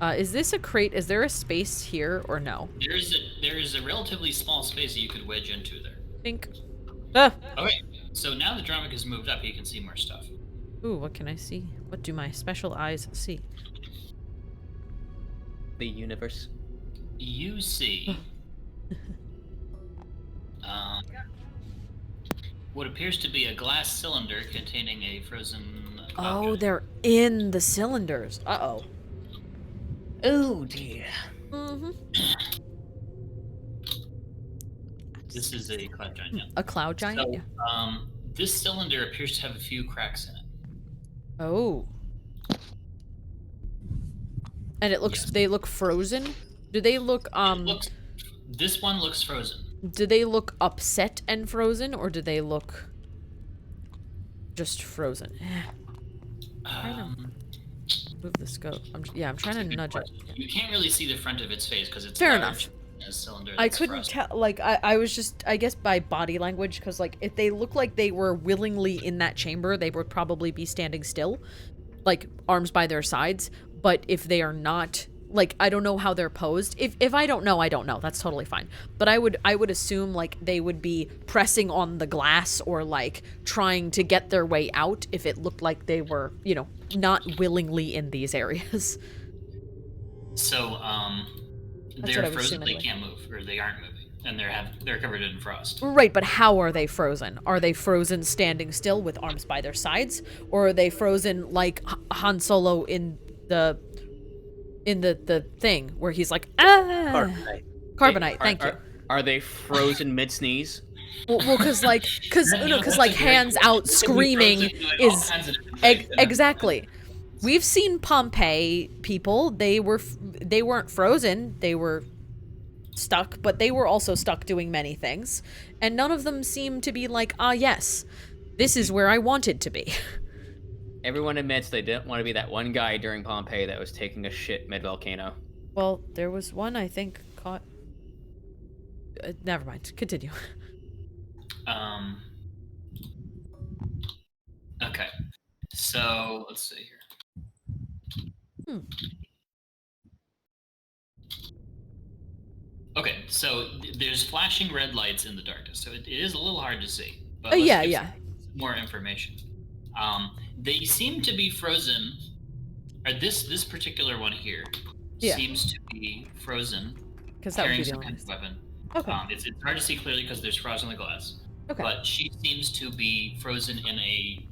Is this a crate? Is there a space here or no? There is a relatively small space that you could wedge into there. Think. Ah! Okay, so now the Dromik has moved up, he can see more stuff. Ooh, what can I see? What do my special eyes see? The universe. You see what appears to be a glass cylinder containing a frozen cloud Oh, giant. they're in the cylinders. Uh-oh. Oh dear. Mm-hmm. This is a cloud giant, yeah. A cloud giant? So, Yeah. this cylinder appears to have a few cracks in it. Oh. And it looks Yes. they look frozen? Do they look This one looks frozen. Do they look upset and frozen, or do they look just frozen? Move the scope. I'm trying to nudge it. You can't really see the front of its face because it's Fair large enough. a cylinder. I That's couldn't frozen. tell, like, I was just, I guess by body language, because, like, if they look like they were willingly in that chamber, they would probably be standing still, like, arms by their sides, but if they are not, like, I don't know how they're posed. If I don't know, I don't know. That's totally fine. But I would assume, like, they would be pressing on the glass or, like, trying to get their way out if it looked like they were, you know, not willingly in these areas. So, That's they're what I would frozen. assume They anyway. can't move, or they aren't moving, and they're covered in frost. Right, but how are they frozen? Are they frozen standing still with arms by their sides? Or are they frozen like Han Solo in the thing where he's like, Carbonite. Carbonite, thank you. Are they frozen mid sneeze? Well, cause like hands out screaming is exactly. We've seen Pompeii people. They weren't frozen. They were stuck, but they were also stuck doing many things, and none of them seemed to be like, ah, yes, this is where I wanted to be. Everyone admits they didn't want to be that one guy during Pompeii that was taking a shit mid volcano. Well, there was one I think caught. Never mind. Continue. Okay. So let's see here. Okay, so there's flashing red lights in the darkness, so it is a little hard to see. But let's Yeah, give yeah. some more information. They seem to be frozen. Or this particular one here Yeah. seems to be frozen, Because that would be carrying the some only. kind of weapon. Okay. It's hard to see clearly because there's frost on the glass. Okay. But she seems to be frozen in a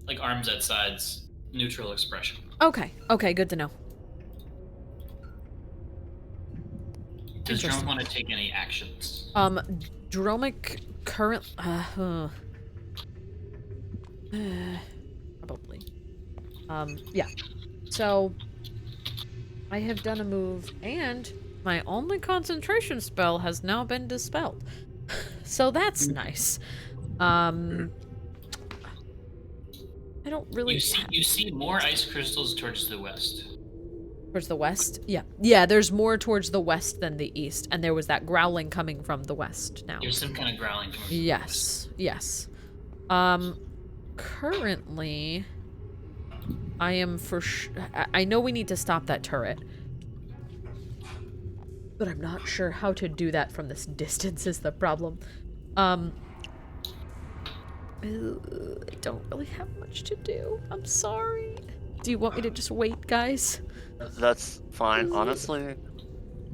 like arms at sides, neutral expression. Okay. Okay. Good to know. Does Dromik Interesting. want to take any actions? Dromik current. Probably. Yeah. So I have done a move, and my only concentration spell has now been dispelled. So that's nice. I don't really. You see more ice crystals towards the west. Towards the west? Yeah. Yeah, there's more towards the west than the east, and there was that growling coming from the west now. There's some kind of growling coming from the Yes. Yes. Currently, I am I know we need to stop that turret, but I'm not sure how to do that from this distance is the problem. I don't really have much to do. I'm sorry. Do you want me to just wait, guys? That's fine. Honestly,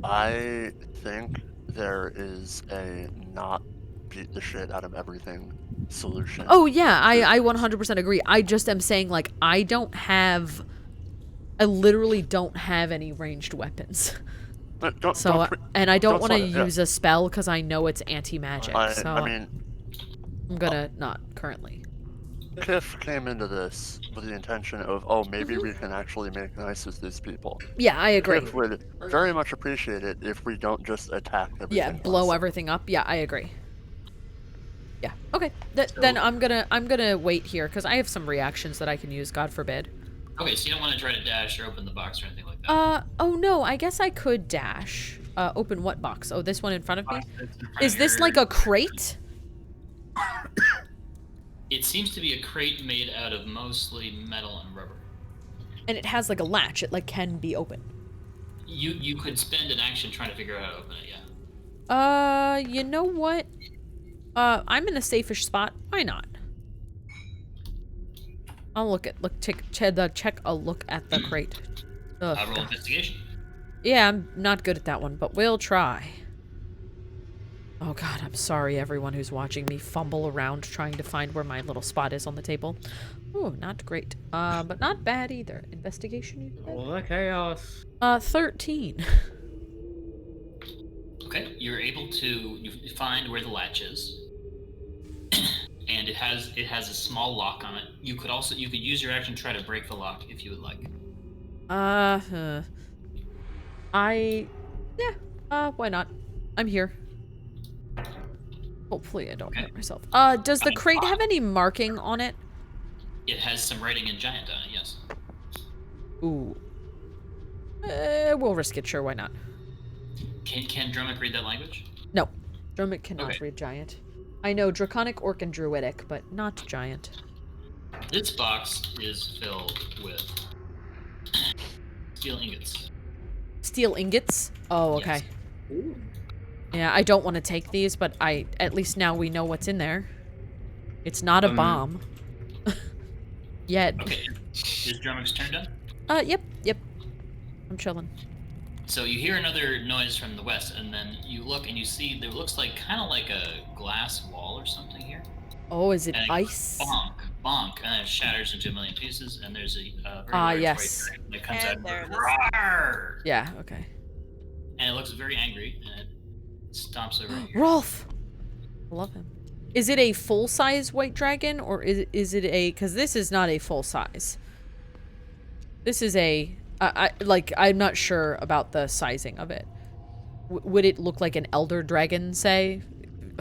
I think there is a not beat the shit out of everything solution. Oh yeah, I 100% agree. I just am saying, like, I literally don't have any ranged weapons. But So, and I don't want to sweat it, yeah. use a spell because I know it's anti-magic, so I mean, I'm gonna not currently. Kiff came into this with the intention of, oh, maybe we can actually make nice with these people. Yeah, I agree. Kiff would very much appreciate it if we don't just attack everything. Yeah, blow constantly. everything up. Yeah, I agree. Yeah. Okay. Then I'm gonna wait here because I have some reactions that I can use. God forbid. Okay, so you don't want to try to dash or open the box or anything like that. Oh no, I guess I could dash. Open what box? Oh, this one in front of me? Is this like a crate? It seems to be a crate made out of mostly metal and rubber. And it has like a latch. It like can be open. You could spend an action trying to figure out how to open it, yeah. You know what? I'm in a safe-ish spot. Why not? I'll check a look at the crate. Ugh, Roll God. investigation. Yeah, I'm not good at that one, but we'll try. Oh god, I'm sorry everyone who's watching me fumble around trying to find where my little spot is on the table. Oh, not great. But not bad either. Investigation, you said? Oh, the chaos. 13. Okay, you're able to you find where the latch is. And it has a small lock on it. You could use your action to try to break the lock if you would like. Why not? I'm here. Hopefully I don't Okay. hurt myself. Does the crate have any marking on it? It has some writing in giant on it, yes. Ooh. We'll risk it, sure, why not? Can Dromik read that language? No. Dromik cannot Okay. read giant. I know Draconic, Orc, and Druidic, but not giant. This box is filled with steel ingots. Steel ingots? Oh, okay. Yes. Yeah, I don't want to take these, but at least now we know what's in there. It's not a bomb. Yet. Okay. Is Dromik's turn done? Yep. I'm chilling. So you hear another noise from the west, and then you look and you see there looks like kind of like a glass wall or something here. Oh, is it And ice? bonk, and then it shatters into a million pieces, and there's a very large yes. white dragon that comes And out. there it is. Roar! Yeah, okay. And it looks very angry, and it stomps over here. Rolf! I love him. Is it a full-size white dragon, or is it a... Because this is not a full-size. This is a... I'm not sure about the sizing of it. Would it look like an elder dragon, say?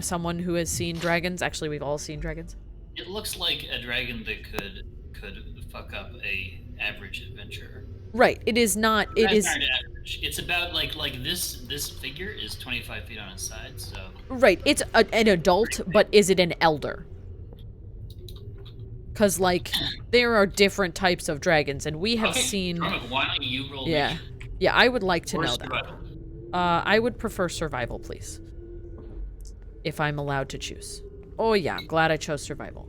Someone who has seen dragons? Actually, we've all seen dragons. It looks like a dragon that could fuck up a average adventurer. Right. It is not... It is... Not average. It's about like this figure is 25 feet on its side, so... Right. It's an adult, but is it an elder? Because, like, there are different types of dragons, and we have seen... Dromik, why don't you roll Yeah. nature? Yeah, I would like to Or know that. survival? I would prefer survival, please. If I'm allowed to choose. Oh, yeah. Glad I chose survival.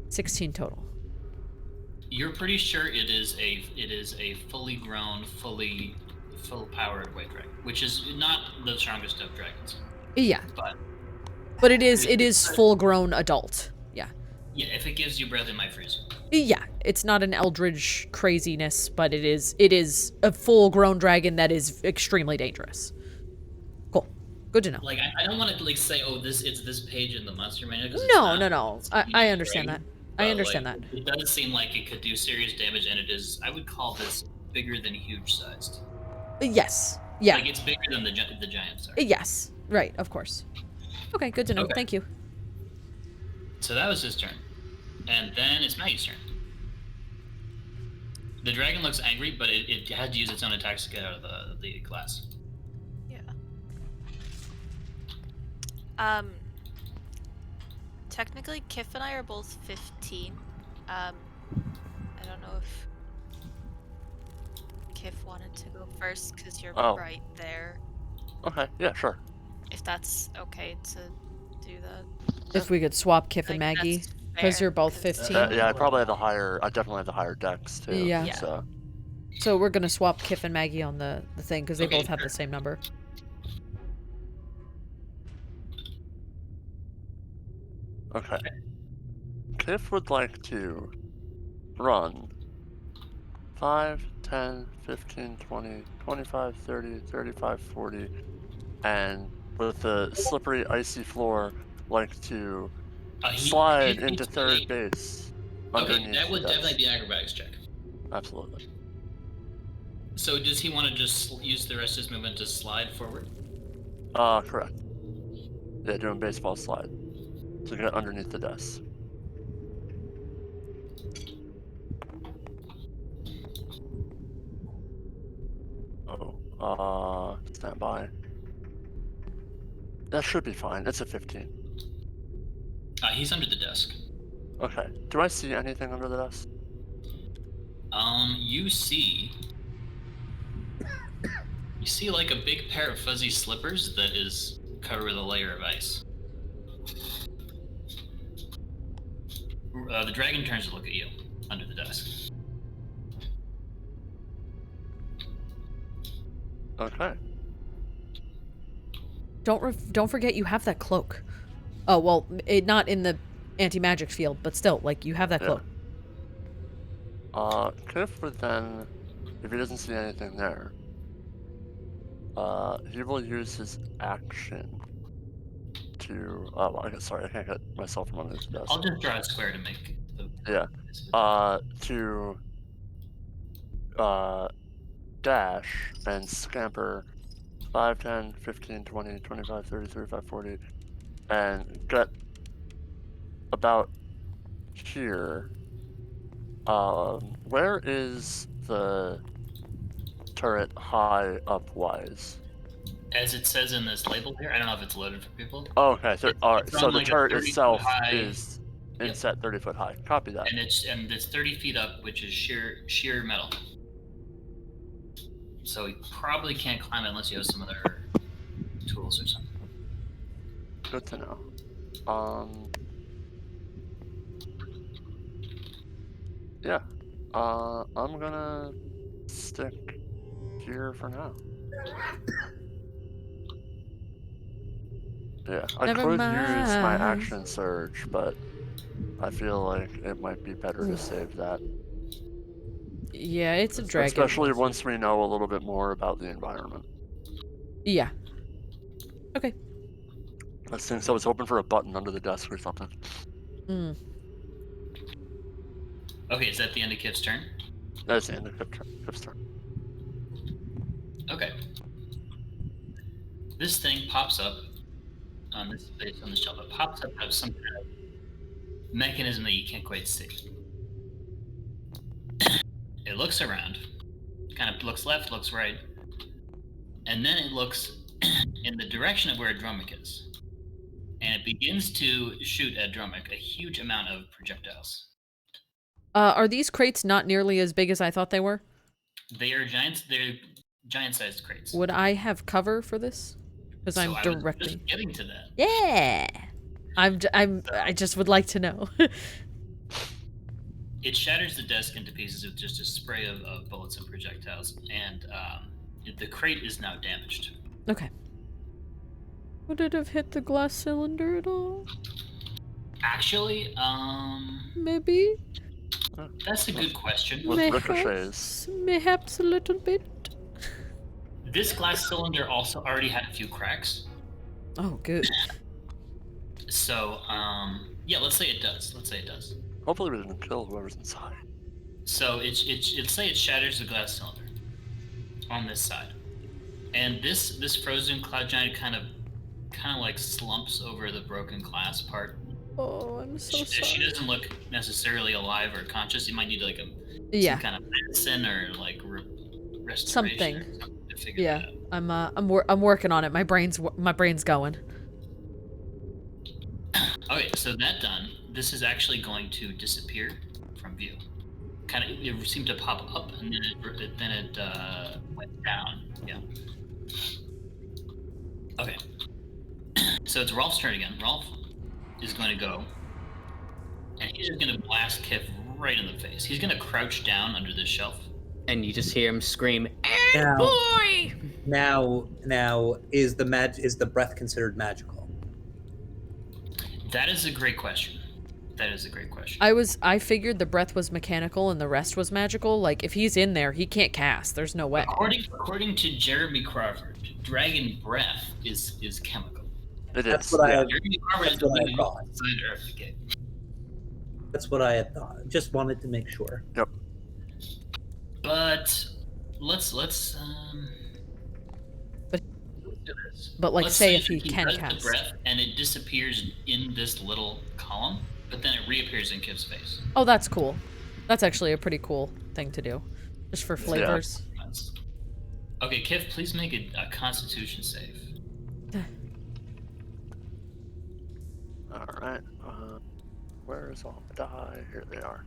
16 total. You're pretty sure it is a fully grown, full powered white dragon, which is not the strongest of dragons. Yeah. But it is full-grown adult. Yeah. yeah, if it gives you breath, it might freeze. Yeah. It's not an eldritch craziness, but it is a full-grown dragon that is extremely dangerous. Cool. Good to know. Like I don't want to like say, oh, it's this page in the monster manual. 'Cause No. I understand that. I understand that. It does seem like it could do serious damage, and it is. I would call this bigger than huge sized. Yes. Yeah. Like it's bigger than the giant. Sorry. Yes. Right. Of course. Okay. Good to know. Okay. Thank you. So that was his turn, and then it's Maggie's turn. The dragon looks angry, but it had to use its own attacks to get out of the glass. Yeah. Technically, Kiff and I are both 15. I don't know if Kiff wanted to go first because you're Oh. right there. Okay, yeah, sure. If that's okay to do that. If we could swap Kiff and Like, Maggie, that's because fair, you're both 'cause- 15. Yeah, I definitely have the higher dex too. Yeah. Yeah. So So we're gonna swap Kiff and Maggie on the thing because they Okay, both have sure. the same number. okay. Kiff would like to run 5, 10, 15, 20, 25, 30, 35, 40, and with the slippery, icy floor, like to slide into third base. Okay, underneath that would the definitely desk. be acrobatics check. Absolutely. So does he want to just use the rest of his movement to slide forward? Correct. Yeah, doing baseball slide. To get underneath the desk. Stand by. That should be fine. It's a 15. He's under the desk. Okay. Do I see anything under the desk? You see like a big pair of fuzzy slippers that is covered with a layer of ice. The dragon turns to look at you under the desk. Okay. Don't forget you have that cloak. Oh well, not in the anti-magic field, but still, like you have that Yeah. cloak. Kiff would then, if he doesn't see anything there, he will use his action to. Oh, I guess, sorry, I can't get myself from under the desk. I'll just draw a square to make the. Yeah. To dash and scamper 5, 10, 15, 20, 25, 30, 35, 40 and get about here. Where is the turret high up wise? As it says in this label here, I don't know if it's loaded for people. Oh, okay. So, It's- all right. it's So on the like a turret 30 foot itself high- is Yep. inset 30 foot high. Copy that. And it's 30 feet up, which is sheer metal. So you probably can't climb it unless you have some other tools or something. Good to know. Yeah. I'm gonna stick here for now. Yeah, I Never could use my mind. action surge, but I feel like it might be better to save that. Yeah, it's a dragon. Especially once we know a little bit more about the environment. Yeah. Okay. Let's think so. It's open for a button under the desk or something. Mm. Okay, is that the end of Kiff's turn? That's the end of Kiff's turn. Okay. This thing pops up on this space on the shelf. It pops up out of some kind of mechanism that you can't quite see. It looks around, kind of looks left, looks right, and then it looks in the direction of where Dromik is. And it begins to shoot at Dromik a huge amount of projectiles. Are these crates not nearly as big as I thought they were? They're giant-sized crates. Would I have cover for this? Because So I'm I was directly. just getting to that. Yeah. I just would like to know. It shatters the desk into pieces with just a spray of bullets and projectiles, and the crate is now damaged. Okay. Would it have hit the glass cylinder at all? Actually, Maybe. that's a good question. With ricochets. Mayhaps a little bit. This glass cylinder also already had a few cracks. Oh, good. So, yeah, let's say it does. Hopefully we didn't kill whoever's inside. So let's say it shatters the glass cylinder on this side, and this frozen cloud giant kind of like slumps over the broken glass part. Oh, I'm so She sorry. doesn't look necessarily alive or conscious. You might need like Yeah. some kind of medicine or like restoration Something. or something to figure Yeah. that out. I'm working on it. My brain's going. Okay, so that done, this is actually going to disappear from view. Kind of, it seemed to pop up and then it went down. Yeah. Okay. So it's Rolf's turn again. Rolf is going to go, and he's just going to blast Kiff right in the face. He's going to crouch down under this shelf. And you just hear him scream, Now, "Boy!" now, is the breath considered magical? That is a great question. I figured the breath was mechanical and the rest was magical. Like, if he's in there, he can't cast. There's no way. According to Jeremy Crawford, dragon breath is chemical. It That's is. what I Yeah. had. Jeremy Crawford is That's what I the thought. designer of the game. That's what I had thought. Just wanted to make sure. Yep. But let's But- do this. But, like, Let's say that if he can does cast. the breath and it disappears in this little column, but then it reappears in Kiff's face. Oh, that's cool. That's actually a pretty cool thing to do. Just for flavors. Okay, Kiff, please make a Constitution save. All right. Where is all my die? Here they are.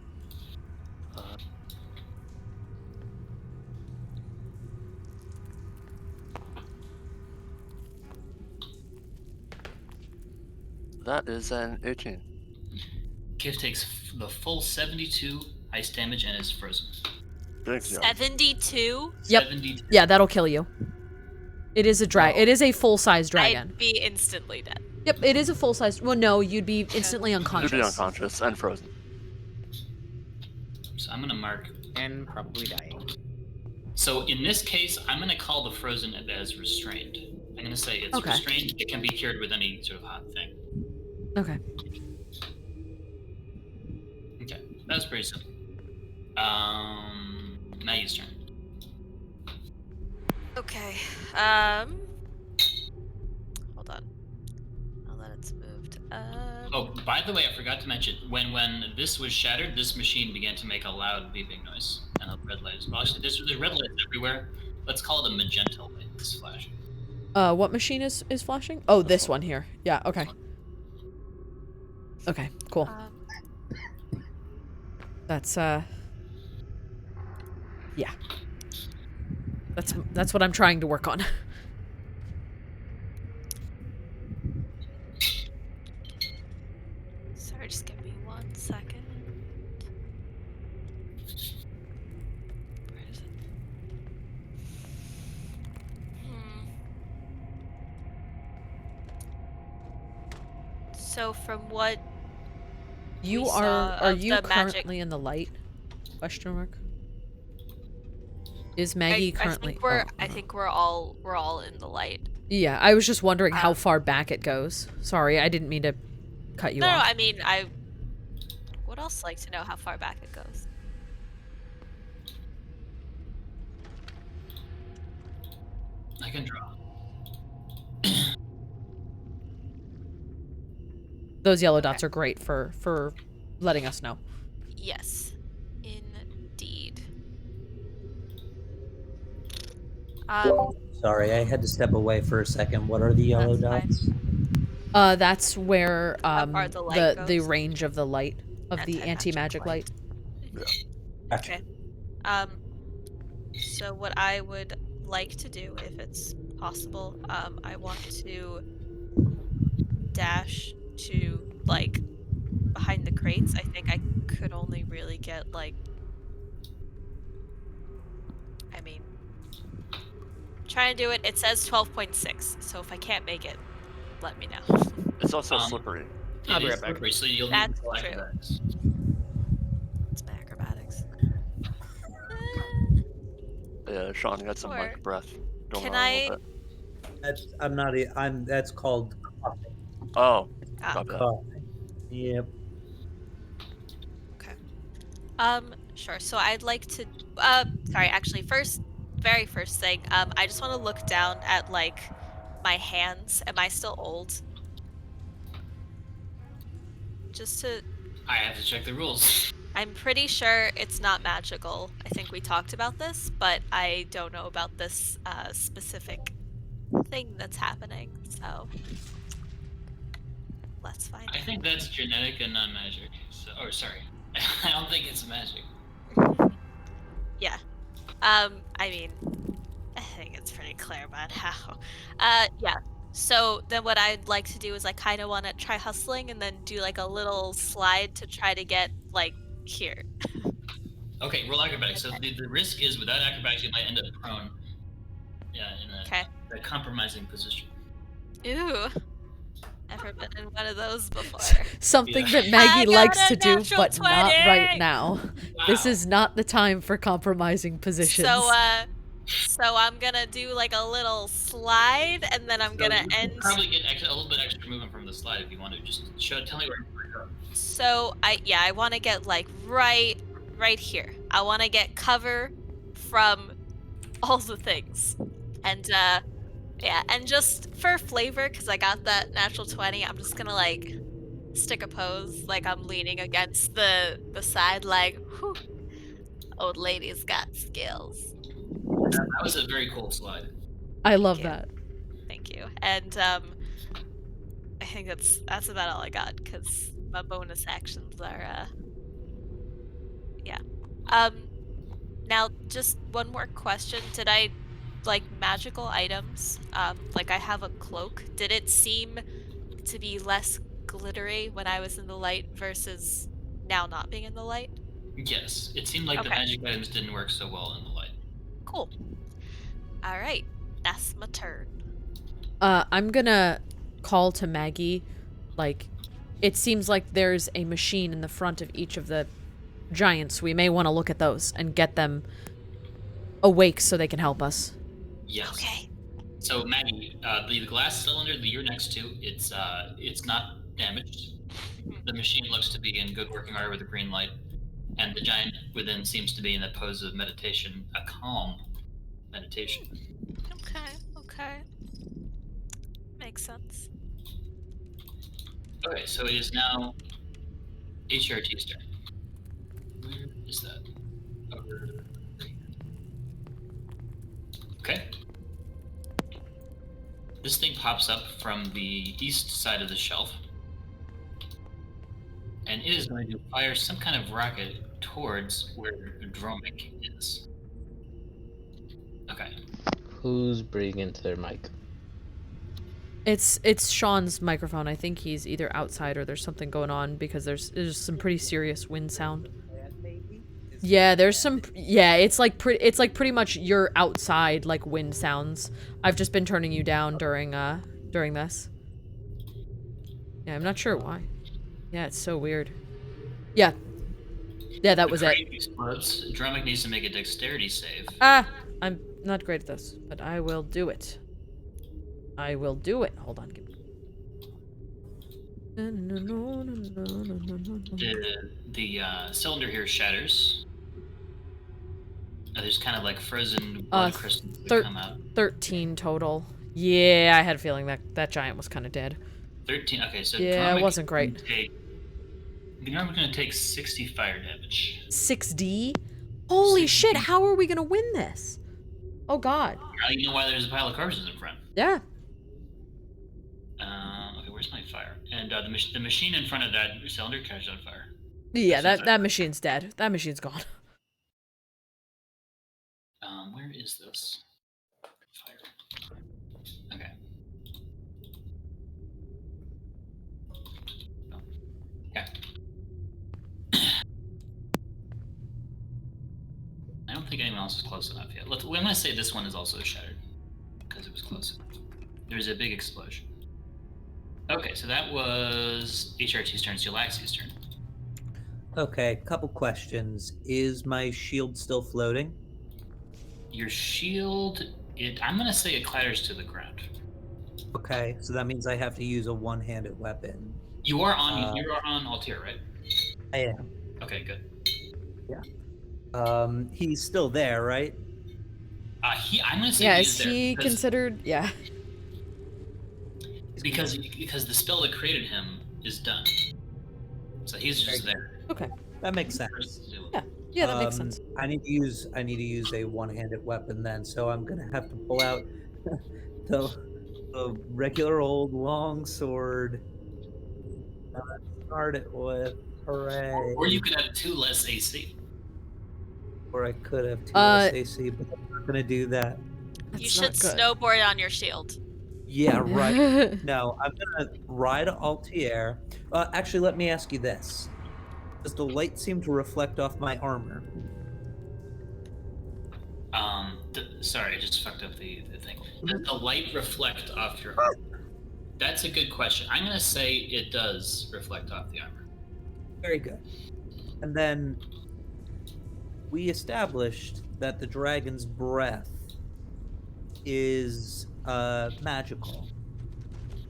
That is an 18. Kiff takes the full 72 ice damage and is frozen. Thank you. 72? Yep. 72. Yeah, that'll kill you. It is a It is a full-size dragon. I'd be instantly dead. Yep, it is a full-size. Well, no, you'd be instantly unconscious. You'd be unconscious and frozen. So I'm gonna mark. and probably dying. So in this case, I'm gonna call the frozen as restrained. I'm gonna say it's Okay. restrained. It can be cured with any sort of hot thing. Okay. Okay, that was pretty simple. Maggie's turn. Okay. Hold on. I'll let it move. By the way, I forgot to mention, when this was shattered, this machine began to make a loud beeping noise. And a red light as well. Actually, there's red lights everywhere. Let's call it a magenta light that's flashing. What machine is flashing? Oh, this one here. Yeah, okay. Okay, cool. That's, yeah. That's what I'm trying to work on. Sorry, just give me 1 second. Where is it? So from what You we are saw of you the magic- currently in the light? Question mark. Is Maggie currently? I think we're all in the light. Yeah, I was just wondering how far back it goes. Sorry, I didn't mean to cut you No, off. I mean I would also like to know how far back it goes. I can draw. Those yellow dots are great for letting us know. Yes, indeed. Sorry, I had to step away for a second. What are the yellow That's dots? That's where far the light the goes? range of the light of the anti-magic light. Gotcha. Okay. So what I would like to do, if it's possible, I want to dash to like behind the crates. I think I could only really get like, I mean, try and do it. It says 12.6, so if I can't make it, let me know. It's also slippery. I'll be It is right back. slippery, so you'll That's need to true. acrobatics. It's my acrobatics. Yeah, Sean, you got some Sure. like breath going Can on a I? little bit. That's called coughing. Oh, Ah, copy that. Coughing. Yep. Sure. So I'd like to. Sorry. Actually, very first thing. I just want to look down at like my hands. Am I still old? Just to. I have to check the rules. I'm pretty sure it's not magical. I think we talked about this, but I don't know about this specific thing that's happening. So let's find I out. think that's genetic and not magic. So, or sorry, I don't think it's magic. Yeah. I mean, I think it's pretty clear about how. Yeah. So then what I'd like to do is I kind of want to try hustling and then do like a little slide to try to get like here. Okay, roll acrobatics. So the risk is without acrobatics, you might end up prone. Yeah, in a compromising position. Ooh. Never been in one of those before. Something Yeah. that Maggie I likes got to a do, natural but not 20! right now. This Wow. is not the time for compromising positions. So I'm gonna do like a little slide and then I'm So gonna you can end. probably get a little bit extra movement from the slide if you want to. Just tell me where you want to go. So I want to get like right here. I want to get cover from all the things, and yeah, and just for flavor, because I got that natural 20, I'm just gonna like stick a pose, like I'm leaning against the side, like, whew, old lady's got skills. That was a very cool slide. I love you. that. Thank you, and I think that's about all I got because my bonus actions are yeah. Now just one more question. Did I like magical items? Like I have a cloak. Did it seem to be less glittery when I was in the light versus now not being in the light? Yes, it seemed like the Okay. magic items didn't work so well in the light. Cool. All right. That's my turn. I'm gonna call to Maggie. Like, it seems like there's a machine in the front of each of the giants. We may want to look at those and get them awake so they can help us. Yes. Okay. So Maggie, the glass cylinder that you're next to, it's not damaged. The machine looks to be in good working order with a green light, and the giant within seems to be in a pose of meditation, a calm meditation. Okay. Makes sense. Okay, so it is now HRT's turn. Where is that? Over here. Okay. This thing pops up from the east side of the shelf. And it is going to fire some kind of rocket towards where Dromik is. Okay. Who's breathing into their mic? It's Sean's microphone. I think he's either outside or there's something going on because there's some pretty serious wind sound. Yeah, there's some. Yeah, it's like pretty much you're outside like wind sounds. I've just been turning you down during this. Yeah, I'm not sure why. Yeah, it's so weird. Yeah. Yeah, that was the it. crane explodes. Dromik needs to make a dexterity save. Ah, I'm not great at this, but I will do it. I will do it. Hold on. The cylinder here shatters. There's kind of like frozen blood crystals that come out. 13 total. Yeah, I had a feeling that giant was kind of dead. 13. Okay, so yeah, Dromik it wasn't great. Dromik's gonna take 60 fire damage. 6D? Holy 6D. shit! How are we gonna win this? Oh god. You know why there's a pile of corpses in front? Yeah. Okay, where's my fire? And the machine in front of that cylinder catches on fire. Yeah, that machine's dead. That machine's gone. Where is this? Fire. Okay. Oh. Yeah. I don't think anyone else is close enough yet. I'm gonna say this one is also shattered because it was close enough. There's a big explosion. Okay, so that was HRT's turn. It's Yllaxis' turn. Okay, couple questions. Is my shield still floating? Your shield, I'm gonna say it clatters to the ground. Okay, so that means I have to use a one-handed weapon. You are on Altair, right? I am. Okay, good. He's still there, right? I'm gonna say Yeah, he is there he because- considered? Yeah. because the spell that created him is done. So he's just there. Okay. That makes sense. Yeah, that makes sense. I need to use a one-handed weapon then, so I'm gonna have to pull out the regular old long sword. Start it with hooray. Or you could have 2 less AC. Or I could have 2 less AC, but I'm not gonna do that. You That's should not good. snowboard on your shield. Yeah, right. No, I'm gonna ride Altair. Actually, let me ask you this: does the light seem to reflect off my armor? Sorry, I just fucked up the thing. Does the light reflect off your armor? That's a good question. I'm gonna say it does reflect off the armor. Very good. And then we established that the dragon's breath is magical.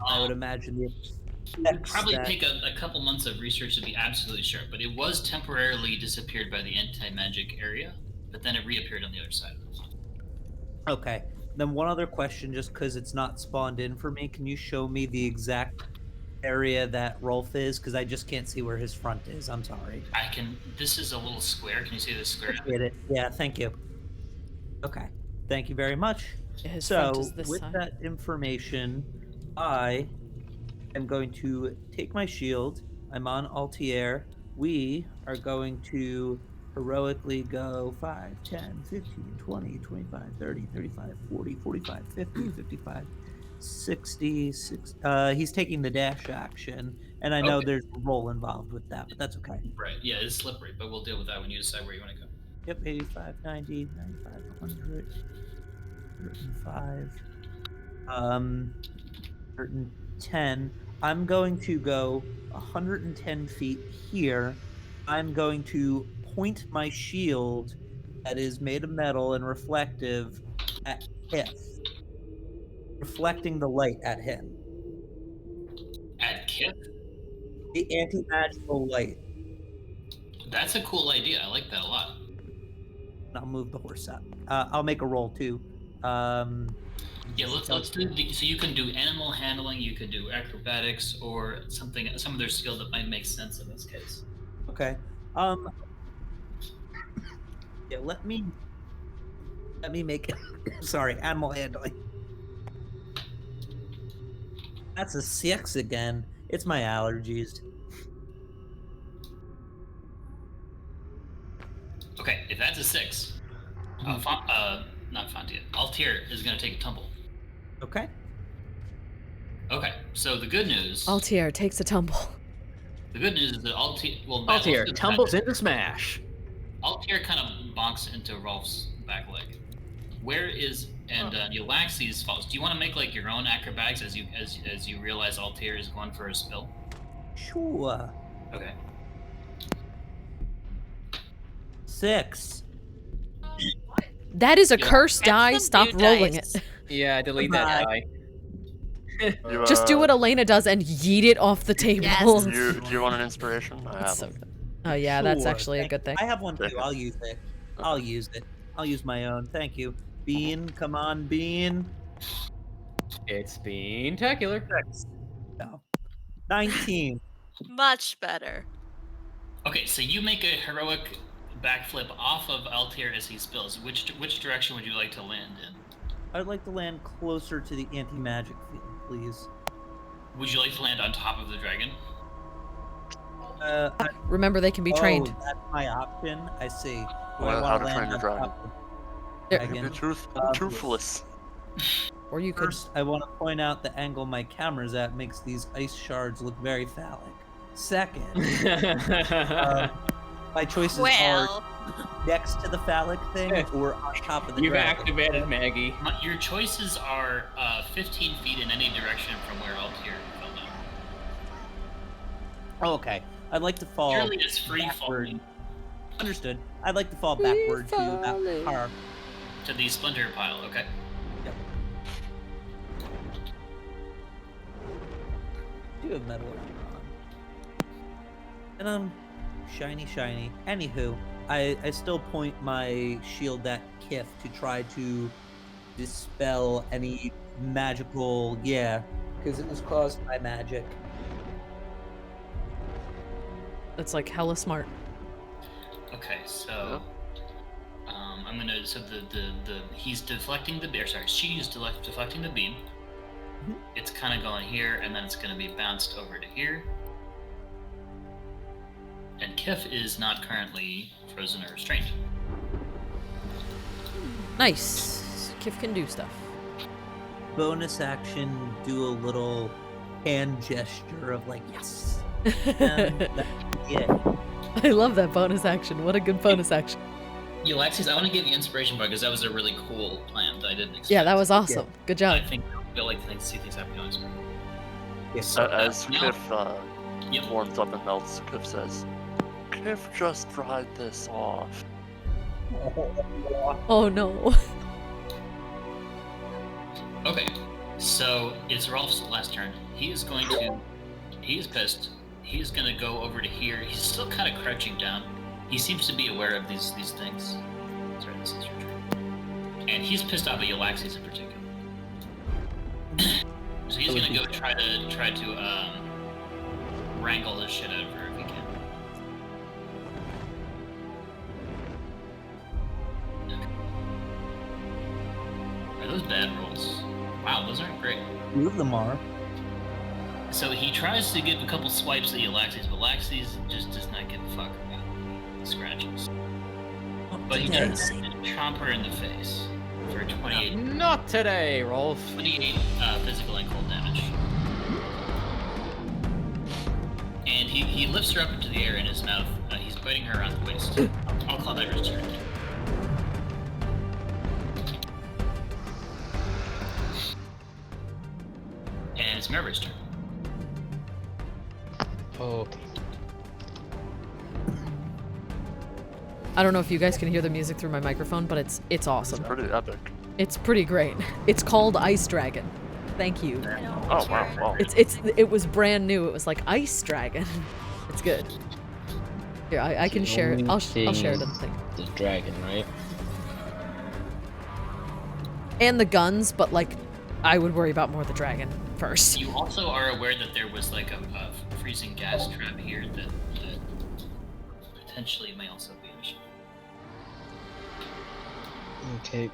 I would imagine the effects Probably that- take a couple months of research to be absolutely sure, but it was temporarily disappeared by the anti-magic area, but then it reappeared on the other side of it. Okay. Then one other question, just because it's not spawned in for me. Can you show me the exact area that Rolf is? Because I just can't see where his front is. I'm sorry. I can. This is a little square. Can you see this square? Get it? Yeah. Thank you. Okay. Thank you very much. Yeah, his So front is this with side. that information, I am going to take my shield. I'm on Altair. We are going to heroically go 5, 10, 15, 20, 25, 30, 35, 40, 45, 50, 55, 60, 60. He's taking the dash action, and I know Okay. there's a roll involved with that, but that's okay. Right. Yeah, it's slippery, but we'll deal with that when you decide where you want to go. Yep, 85, 90, 95, 100, 105, 110. I'm going to go 110 feet here. I'm going to point my shield that is made of metal and reflective at Kiff, reflecting the light at him. At Kiff? The anti-magical light. That's a cool idea. I like that a lot. I'll move the horse up. I'll make a roll too. Yeah, let's do so you can do animal handling, you could do acrobatics, or something, some other skill that might make sense in this case. Okay. Yeah, let me make sorry, animal handling. That's a 6 again. It's my allergies. Okay, if that's a 6, not Fontiev, Altair is going to take a tumble. Okay. Okay, so the good news. Altier takes a tumble. The good news is that Altair. Well, Matt, let's Altair do the tumbles bad. into smash. Altair kind of bonks into Rolf's back leg. Where is Yllaxis falls? Do you want to make like your own acrobatics as you realize Altair is going for a spill? Sure. Okay. 6. That is a Yeah. cursed Get die. some Stop new rolling dice. it. Yeah, delete that Bye. die. You, Just do what Elena does and yeet it off the table. Yes. Do you want an inspiration? I have It's so one. good. Oh yeah, that's Sure, actually a thank good you. thing. I have one too. Thank you. I'll use it. I'll use it. I'll use my own. Thank you. Bean, come on, Bean. It's bean-tacular. 6. No. 19. Much better. Okay, so you make a heroic backflip off of Altair as he spills. Which direction would you like to land in? I'd like to land closer to the anti-magic field, please. Would you like to land on top of the dragon? Remember, they can be trained. Oh, that's my option. I see. Do I Well, wanna how to land train the on dragon. top of There- the dragon? You're toothless. Or you could. First, I want to point out the angle my camera's at makes these ice shards look very phallic. Second, my choices Well, are next to the phallic thing or on top of the You've dragon. activated Maggie. Your choices are 15 feet in any direction from where Altair fell down. Oh, okay. I'd like to fall Purely it's free backward. falling Understood. I'd like to fall backward to that car. to the splinter pile. Okay. Yep. Do have metal armor on. And shiny. Anywho, I still point my shield at Kiff to try to dispel any magical, because it was caused by magic. That's like hella smart. Okay, so I'm gonna. So the he's deflecting the beam. Sorry, she's deflecting the beam. Mhm. It's kind of going here, and then it's gonna be bounced over to here. And Kiff is not currently frozen or restrained. Nice. Kiff can do stuff. Bonus action, do a little hand gesture of like, yes. And that's it. I love that bonus action. What a good bonus action. Yllaxis, I want to give you inspiration because that was a really cool plan that I didn't expect. Yeah, that was awesome. Good I job. think you'll like to see things happen unexpected. Yes. As now- Kiff Yep. warms up and melts, Kiff says, Kiff just dried this off. Oh no. Okay, so it's Rolf's last turn. He is going to. He is pissed. He's going to go over to here. He's still kind of crouching down. He seems to be aware of these things. Sorry, this is your turn. And he's pissed off at Yllaxis in particular. So he's going to go try to wrangle this shit out of her if he can. Okay. Are those bad rolls? Wow, those aren't great. Two of them are. So he tries to give a couple swipes at Yllaxis, but Yllaxis just does not give a fuck about the scratches. But he does chomp her in the face for 28, Not today, Rolf. 28 physical and cold damage. And he lifts her up into the air in his mouth. He's biting her around the waist. I'll call that his turn. And it's Marvis' turn. Okay. I don't know if you guys can hear the music through my microphone, but it's It's awesome. pretty epic. It's pretty great. It's called Ice Dragon. Thank you. Oh, wow. It was brand new. It was like Ice Dragon. It's good. Here, I can The share it. only I'll share it thing in the thing. The dragon, right? And the guns, but like, I would worry about more the dragon first. You also are aware that there was like a freezing gas trap here that potentially may also be an issue. Okay.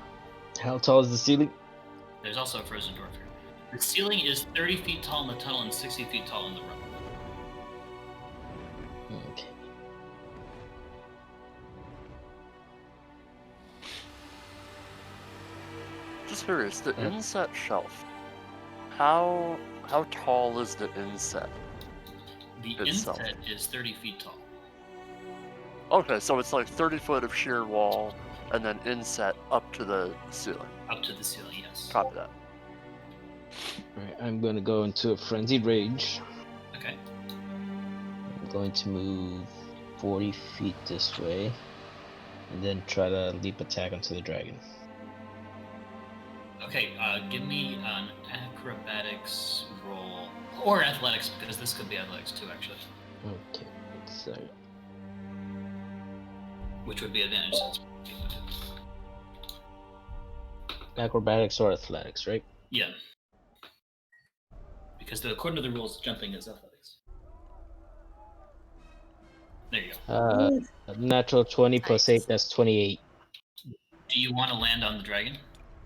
How tall is the ceiling? There's also a frozen door here. The ceiling is 30 feet tall in the tunnel and 60 feet tall in the room. Okay. Just curious, the inset shelf. How tall is the inset? The Itself. inset is 30 feet tall. Okay, so it's like 30 foot of sheer wall, and then inset up to the ceiling. Up to the ceiling, yes. Copy that. Alright, I'm gonna go into a frenzied rage. Okay. I'm going to move 40 feet this way, and then try to leap attack onto the dragon. Okay, give me an acrobatics roll. Or athletics, because this could be athletics too, actually. Okay, so Which would be advantage since. acrobatics or athletics, right? Yeah. Because according to the rules, jumping is athletics. There you go. A natural 20 plus 8, that's 28. Do you want to land on the dragon?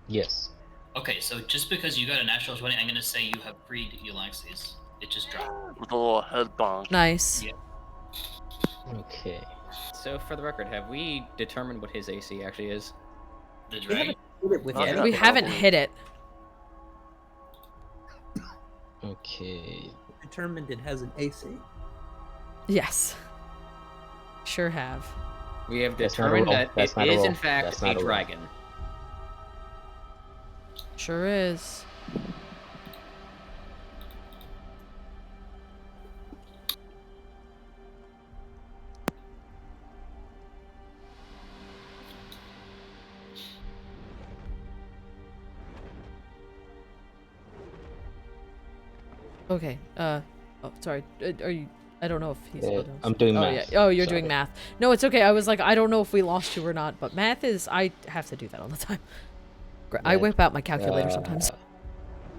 Yes. Okay, so just because you got a natural 20, I'm going to say you have freed Yllaxis. It just dropped. With a little head bonk. Nice. Yeah. Okay. So, for the record, have we determined what his AC actually is? The We dragon? haven't hit it with Not anything. yet. We haven't hit it. Okay. Determined it has an AC. Yes. Sure have. We have That's not a determined roll. that That's it not a is, roll. in fact, That's a not a roll. dragon. Sure is. Okay. Oh, sorry. Are you? I don't know if he's. Yeah, I'm doing oh, math. Yeah. Oh, you're Sorry. doing math. No, it's okay. I was like, I don't know if we lost you or not, but math is. I have to do that all the time. I Math, whip out my calculator sometimes.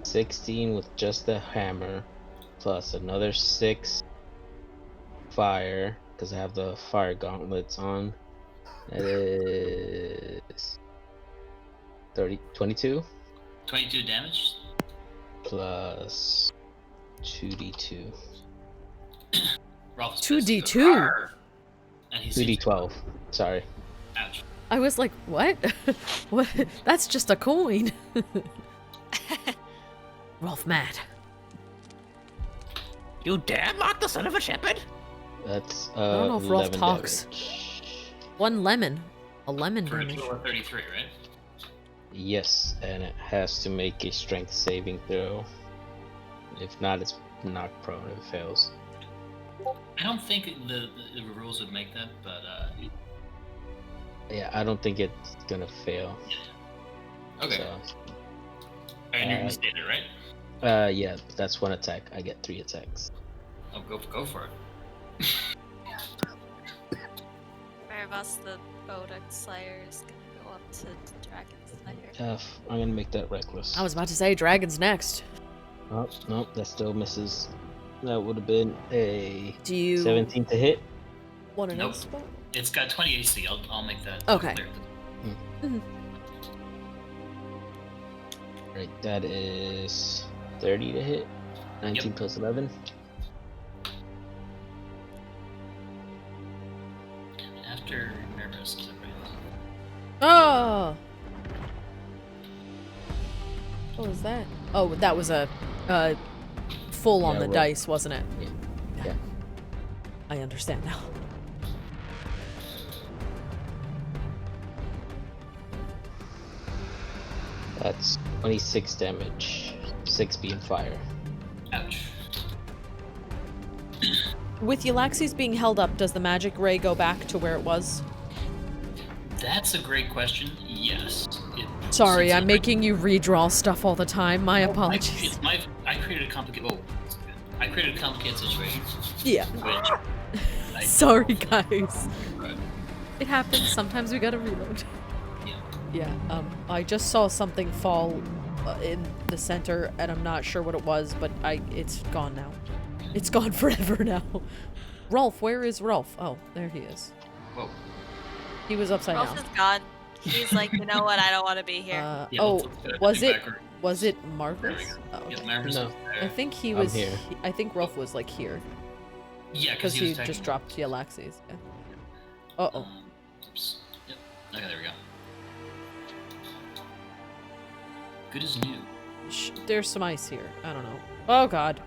16 with just the hammer, plus another 6 fire, because I have the fire gauntlets on. That is 22 22 damage? plus 2d2. Rolf's 2d2? pissed. Arr! And he's 2d12. Sorry. Ouch. I was like, what? What? That's just a coin. Rolf mad. You dare mock the son of a shepherd? That's I don't know if Rolf 11 talks. damage. One lemon. A lemon For a damage. total of 33, right? Yes, and it has to make a strength saving throw. If not, it's knocked prone if it fails. I don't think the rules would make that, but Yeah, I don't think it's gonna fail. okay. So, And you're gonna stay there, right? yeah, that's one attack. I get 3 attacks. Oh, go for it. Marvis, the Boduk Slayer, is gonna go up to Dragon Slayer. I'm gonna make that reckless. I was about to say, dragon's next. Oh, no, that still misses. That would have been a Do you 17 to hit. want to know? Nope. It's got 20 AC. I'll make that Okay. clear. Right, that is 30 to hit. 19 Yep. plus 11. After Marvis is everybody. Oh! What was that? Oh, that was a full on Yeah, the roll. dice, wasn't it? Yeah. I understand now. That's 26 damage. 6 being fire. Ouch. With Yllaxis being held up, does the magic ray go back to where it was? That's a great question. Yes. Sorry, since I'm making you redraw stuff all the time. My apologies. I created a complicated. Oh, that's good. I created a complicated situation. Yeah. Which. Sorry, guys. Right. It happens. Sometimes we gotta reload. Yeah. Yeah, I just saw something fall in the center, and I'm not sure what it was, but it's gone now. It's gone forever now. Rolf, where is Rolf? Oh, there he is. Whoa. He was upside Rolf down. is gone. He's like, you know what? I don't want to be here. Yeah, Oh, let's go was it backward. Marvis? There we go. Oh, Yeah, okay. Marvis No. was I there. think he I'm was. here. I think Rolf was like here Yeah, because he he was just attacking. dropped Yllaxis. Yeah. Uh oh. Oops. Yep. Okay, there we go. Good as new. There's some ice here. I don't know. Oh god.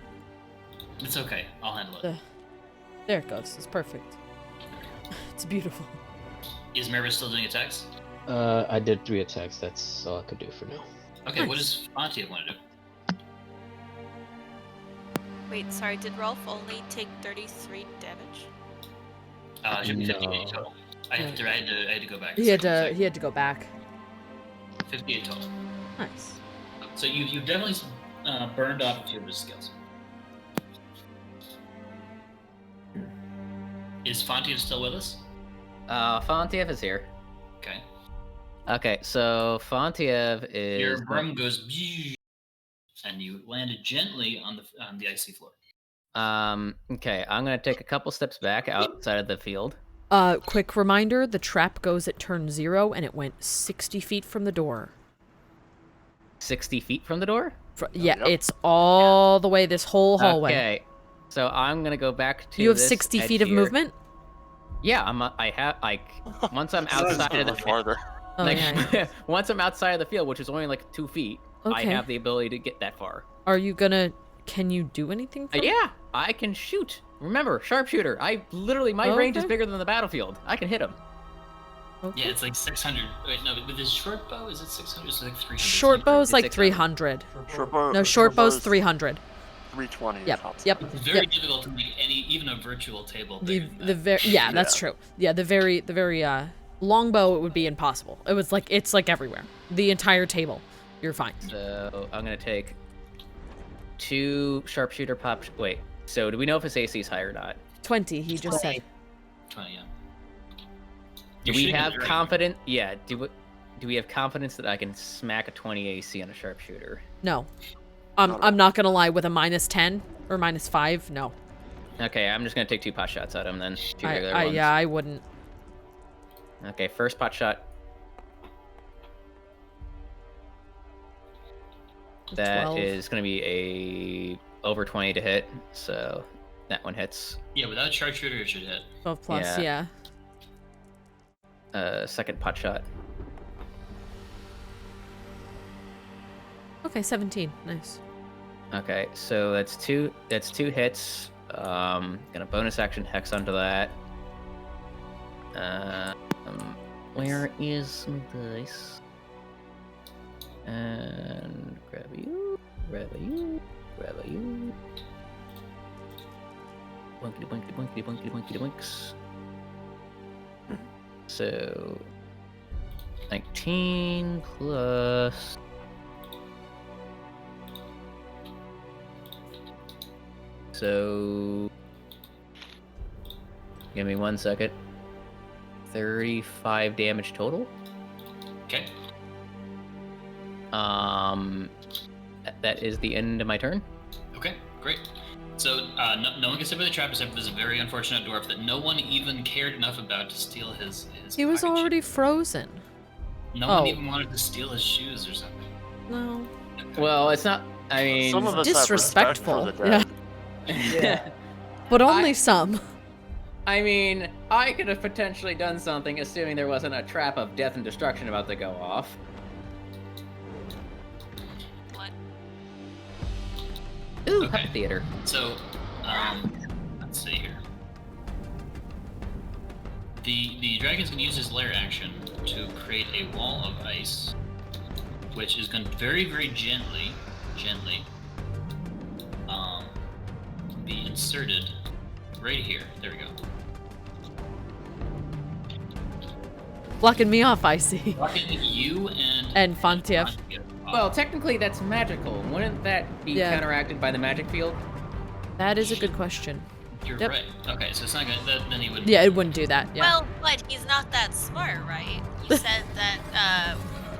It's okay. I'll handle it. There it goes. It's perfect. It's beautiful. Is Marvis still doing attacks? I did 3 attacks. That's all I could do for now. Okay, what Nice. does Fontiev want to do? Wait, sorry, did Rolf only take 33 damage? It should be 58 No. total. I had to go back. He had to go back. 58 total. Nice. So you've definitely burned off a few of his skills. Is Fontiev still with us? Fontiev is here. Okay. Okay, so Fontiev is. Your broom goes, and you landed gently on the icy floor. Okay, I'm gonna take a couple steps back outside of the field. Quick reminder: the trap goes at turn 0, and it went 60 feet from the door. 60 feet from the door? Yeah, Yep. it's all the way this whole hallway. Okay, so I'm gonna go back to. You have this 60 edge feet of here. movement? Yeah, once I'm outside of the farther. Oh, like, yeah. once I'm outside of the field, which is only like 2 feet, I Okay. have the ability to get that far. Are you gonna... Can you do anything from Yeah, I can shoot. Remember, sharpshooter. My range is Okay. bigger than the battlefield. I can hit him. Okay. Yeah, it's like 600. Wait, no, with his short bow, is it 600? It's like 300. Short bow's It's like 600. 300. Short bow, No, short bow's bow's 300. 320. Yep, tops. yep. It's very difficult to make even a virtual table. The bigger than the that. very yeah, that's Yeah. true. Yeah, the very longbow, it would be impossible. It's like everywhere. The entire table. You're fine. So I'm gonna take 2 sharpshooter pop. Wait. So do we know if his AC is high or not? 20, he just said. 20, yeah. Do You're we shooting at have the dragon. confidence? Yeah. Do we have confidence that I can smack a 20 AC on a sharpshooter? No. No. I'm not gonna lie, with a -10 or -5, no. Okay, I'm just gonna take 2 pot shots at him then. 2 regular ones. Yeah, I wouldn't. Okay, first pot shot. That 12. is gonna be a over 20 to hit, so that one hits. Yeah, without sharpshooter, it should hit. 12 plus, Yeah. yeah. Second pot shot. Okay, 17. Nice. Okay, so that's two hits. Gonna bonus action hex onto that. Where is my dice? And grab you. Boinkity boinkity boinkity boinkity boinkity boinks. So 19 plus. So, give me 1 second. 35 damage total. Okay. That is the end of my turn. Okay, great. So no one gets hit by the trap except for this very unfortunate dwarf that no one even cared enough about to steal his He was pocket already shoes. frozen. No Oh. one even wanted to steal his shoes or something. No. Well, it's not. I mean, Some of us have respect for the Disrespectful, dead. Yeah. But only I- some. I mean, I could have potentially done something, assuming there wasn't a trap of death and destruction about to go off. What? Ooh, Okay. Puppet Theater. So, let's see here. The dragon's gonna use his lair action to create a wall of ice, which is going to very, very gently, be inserted right here. There we go. Blocking me off, I see. Blocking you And Fontiev. Well, technically, that's magical. Wouldn't that be Yeah. counteracted by the magic field? That is a good question. You're Yep. right. Okay, so it's not gonna. Then he would. Yeah, it wouldn't do that. Yeah. Well, but he's not that smart, right? You said that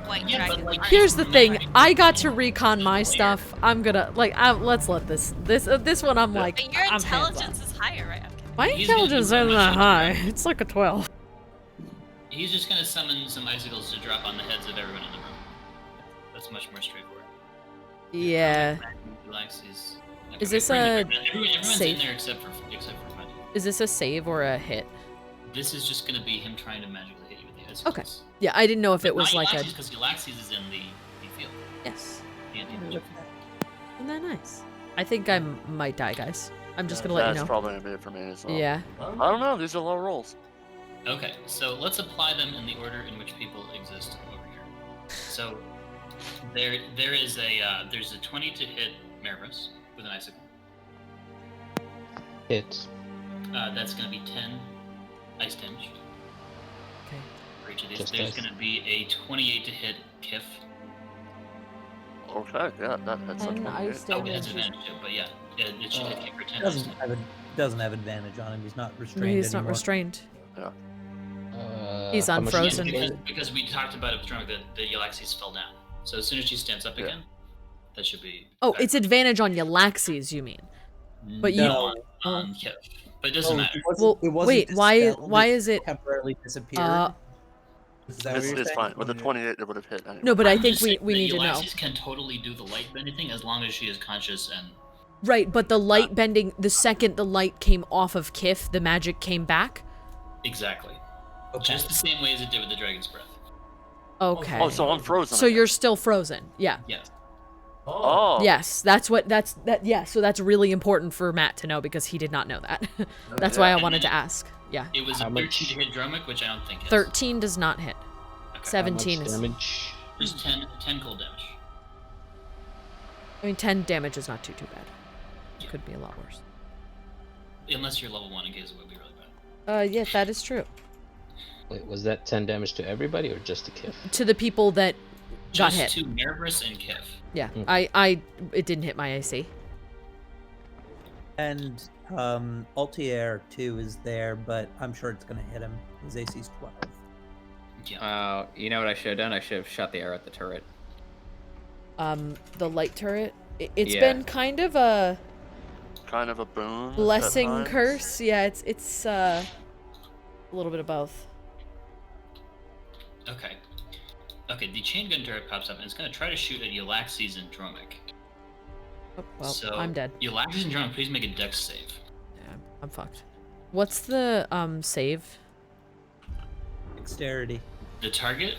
white Yeah, but, dragon. like, aren't Here's the thing. Maggie- I got to recon my stuff. I'm gonna like. Let's let this one. I'm like. But your I'm hands intelligence off. is higher, right? Okay. My He's gonna intelligence do isn't much that of high. that. It's like a 12. He's just gonna summon some icicles to drop on the heads of everyone in the room. That's much more straightforward. Yeah. Yllaxis. Is this Everyone's safe? in there except for Maggie. Is this a save or a hit? This is just gonna be him trying to magically hit you with the icicles. Okay. Yeah, I didn't know if it was like a. because Yllaxis is in the field. Yes. The anti-magic. Isn't that nice? I think I might die, guys. I'm just gonna let you That's know. probably gonna be it for me as well. Yeah. I don't know. These are low rolls. Okay, so let's apply them in the order in which people exist over here. So there is there's a 20 to hit Marvis with an icicle. Hit. That's going to be 10 ice damage Okay. for each of these. Just There's ice. going to be a 28 to hit Kiff. Okay, yeah, that's a 10 28. ice Oh, it has damage. advantage too, but yeah, it should hit Kiff for 10 ice Doesn't damage. doesn't have advantage on him. He's not restrained He's not anymore. restrained. Uh, He's how much unfrozen. damage? Because we talked about it with Dromik that the Yllaxis fell down. So as soon as she stands up Yeah. again, that should be. Oh, back. it's advantage on Yllaxis, you mean? But you. No, on Kiff. But it doesn't matter. Well, wait. Why? Why is it? temporarily disappeared? Is that what It's, you're it's saying? fine. With the 28, it would have hit anyway. No, but I I'm think just we saying that need to know. Yllaxis can totally do the light bending thing as long as she is conscious and. Right, but the light bending. The second the light came off of Kiff, the magic came back. Exactly. Okay. Just the same way as it did with the Dragon's Breath. Okay. Oh, so I'm frozen. So again. you're still frozen. Yeah. Yeah. Oh. Yes, that's that. Yeah, so that's really important for Matt to know because he did not know that. That's why I And wanted to then ask. Yeah. It was How a 13 much- to hit Dromik, which I don't think hits. 13 does not hit. Okay. How much 17 is. damage? There's 10 cold damage. I mean, 10 damage is not too bad. It could be a lot worse. Unless you're level 1, in case it would be really bad. Yeah, that is true. Wait, was that 10 damage to everybody or just to Kiff? To the people that got Just hit. to Marvis and Kiff. Yeah, Mm. it didn't hit my AC. And Altier too is there, but I'm sure it's gonna hit him. His AC's 12. Yeah. You know what I should have done? I should have shot the arrow at the turret. The light turret. It's Yeah. been kind of a Kind of a boon. at blessing times. curse. Yeah, it's a little bit of both. Okay. Okay, the chain gun turret pops up and it's going to try to shoot at Yllaxis and Dromik. Oh, well, so, I'm dead. Yllaxis and Dromik, please make a dex save. Yeah, I'm fucked. What's the save? Dexterity. The target,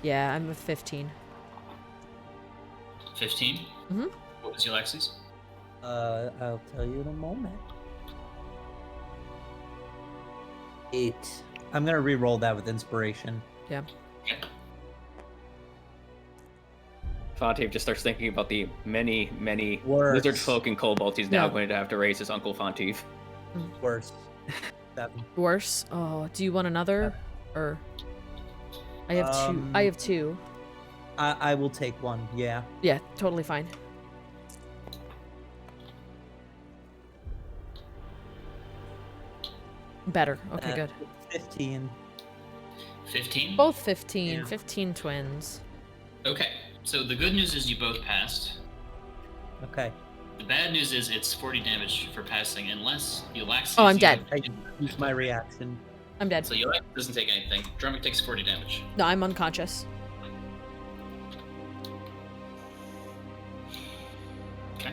Yeah, I'm with 15. 15. Mhm. What was Yllaxis? I'll tell you in a moment. 8. I'm gonna re-roll that with inspiration. Yeah. Okay. Fontiev just starts thinking about the many, many Worse. LizardFolk and kobolds he's now Yeah. going to have to raise his Uncle Fontiev. Worse. 7. Worse. Oh, do you want another? Or I have two. I have two. I will take one. Yeah. Yeah, totally fine. Better. Okay, good. 15. 15? Both 15. Yeah. 15 twins. Okay, so the good news is you both passed. Okay. The bad news is it's 40 damage for passing unless Yllaxis... Oh, I'm dead. I use my reaction. I'm dead. So Yllaxis doesn't take anything. Dromik takes 40 damage. No, I'm unconscious. Okay.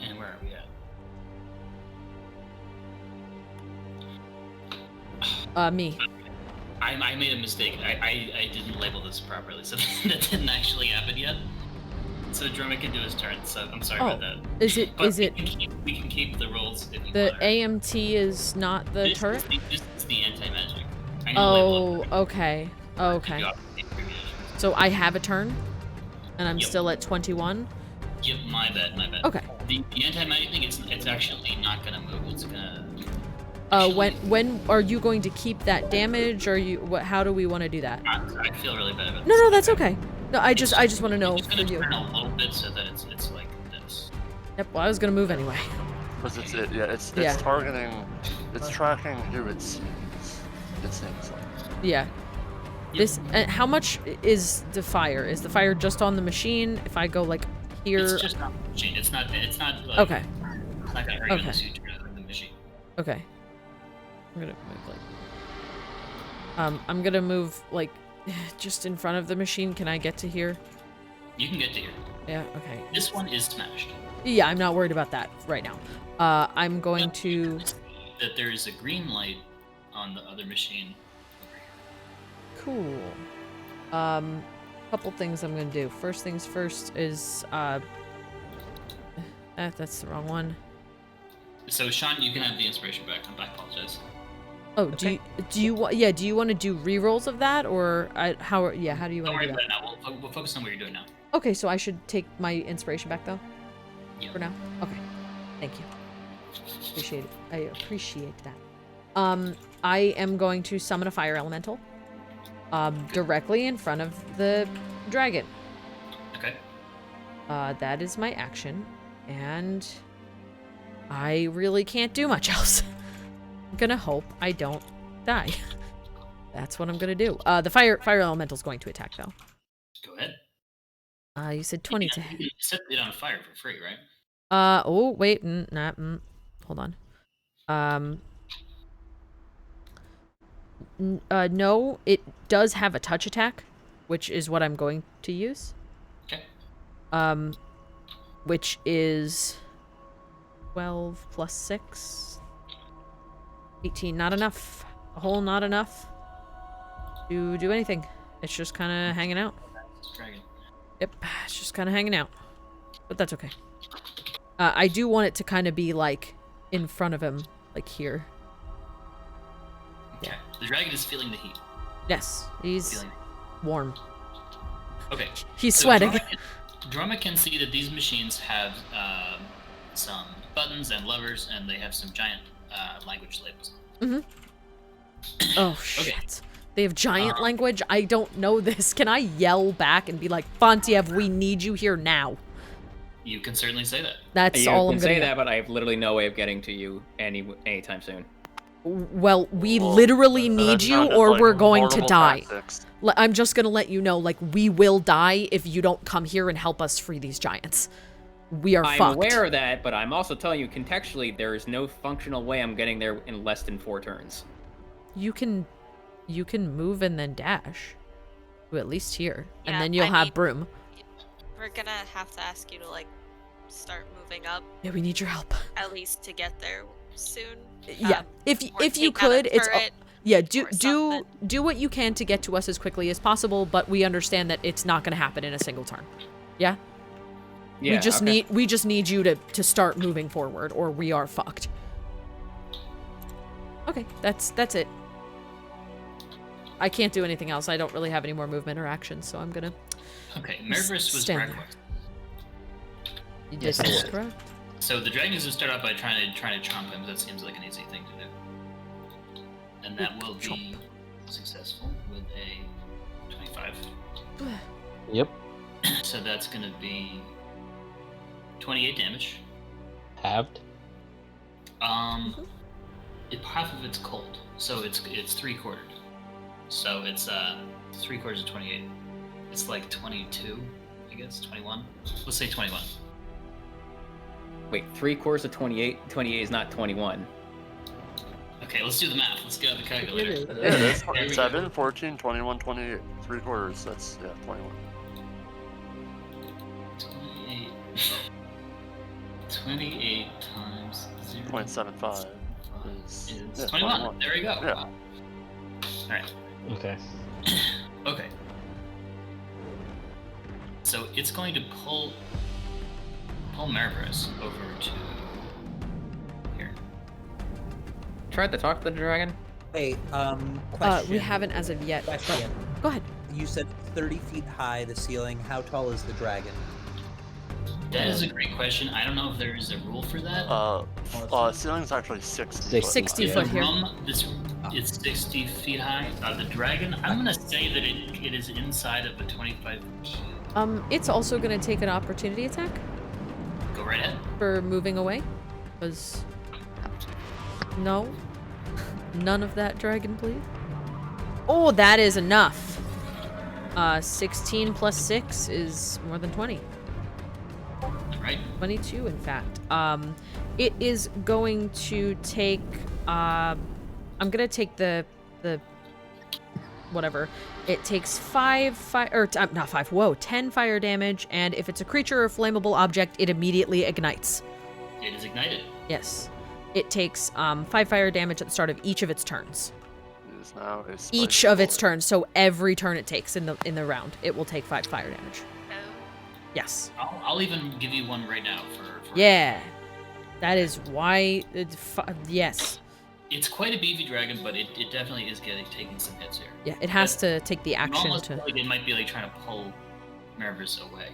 And where are we at? Me. I made a mistake. I didn't label this properly, so that didn't actually happen yet. So Dromik can do his turn, so I'm sorry about that. Is it? But Is it? we can keep the rolls if you The want. AMT is not the This turret? This is the anti-magic. I'm gonna label Oh, okay. it Okay. you off the abbreviation. So I have a turn, and I'm Yep. still at 21. Yep, my bad. Okay. The anti-magic thing, it's actually not gonna move. It's gonna... When are you going to keep that damage, or you? What? How do we want to do that? I feel really bad about No, this. no, that's okay. No, I just want to know It's for gonna you. turn a little bit so that it's like this. Yep. Well, I was gonna move anyway. Because it's Yeah. targeting, it's tracking who it sees. It seems like. Yeah. This. How much is the fire? Is the fire just on the machine? If I go like here. It's just not the machine. It's not. Like, Okay. It's not gonna hurt you unless you turn on the machine. Okay. I'm gonna move like. I'm gonna move like just in front of the machine. Can I get to here? You can get to here. Yeah. Okay. This one is smashed. Yeah, I'm not worried about that right now. I'm going to. That there is a green light on the other machine. Cool. Couple things I'm gonna do. First things first is that's the wrong one. So Sean, you can have the inspiration back. I apologize. Oh, Okay. do you want to do rerolls of that, or how do you Don't want worry to do about that? it now. We'll focus on what you're doing now. Okay, so I should take my inspiration back though. Yeah. For now. Okay. Thank you. Appreciate it. I appreciate that. I am going to summon a fire elemental. Directly in front of the dragon. Okay. That is my action, and I really can't do much else. I'm gonna hope I don't die. That's what I'm gonna do. The fire elemental's going to attack though. Go ahead. You said 20 to You set it on fire for free, right? oh wait, hold on. No, it does have a touch attack, which is what I'm going to use. Okay. Which is 12 plus 6. 18, not enough. A whole not enough to do anything. It's just kind of hanging out. Dragon. Yep, it's just kind of hanging out. But that's okay. I do want it to kind of be, like, in front of him, like here. Okay. The dragon is feeling the heat. Yes, he's Feeling warm. Okay. He's So sweating. Dromik can see that these machines have some buttons and levers, and they have some giant language labels. Oh, shit. They have giant language? I don't know this. Can I yell back and be like, Fontiev, we need you here now? You can certainly say that. That's You all can I'm gonna say do. that, but I have literally no way of getting to you anytime soon. Well, we literally need That you sounded or like we're going to horrible die. tactics. I'm just gonna let you know, like, we will die if you don't come here and help us free these giants. We are I'm fucked. aware of that, but I'm also telling you contextually there is no functional way I'm getting there in less than 4 turns. You can move and then dash. To at least here. Yeah, And then you'll I have mean- broom. We're gonna have to ask you to like start moving up Yeah, we need your help. at least to get there soon. Yeah. If Or you take out a could, it's turret. yeah, or do what you can to get to us as quickly as possible, but we understand that it's not going to happen in a single turn. Yeah? Yeah, we just need you to start moving forward or we are fucked. Okay, that's it. I can't do anything else. I don't really have any more movement or action, so I'm going to Okay, Marvis was stand correct. This I is was. correct. So the dragon is going to start out by trying to chomp him. That seems like an easy thing to do. And that will be successful with a 25. Yep. So that's going to be 28 damage. Halved. Half of it's cold, so it's 3/4. So it's 3/4 of 28. It's like 22, I guess 21. Let's say 21. Wait, 3/4 of 28? 28 is not 21. Okay, let's do the math. Let's get out the calculator. Yeah, it is. There we go. 7, 14, 21, 28. 3/4. That's, 21. 28. 28 times 0. 0.75 is yeah, 21. 21. There we go. Yeah. Wow. Alright. Okay. Okay. So it's going to pull Marvis over to here. Tried to talk to the dragon? Wait, question. We haven't as of yet. but- Question. Go ahead. You said 30 feet high, the ceiling. How tall is the dragon? That is a great question. I don't know if there is a rule for that. Ceiling's actually 60. 60 Yeah. foot The here. room, it's 60 feet high. The dragon, I'm gonna say that it is inside of a 25 foot. It's also going to take an opportunity attack Go right ahead. for moving away. Because... No. None of that, dragon, please. Oh, that is enough. 16 plus 6 is more than 20. Right. 22, in fact. It is going to take, I'm gonna take the whatever. It takes 10 fire damage, and if it's a creature or flammable object, it immediately ignites. It is ignited. Yes. It takes 5 fire damage at the start of each of its turns. It is now a Each spicy of its bullet. turns, so every turn it takes in the round, it will take 5 fire damage. Oh. Yes. I'll even give you one right now for Yeah. That is why yes. It's quite a beefy dragon, but it definitely is taking some hits here. Yeah, it has to take the You action almost to feel like it might be like trying to pull Marvis away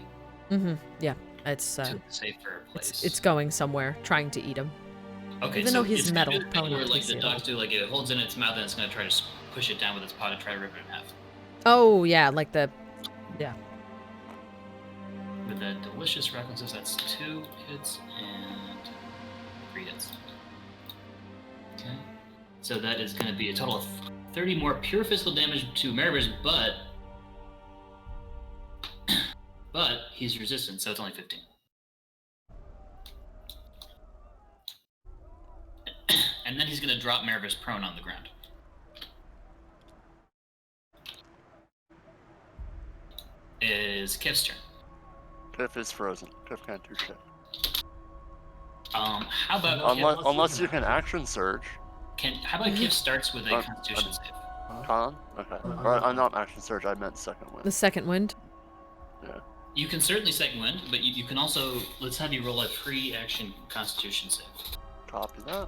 Yeah. It's to a safer place. it's going somewhere, trying to eat him. okay, even so though he's it's metal, Gonna do the probably thing where not like the tasty at all. dogs do, like it holds in its mouth and it's gonna try to push it down with its paw to try to rip it in half. Oh yeah, like the With the delicious references, that's 2 hits and 3 hits. Okay. So that is going to be a total of 30 more pure physical damage to Marvis, but he's resistant, so it's only 15. And then he's going to drop Marvis prone on the ground. It is Kiff's turn. Kiff is frozen. Kiff can't do shit. How about Unless you can action surge. How about Kiff starts with a Constitution save? Con? Okay. Or, I'm not action surge, I meant second wind. the second wind. Yeah. You can certainly second wind, but you can also, let's have you roll a free-action Constitution save. Copy that.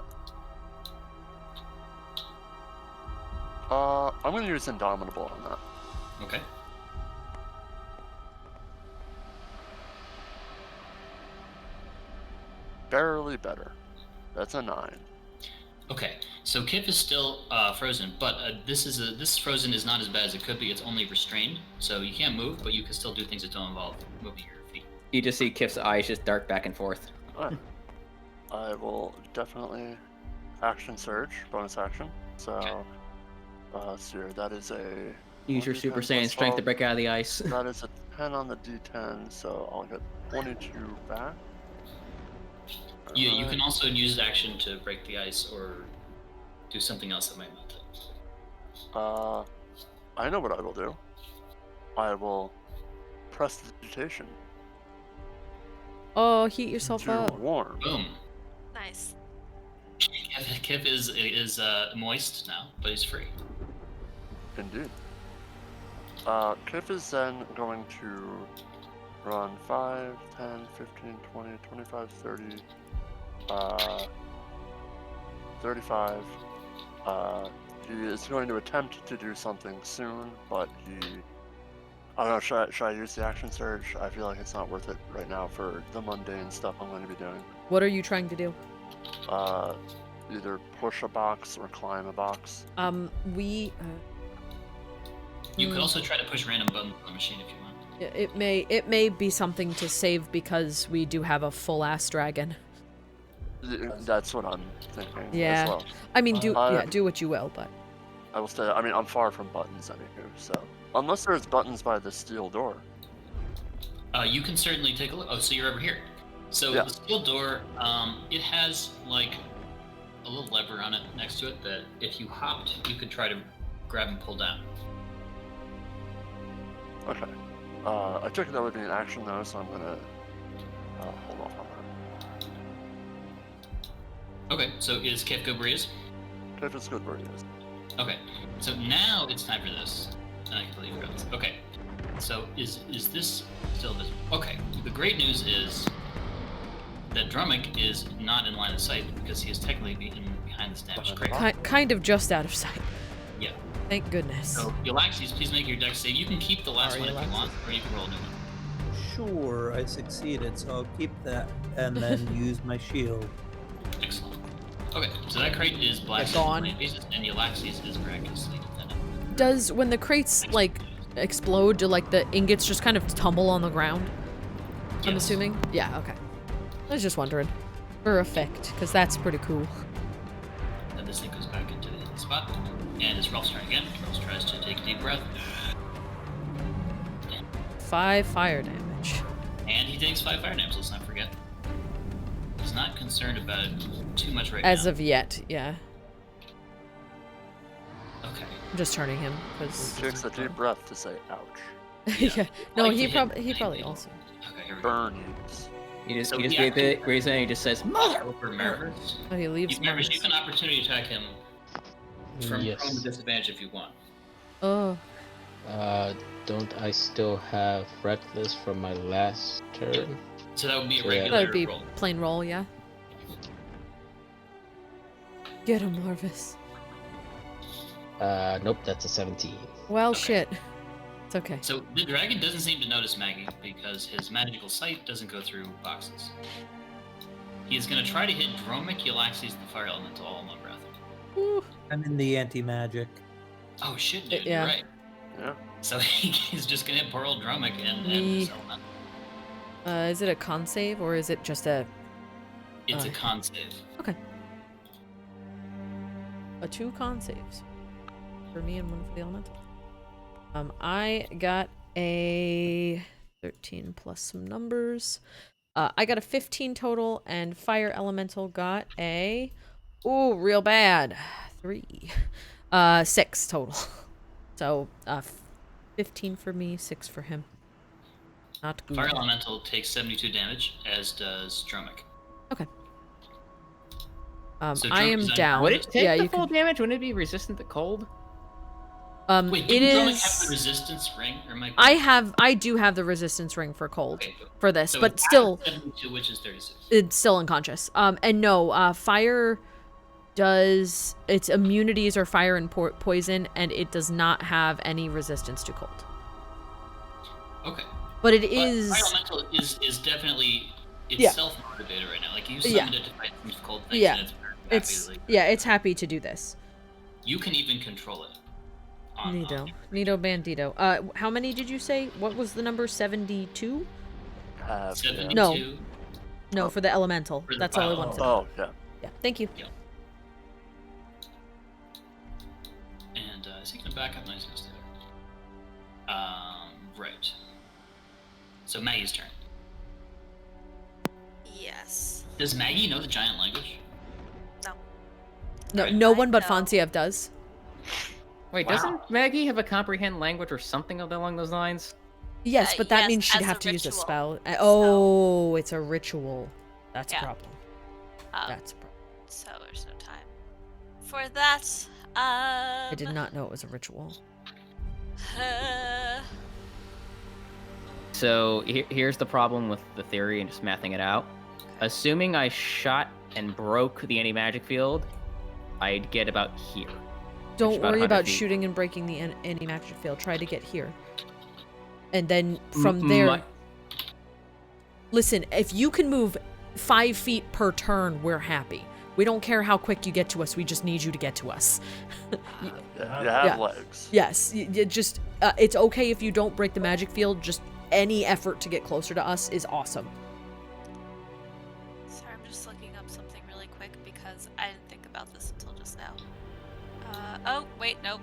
I'm gonna use Indomitable on that. Okay. Barely better. That's a 9. Okay, so Kiff is still frozen, but this frozen is not as bad as it could be. It's only restrained, so you can't move, but you can still do things that don't involve moving your feet. You just see Kiff's eyes just dart back and forth. Alright. I will definitely action surge, bonus action. So, let's see here. That is a. Use your 1d10 Super plus Saiyan strength to 12. break out of the ice. That is a 10 on the d10, so I'll get 22 back. You Alright. can also use action to break the ice or do something else that might melt it. I know what I will do. I will prestidigitation Oh, heat yourself to up. warm. Boom. Nice. Kiff is moist now, but he's free. Indeed. Kiff is then going to run 5, 10, 15, 20, 25, 30, 35. He is going to attempt to do something soon, but I don't know, should I use the action surge? I feel like it's not worth it right now for the mundane stuff I'm going to be doing. What are you trying to do? Either push a box or climb a box. We You could also try to push random buttons on the machine if you want. it may be something to save because we do have a full ass dragon. That's what I'm thinking Yeah. as well. I mean, do I- do what you will, but I will stay. I mean, I'm far from buttons anywho, so unless there's buttons by the steel door. You can certainly take a look. Oh, so you're over here. So Yeah. the steel door, it has like a little lever on it next to it that if you hopped, you could try to grab and pull down. Okay. I took it that would be an action though, so I'm gonna hold off on that. Okay, so is Kiff good where he is? If it's good where he is. Okay, so now it's time for this. And I completely forgot this. Okay, so is this still visible? Okay, the great news is that Dromik is not in line of sight because he is technically behind this damaged crate. kind of just out of sight. Yeah. Thank goodness. So Yllaxis, please make your dex save. You can keep the last Sorry, one if you Yllaxis. want, or you can roll a new one. Sure, I succeeded, so I'll keep that and then use my shield. Excellent. Okay, so that crate is blasted gone. in 20 pieces, and Yllaxis is miraculously defended. Does when the crates like explode, do like the ingots just kind of tumble on the ground? I'm Yes. assuming. Yeah. Okay. I was just wondering, for effect, because that's pretty cool. And this thing goes back into the spot. And it's Rolf's turn again. Rolf tries to take a deep breath. 5 fire damage. And he takes 5 fire damage, let's not forget. He's not concerned about it too much right now. As of yet, yeah. Okay. I'm just turning him because. He takes a deep breath to say, ouch. Yeah. No, Like he to probably hit lightning. also. Okay, here we go. Burns. He just So he just he gave the raise hand. He just says, "Mother." For Marvis. Oh, he leaves. Marvis, you Marvis. have an opportunity to attack him from Yes. prone with disadvantage if you want. Oh, Don't I still have Reckless from my last turn? So that would be a So, yeah. regular that would be roll. plain roll, yeah. Get him, Marvis. Nope, that's a 17. Well, Okay. shit. It's okay. So the dragon doesn't seem to notice Maggie because his magical sight doesn't go through boxes. He is going to try to hit Dromik, Yllaxis, the fire elemental all in one breath. Woo. I'm in the anti-magic. Oh shit, dude, Yeah. you're right. Yeah. So he's just going to hit poor old Dromik and Me- this elemental. Is it a con save or is it just a It's a Okay. con save. 2 con saves for me and 1 for the elemental? I got a 13 plus some numbers. I got a 15 total, and fire elemental got a real bad 3. 6 total. So 15 for me, 6 for him. Not good. Fire elemental takes 72 damage, as does Dromik. So I am Dromik is down. Would it take yeah, the you full can. damage? Wouldn't it be resistant to cold? Wait, It didn't Dromik is. have the resistance ring? Or am I do have the resistance ring for cold Okay, cool. for this, So but it's still, 72, which is 36. it's still unconscious. And no, fire does its immunities are fire and poison, and it does not have any resistance to cold. Okay. But it But is. fire elemental is definitely Yeah. itself motivated right now. Like you Yeah. summoned it to fight these cold things, Yeah. and it's very happy It's to, like, it's happy to do this. You can even control it. Nito Bandito. How many did you say? What was the number? 72? Have, 72. No. No, Oh. for the elemental. For the That's all I fire wanted to know. Oh, yeah. Yeah. Thank you. And is he gonna back up? No, he's gonna stay there. Right. So Maggie's turn. Yes. Does Maggie know the giant language? No, Right. no one but know. Fontiev does. Wait, Wow. doesn't Maggie have a comprehend language or something along those lines? Yes, but that yes, means she'd as have a to use a ritual. spell. Oh, it's a ritual. That's a Yeah. problem. That's a problem. So there's no time for that. I did not know it was a ritual. So here's the problem with the theory and just mathing it out. Assuming I shot and broke the anti-magic field, I'd get about here. Don't about worry 100 about feet. shooting and breaking the any magic field. Try to get here. And then from there... My- Listen, if you can move 5 feet per turn, we're happy. We don't care how quick you get to us. We just need you to get to us. You have Yeah. legs. Yes, just it's okay if you don't break the magic field. Just any effort to get closer to us is awesome. Sorry, I'm just looking up something really quick because I didn't think about this until just now. Oh, wait, nope.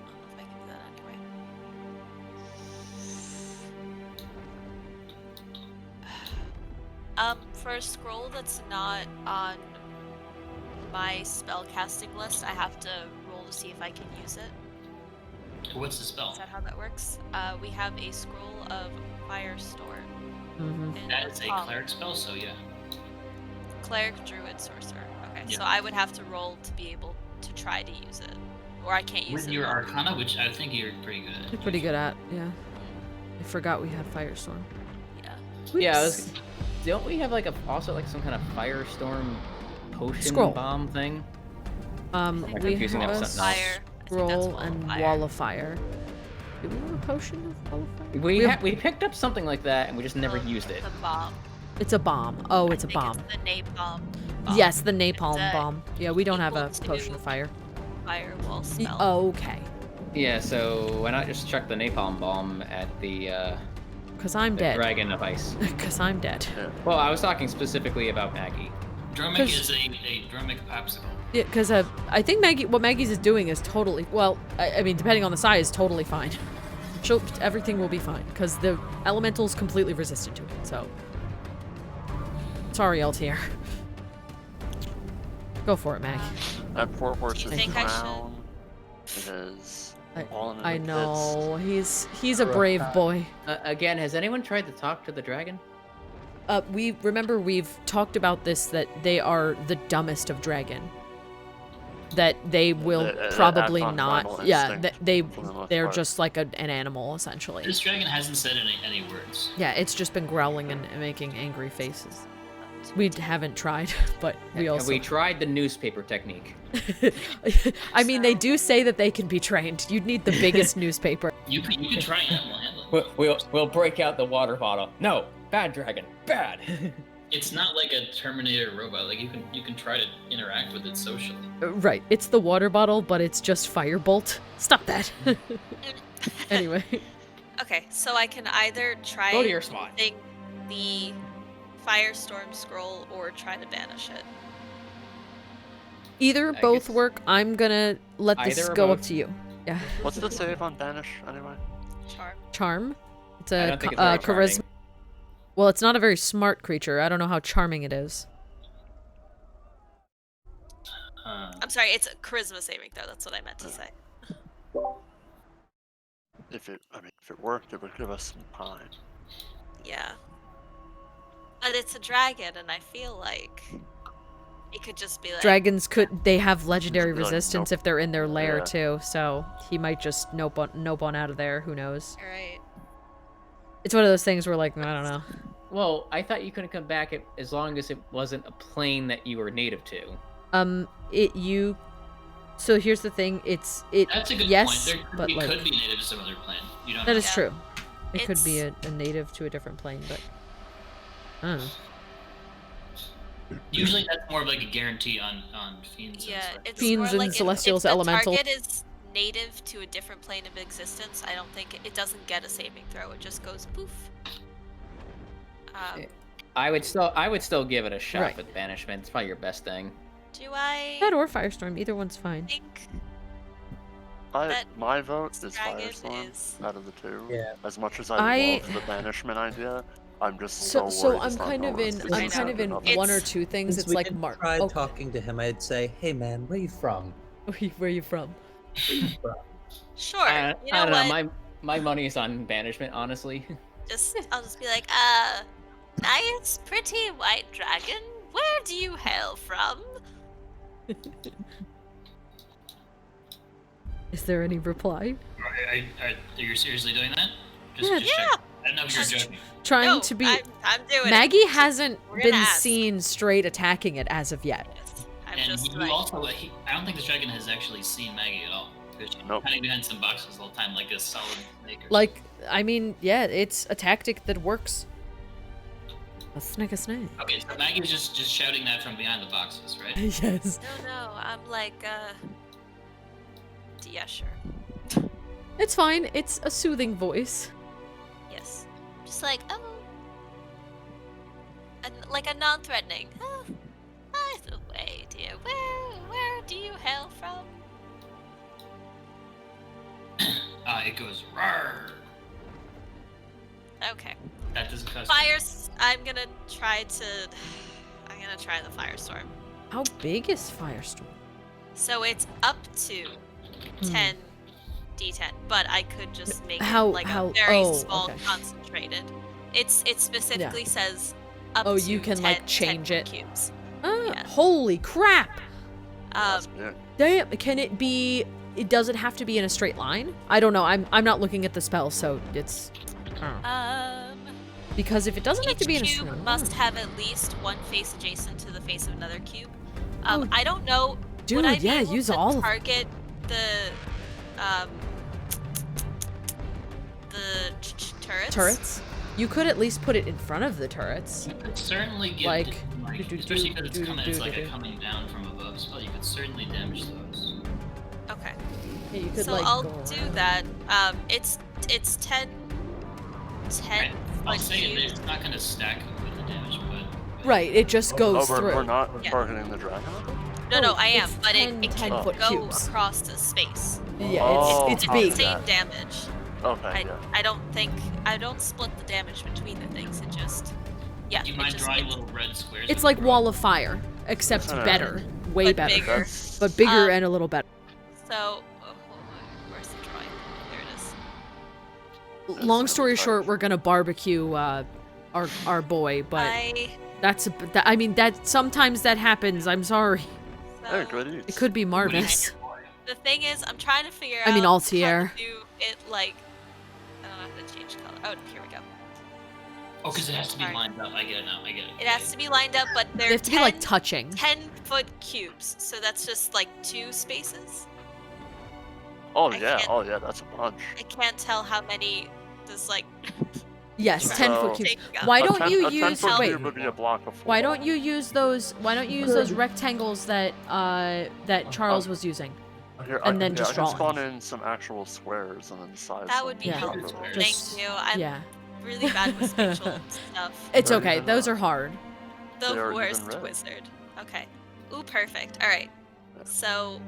I don't know if I can do that anyway. For a scroll that's not on my spellcasting list, I have to roll to see if I can use it. What's the spell? Is that how that works? We have a scroll of Firestorm. Mm-hmm. That is a cleric spell, so yeah. Cleric, druid, sorcerer. Okay, Yeah. so I would have to roll to be able to try to use it, or I can't use With it. your Arcana, which I think you're pretty good at. You're pretty good at, yeah. I forgot we had Firestorm. Yeah. Yeah, I Whoops. was, don't we have like also like some kind of firestorm potion Scroll. bomb thing? I think We confusing have that a with something else. Fire. I think that's scroll Wall of and Fire. wall of fire. Do we have a potion of wall of fire? We picked up something like that and we just never Oh, used it. The bomb. It's a bomb. Oh, it's a I think bomb. It's the napalm. Bomb. Yes, the napalm It's, bomb. Yeah, we don't have a equal to- potion of fire. Firewall Y- spell. Oh, okay. Yeah, so why not just chuck the napalm bomb at the Cause I'm dead. dragon of ice? Cause I'm dead. Well, I was talking specifically about Maggie. Dromik 'Cause- is a Dromik popsicle. Yeah, because I think what Maggie's is doing is totally, well, I mean, depending on the size, totally fine. everything will be fine because the elemental's completely resistant to it. So, sorry, LTR. Go for it, Mag. That poor horse Do you is think I drowned. It is fallen into I the know he's a brave boy. Again, has anyone tried to talk to the dragon? We've talked about this, that they are the dumbest of dragon. That they will probably act on not. primal Yeah, instinct for the most they're part. just like an animal essentially. This dragon hasn't said any words. Yeah, it's just been growling and making angry faces. We haven't tried, but we Have also. we tried the newspaper technique? I mean, they do say that they can be trained. You'd need the biggest newspaper. You can try it. We'll handle it. We'll break out the water bottle. No, bad dragon, bad. It's not like a Terminator robot. Like you can try to interact with it socially. Right, it's the water bottle, but it's just firebolt. Stop that. Anyway. Okay, so I can either try Go to your spot. using the Firestorm scroll or try to banish it. Either, I both guess- work. I'm gonna let this Either or go up both. to you. Yeah. What's the save on Banish, anyway? Charm. Charm. It's I a don't think it's very charisma. charming. Well, it's not a very smart creature. I don't know how charming it is. I'm sorry, it's a charisma saving throw. That's what I meant to say. If it worked, it would give us some time. Yeah. But it's a dragon, and I feel like it could just be like. Dragons they have legendary Just be like, resistance nope. if they're in their lair Yeah. too, so he might just nope on out of there. Who knows? Alright. It's one of those things where like I don't know. Well, I thought you couldn't come back as long as it wasn't a plane that you were native to. So here's the thing. That's a good yes, point. but It like could be native to some other plane. You don't that know. is Yeah. true. It could be It's- a native to a different plane, but I don't know. Usually that's more of like a guarantee on fiends. Yeah, and stuff. it's Fiends more and like Celestials if the elemental. target is native to a different plane of existence, I don't think it doesn't get a saving throw. It just goes poof. I would still give it a shot Right. with banishment. It's probably your best thing. Do I That or Firestorm, either one's fine. think That My vote is dragon Firestorm is? out of the two. Yeah. As much as I I- love the banishment idea, I'm just So so worried I'm it's not kind of going in to I'm be kind of in enough. one or It's- two things. Since It's we like didn't Mark. try Oh, talking to him, I'd say, "Hey man, where you from?" where are you from? Sure. I you know don't what? know. My money's on banishment, honestly. I'll just be like, nice, pretty white dragon. Where do you hail from? Is there any reply? Are you seriously doing that? Yeah. Just check. I don't know if you're Just- joking. Trying No, to be. I'm doing Maggie it. hasn't We're gonna been ask. seen straight attacking it as of yet. Yes, I'm And just you like, also, I don't think this dragon has actually seen Maggie at all. Because she's Nope. hiding behind some boxes all the time, like a solid snake. Or Like, I mean, yeah, it's a tactic that works. A snake. something. Okay, so Maggie was just shouting that from behind the boxes, right? Yes. no, I'm like, yeah, sure. It's fine. It's a soothing voice. Yes. Just like, like a non-threatening. Oh, by the way, dear, where do you hail from? It goes roar. Okay. That doesn't cost. Fires. I'm gonna try the firestorm. How big is Firestorm? So it's up to 10 d10, but I could just make How- it like how- a very oh, small, okay. concentrated. It specifically says up Oh, to you can, 10, like, change 10 it. cubes. Ah, Yeah. holy crap! That's big. Damn, can it be? It doesn't have to be in a straight line. I don't know. I'm not looking at the spell, so it's because if it doesn't have to Each be in a cube straight must line, have at least one face adjacent to the face of another cube. Oh, I don't know. dude, would I be yeah, able use to all of them. target the turrets? Turrets. You could at least put it in front of the turrets. You could certainly get Like, especially because it's coming. It's like a do-do-do-do-do-do. coming down from above spell. You could certainly damage those. Okay. Yeah, you could So like I'll go do around. that. It's 10 Right. I'll foot say cubes. it's not going to stack with the damage, but Right, it just goes Oh, through. we're not Yeah. targeting the dragon? No, Oh, I am, it's but 10 it can 10-foot go cubes. across the space. Yeah, Oh, it's It's big. the same damage. Okay, yeah. I don't split the damage between the things. It just You mind drawing little red squares? It's with like the Wall of Fire, except Alright. better. Way But better. bigger. But bigger Um, and a little better. So, hold on, where's the drawing? There it is. Long story short, we're gonna barbecue our boy, but I mean that sometimes that happens. I'm sorry. Hey, good eats. It could be Marvis. The thing is, I'm trying to figure out I mean, how Altier. to do it like. I don't know how to change color. Oh, here we go. Oh, because it has to be Sorry. lined up. I get it now. I get it. It has to be lined up, but They they're have to be like touching. 10-foot cubes, so that's just like 2 spaces. Oh I yeah, can't- that's a bunch. I can't tell how many there's like. Yes, So- 10-foot cubes. Take up. Why A don't 10 you a use 10-foot wait? cube would be a block of 4. Why don't you use those? Why don't you use those rectangles that Charles was using? Here, and then yeah, just I can draw spawn in some actual squares and then size That them would be Yeah. helpful. properly. Just- Thank you. I'm Yeah, really bad with spatial stuff. it's Or okay. even, Those are hard. they are The even worst red. wizard. Okay. Ooh, perfect. All right. So,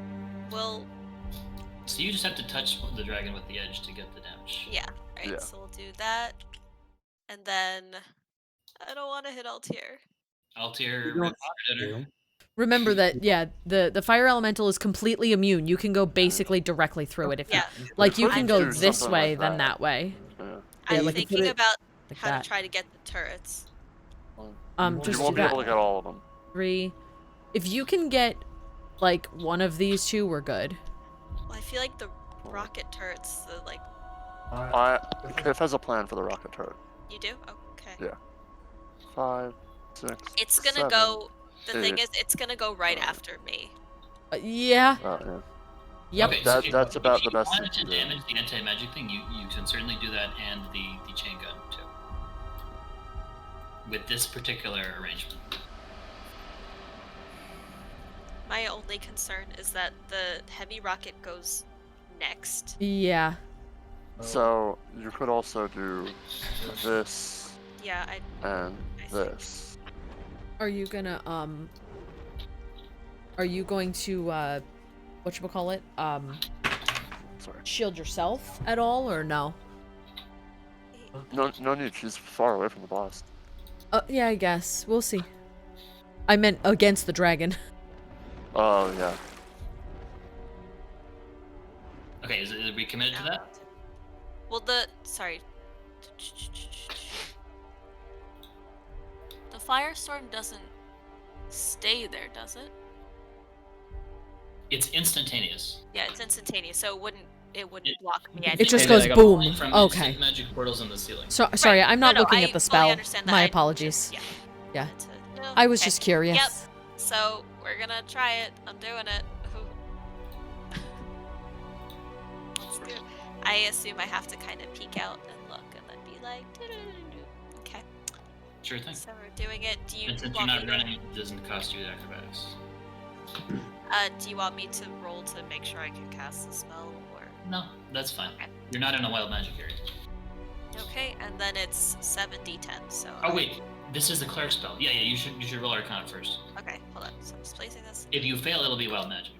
we'll. So you just have to touch the dragon with the edge to get the damage. Yeah. All right. Yeah. So we'll do that, and then I don't want to hit Altier. Altier, You Red don't Predator. Remember that, yeah, the fire elemental is completely immune. You can go basically directly through it if Yeah. like you could can go do this something way, like then that. that way. Yeah. Yeah, I'm like you put thinking it about Like how that. to try to get the turrets. You Just won't do be able to that. get all of them. 3. If you can get like one of these two, we're good. Well, I feel like the rocket turrets, the like. Kiff has a plan for the rocket turret. You do? Okay. Yeah. 5, 6. It's gonna 7. go. The thing 8. is, it's gonna go right after me. Yeah. Yeah. Yep. Okay, That- so that's about the best If you you wanted to can do. damage the anti-magic thing, you can certainly do that and the chain gun too. With this particular arrangement. My only concern is that the heavy rocket goes next. Yeah. So you could also do this Yeah, and I see. this. Are you gonna Are you going to whatchamacallit? Sorry. Shield yourself at all or no? No need. She's far away from the boss. Yeah, I guess. We'll see. I meant against the dragon. Oh yeah. Okay, are we committed to that? Well, sorry. The firestorm doesn't stay there, does it? It's instantaneous. Yeah, it's instantaneous, so it wouldn't block me. It just Hey, goes like a boom. point from Okay. instant magic portals in the ceiling. So sorry, I'm not No, looking I at the fully spell. understand that. My I apologies. just- yeah. Yeah. No, I was okay. just curious. Yep. So we're gonna try it. I'm doing it. Let's do it. I assume I have to kind of peek out and look, and then be like, "Doo-doo-doo-doo." Okay. Sure thing. So we're doing it. Do you And since you're want me not to? running, it doesn't cost you the acrobatics. Do you want me to roll to make sure I can cast the spell, or? No, that's fine. Okay. You're not in a wild magic area. Okay, and then it's 7d10. So. Oh wait, this is the cleric spell. Yeah, you should roll Arcana first. Okay, hold on. So I'm just placing this. If you fail, it'll be wild magic.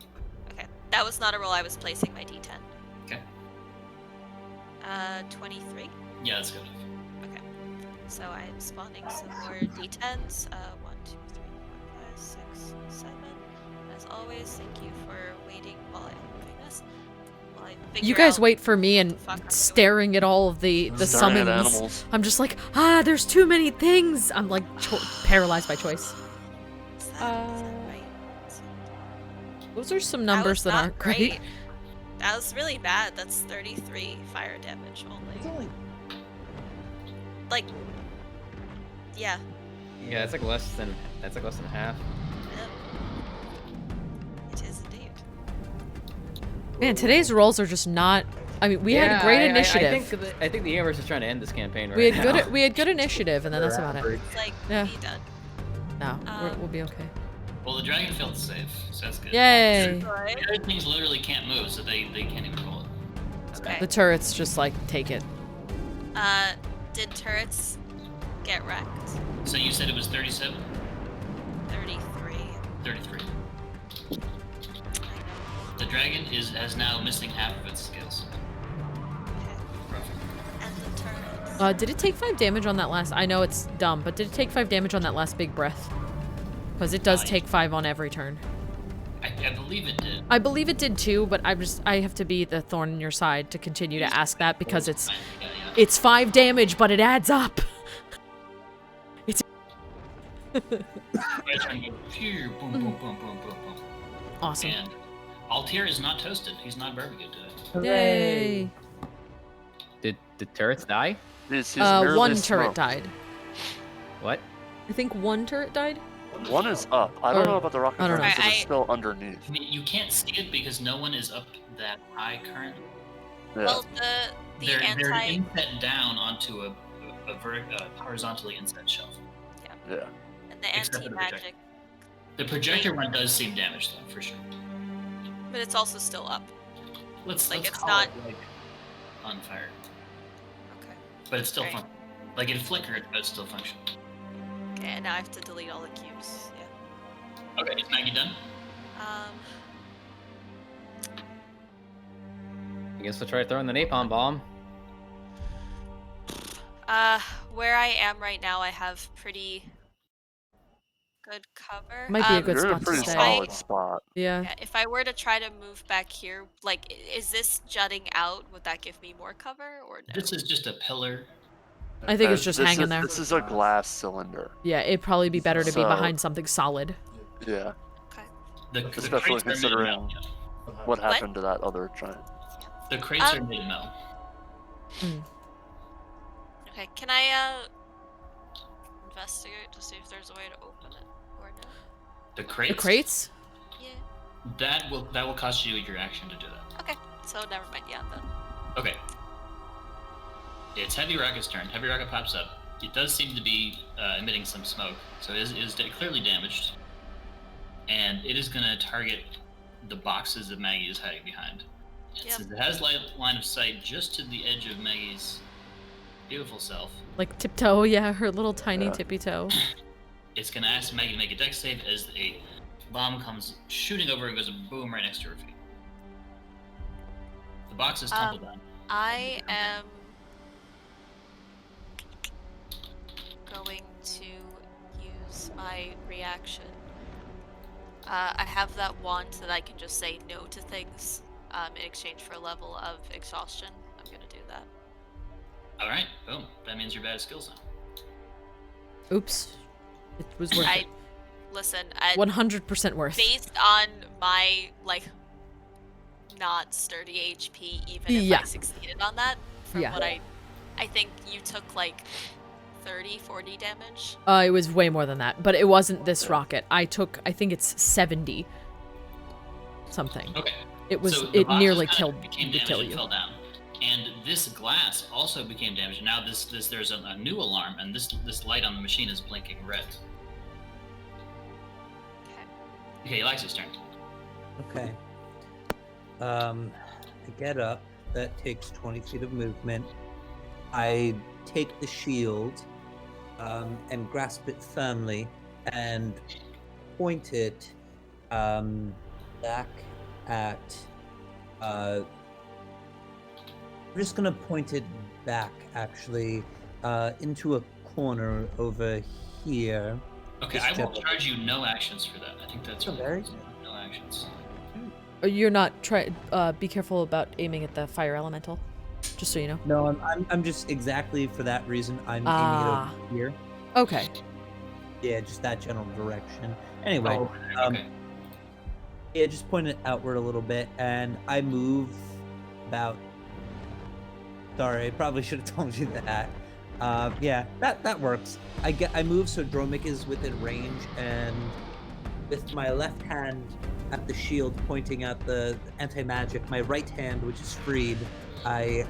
Okay, that was not a roll. I was placing my d10. Okay. 23. Yeah, that's good. Okay. So I'm spawning some more d10s. 1, 2, 3, 4, 5, 6, 7. As always, thank you for waiting while I'm doing this. While I You figure guys out wait for me what and the fuck I'm doing. staring at all of the Staring at summons. animals. I'm just like, there's too many things. I'm like paralyzed by choice. Is that right? Those are some That numbers was that not aren't great. That was really bad. That's 33 fire damage only. Like, yeah. Yeah, that's like less than half. Yep. It is indeed. Man, today's rolls are just not. I mean, we had a great initiative. I think the universe is trying to end this campaign right we had now. good initiative, and then that's about it. It's like, Yeah. be done. No, we'll be okay. Well, the dragon failed to save, so that's good. Yay! The other things literally can't move, so they can't even roll it. Okay. The turrets just like take it. Did turrets get wrecked? So you said it was 37? 33. 33. I know. The dragon has now missing half of its scales. Okay. Roughly. Did it take 5 damage on that last? I know it's dumb, but did it take 5 damage on that last big breath? Because it does take 5 on every turn. I believe it did. I believe it did too, but I have to be the thorn in your side to continue to ask that because it's 5 damage, but it adds up. It's awesome. And Altair is not toasted. He's not barbecued today. Yay! Did the turrets die? He's merely one turret smoked. died. What? I think 1 turret died. One is up. I don't Or- know about the rocket I don't know. turret, it's still underneath. I mean, you can't see it because no one is up that high currently. Yeah. Well, the They're anti. inset down onto a horizontally inset shelf. Yeah. And the Except for the anti-magic, The projector one does seem damaged though, for sure. but it's also still up. Let's Like, it's call not- it like on fire, Okay. but it's still Right. fun. Like it flickered, but it's still functional. Okay, and now I have to delete all the cubes. Yeah. Okay, is Maggie done? I guess we'll try throwing the napalm bomb. Where I am right now, I have pretty good cover. Might be a good You're in a spot to pretty stay. solid spot. Yeah. Yeah, if I were to try to move back here, like, is this jutting out? Would that give me more cover, or no? This is just a pillar. I think it's just This hanging is- there. This is a glass cylinder. Yeah, it'd probably be better to be So- behind something solid. Yeah. The Especially crates are made of considering metal, yeah. what happened to that other giant. The crates are made of metal. Okay, can I investigate to see if there's a way to open it or no? The crates. The crates? Yeah. That will cost you your action to do that. Okay, so never mind. Yeah, then. Okay. It's Heavy Rocket's turn. Heavy Rocket pops up. It does seem to be emitting some smoke, so it is clearly damaged. And it is going to target the boxes that Maggie is hiding behind. Yep. Since it has line of sight just to the edge of Maggie's beautiful self, Like tiptoe, yeah, her little tiny Yeah. tippy toe. it's going to ask Maggie to make a dex save as a bomb comes shooting over and goes boom right next to her feet. The boxes tumble down. I am going to use my reaction. I have that wand that I can just say no to things in exchange for a level of exhaustion. I'm gonna do that. All right, boom. That means you're bad at skills now. Oops. It was worth it. Listen, 100% worth. based on my not sturdy HP, even if Yeah. I succeeded on that, from Yeah. what I think you took 30, 40 damage. It was way more than that, but it wasn't this rocket. I think it's 70 something. Okay. It was, So the it boxes nearly kind of would became damaged kill and you. fell down. And this glass also became damaged. Now there's a new alarm, and this light on the machine is blinking red. Okay, Yllaxis' turn. Okay. I get up. That takes 20 feet of movement. I take the shield and grasp it firmly and point it back at. I'm just gonna point it back, actually, into a corner over here. Okay, This I won't gentleman. charge you no actions for that. I think that's really Okay. no actions. You're not be careful about aiming at the fire elemental, just so you know. No, I'm just exactly for that reason. I'm Ah. aiming it over here. Okay. Yeah, just that general direction. Anyway, Oh, okay. yeah, just point it outward a little bit, and I move about. Sorry, I probably should have told you that. Yeah, that works. I move so Dromik is within range, and with my left hand at the shield pointing out the anti-magic, my right hand, which is freed, I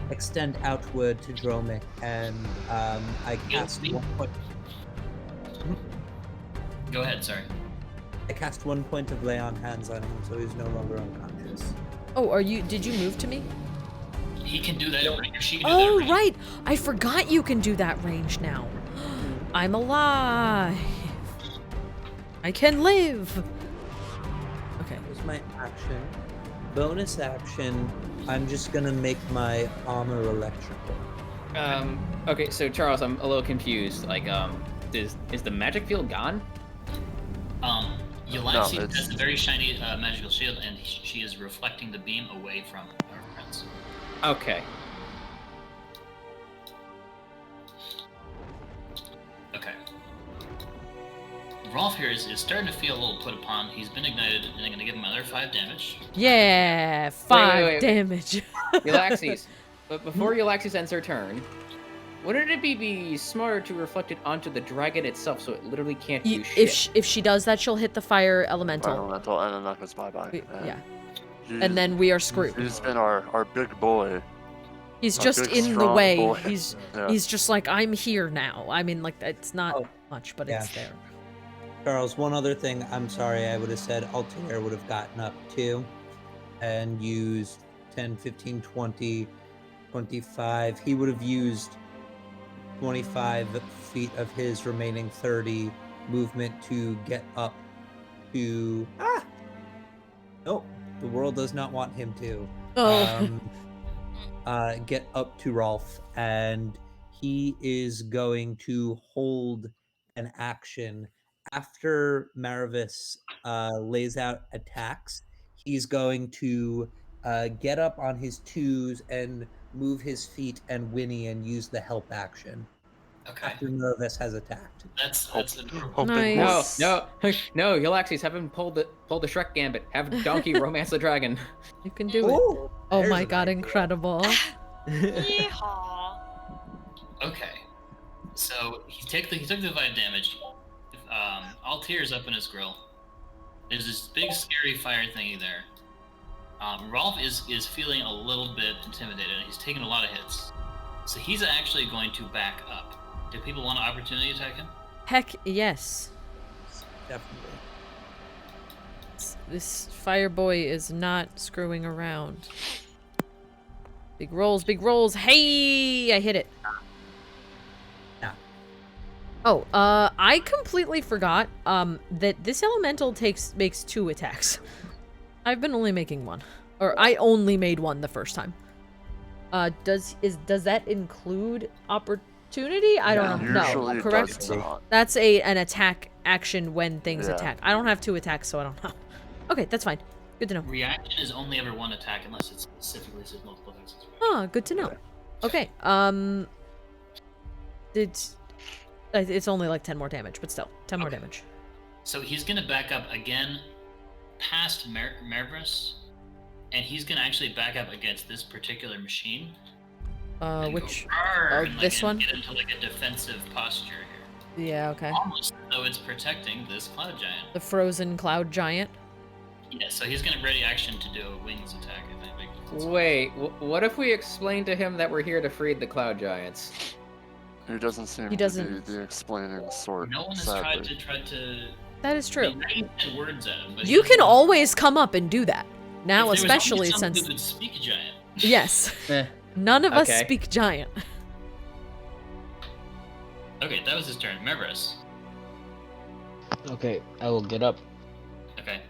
extend outward to Dromik, and I cast me? 1 point. Go ahead, sorry. I cast 1 point of lay on hands on him, so he's no longer unconscious. Oh, did you move to me? He can do that at range, or she can do Oh, that at range. right. I forgot you can do that range now. I'm alive. I can live. Okay. That was my action. Bonus action, I'm just gonna make my armor electrical. Okay, so Charles, I'm a little confused. Like, is the magic field gone? Yllaxis it's- has a very shiny magical shield, and she is reflecting the beam away from our friends. Okay. Okay. Rolf here is starting to feel a little put upon. He's been ignited, and I'm going to give him another 5 damage. Yeah, 5 wait. damage. Yllaxis, but before Yllaxis ends her turn, wouldn't it be smarter to reflect it onto the dragon itself so it literally can't do shit? If she does that, she'll hit the fire elemental. Elemental, and then that goes bye-bye. Yeah. He's- And then we are screwed. He's been our big boy. He's a just big, in the strong way. boy. He's Yeah. he's just like, I'm here now. I mean, like, it's not Oh, much, but yeah. it's there. Charles, one other thing. I'm sorry, I would have said Altair would have gotten up too and used 10, 15, 20, 25. He would have used 25 feet of his remaining 30 movement to get up to. Nope, the world does not want him to. Oh. Get up to Rolf, and he is going to hold an action after Marvis lays out attacks. He's going to get up on his 2s and move his feet and whinny and use the help action Okay. after Marvis has attacked. That's adorable. Hoping Nice. No, Yllaxis, have him pull the Shrek gambit. Have Donkey romance the dragon. You can do it. Oh, Oh there's my an god, idea. incredible. Yeehaw. Okay. So he took the 5 damage. Altair's up in his grill. There's this big scary fire thingy there. Rolf is feeling a little bit intimidated. He's taking a lot of hits. So he's actually going to back up. Do people want an opportunity to attack him? Heck yes. Definitely. This fire boy is not screwing around. Big rolls, big rolls. Hey, I hit it. Yeah. Oh, I completely forgot that this elemental makes 2 attacks. I've been only making 1, or I only made 1 the first time. Does that include opportunity? I don't know. Usually No, it correct. does not. That's an attack action when things Yeah. attack. I don't have 2 attacks, so I don't know. Okay, that's fine. Good to know. Reaction is only ever 1 attack unless it specifically says multiple attacks. Oh, good to know. Okay. It's only like 10 more damage, but still, 10 more Okay. damage. So he's going to back up again past Marvis, and he's going to actually back up against this particular machine. and go, Which? "Arr," oh, and, this one? Get into like a defensive posture here. Yeah. Okay. Almost as though it's protecting this cloud giant. The frozen cloud giant. Yeah, so he's going to ready action to do a wings attack. I think. Wait, what if we explain to him that we're here to free the cloud giants? He doesn't seem He doesn't- to be the explaining sort. No one has sadly. tried to. That is true. I mean, I said words at him, but You he can doesn't- always come up and do that. Now, If there was only especially someone since who could speak giant. yes, Eh. none of us Okay. speak giant. Okay, that was his turn. Marvis. Okay, I will get up. Okay.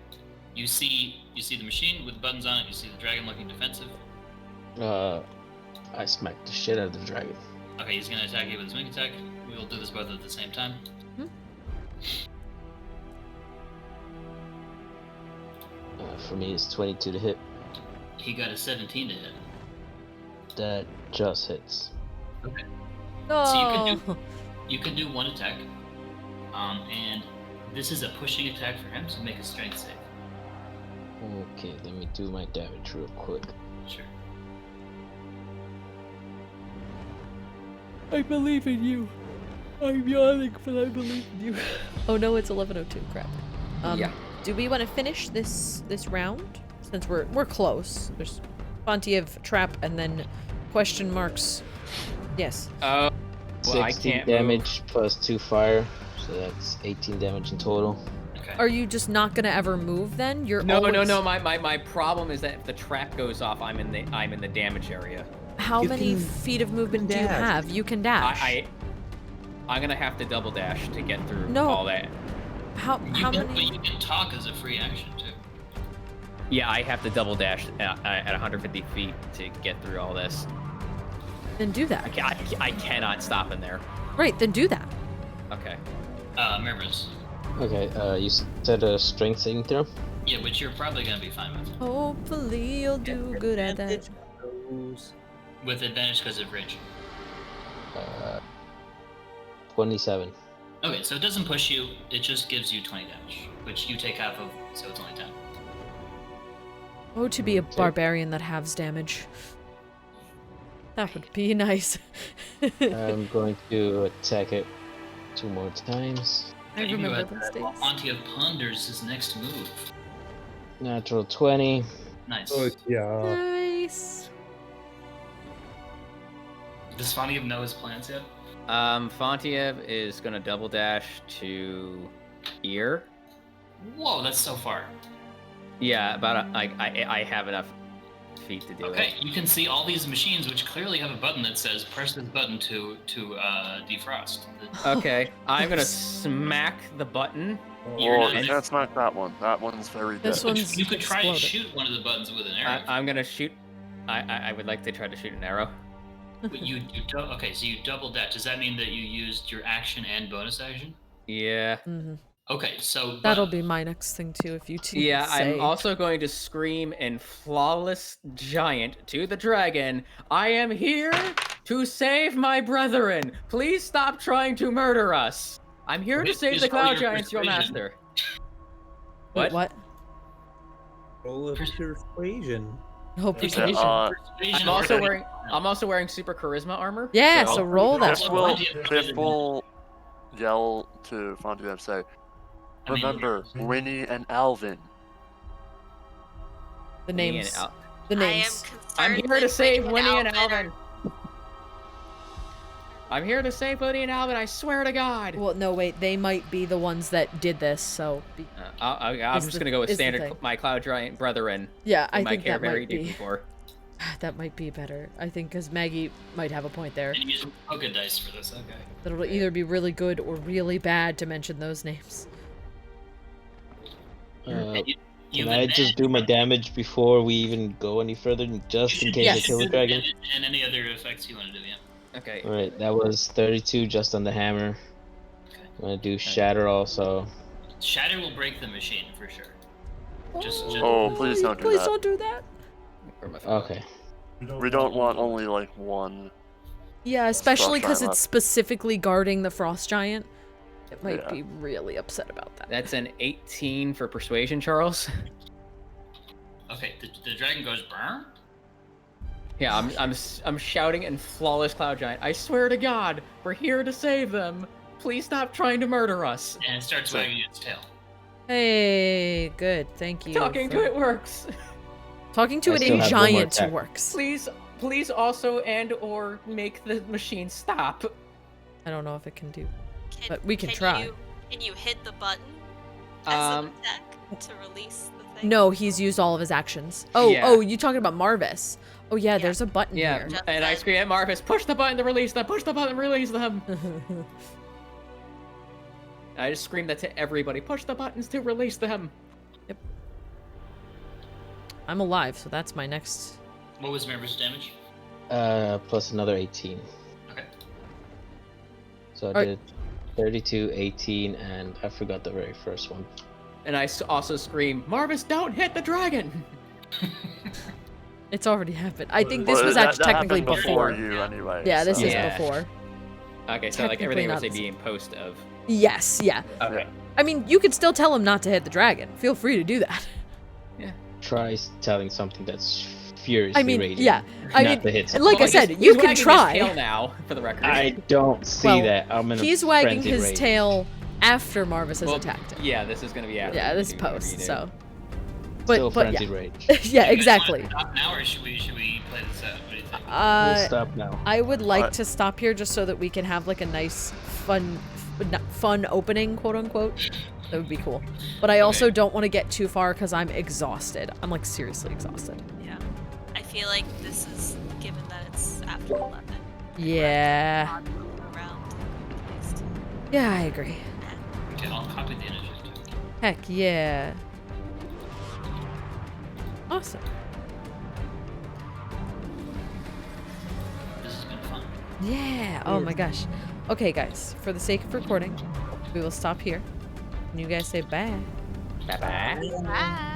You see the machine with buttons on it. You see the dragon looking defensive. I smacked the shit out of the dragon. Okay, he's gonna attack you with his wing attack. We will do this both at the same time. For me, it's 22 to hit. He got a 17 to hit. That just hits. No. You can do 1 attack. And this is a pushing attack for him, so make a strength save. Okay, let me do my damage real quick. Sure. I believe in you. I'm yawning, but I believe in you. Oh no, it's 11:02. Crap. Yeah. Do we want to finish this round? Since we're close. There's Fontiev trap and then question marks. Yes. Well, I 16 can't damage plus 2 fire, so that's 18 damage in total. Okay. Are you just not gonna ever move then? You're No, always... no. My problem is that if the trap goes off, I'm in the damage area. How You many can- feet of movement do you dash. have? You can dash. I'm gonna have to double dash to get through No. all that. How But many? you can talk as a free action too. Yeah, I have to double dash at 150 feet to get through all this. Then do that. I cannot stop in there. Right, then do that. Okay. Marvis. Okay, you said a strength saving throw? Yeah, which you're probably gonna be fine with. Hopefully you'll do good at that. With advantage because of rage. 27. Okay, so it doesn't push you, it just gives you 20 damage, which you take half of, so it's only 10. Oh, to be a barbarian that halves damage. That would be nice. I'm going to attack it 2 more times. I remember those days. Fontiev ponders his next move. Natural 20. Nice. Oh, yeah. Nice. Does Fontiev know his plans yet? Fontiev is gonna double dash to here. Whoa, that's so far. Yeah, about I have enough feet to do Okay, it. you can see all these machines which clearly have a button that says press this button to defrost. Okay, I'm gonna smack the button. You're Well, not- you can't smack that one. That one's very This dead. one's You could try to exploded. shoot one of the buttons with an arrow. I'm gonna shoot. I would like to try to shoot an arrow. But okay, so you double dash. Does that mean that you used your action and bonus action? Yeah. Mhm. Okay, so That'll be my next thing too, if you two Yeah, say. I'm also going to scream in flawless giant to the dragon. I am here to save my brethren. Please stop trying to murder us. I'm here to Just save the roll cloud your giants, your persuasion. master. Wait, What? what? Roll of persuasion. No Okay, persuasion. I'm also wearing super charisma armor. Yeah, so roll that. Cliff will yell to Fontiev, say, I mean- remember, Winnie and Alvin. The Winnie and names. Al- The I am names. concerned I'm here that to save Winnie and Alvin are- Alvin. I'm here to save Winnie and Alvin. I swear to God. Well, no, wait. They might be the ones that did this, so... I'm Is just the- gonna go with is the standard thing. my cloud giant brethren. Yeah, I whom think care that very might deeply be... for. That might be better. I think, because Maggie might have a point there. And you use poker dice for this, okay. That it'll either be really good or really bad to mention those names. And you Can I just do my damage before we even go any further, just in case I Yes. kill the dragon? And any other effects you want to do, yeah. Okay. Alright, that was 32 just on the hammer. Okay. I'm gonna do shatter also. Shatter will break the machine for sure. Just Oh, please don't do Please that. don't do that. Where am I from? Okay. We don't want only like one. Yeah, especially because giant it's left. specifically guarding the frost giant. It might Yeah. be really upset about that. That's an 18 for persuasion, Charles. okay, the dragon goes burn. Yeah, I'm shouting in flawless cloud giant. I swear to God, we're here to save them. Please stop trying to murder us. And it starts wagging its tail. Hey, good. Thank you. Talking to for- it works. Talking to I it still in have one more giant attack. works. Please also or make the machine stop. I don't know if it can do. Can, But we can try. Can you hit the button as Um, an attack to release the thing? No, he's used all of his actions. Oh, Yeah. oh, you talking about Marvis? Oh yeah, there's a button Yeah, here. Just and I then. scream at Marvis, push the button to release them, push the button to release them. I just scream that to everybody, push the buttons to release them. I'm alive, so that's my next. What was Marvis' damage? Plus another 18. Okay. So I Alright. did 32, 18, and I forgot the very first one. And I also scream, Marvis, don't hit the dragon! It's already happened. I think this Well, was that- actually that technically happened before before. you anyway. Yeah, this so- is Yeah. before. Okay, so like Technically everything not was the being post of. Yes, yeah. Okay. I mean, you could still tell him not to hit the dragon. Feel free to do that. Try telling something that's furiously I mean, raging. yeah. I not mean, to hit like I Well, said, he's you can wagging his try. tail now, for the record. I don't see Well, that. I'm in a He's wagging frenzied his rage. tail after Marvis has Well, attacked him. Yeah, this is gonna be after. Yeah, you this do whatever you post. do. So, Still but frenzied yeah, rage. yeah, You guys exactly. wanna Stop now, or should we play this out? What do you think? We'll stop now. I would like Alright. to stop here just so that we can have like a nice, fun opening, quote unquote. That would be cool. But I also don't want to get too far because I'm exhausted. I'm like seriously exhausted. Yeah. I feel like this is, given that it's after 11. Yeah. Not moving around, at least. Yeah, I agree. Okay, I'll copy the initiative. Heck yeah. Awesome. This has been fun. Yeah. Oh my gosh. Okay, guys. For the sake of recording, we will stop here. And you guys say bye. Bye bye. Bye.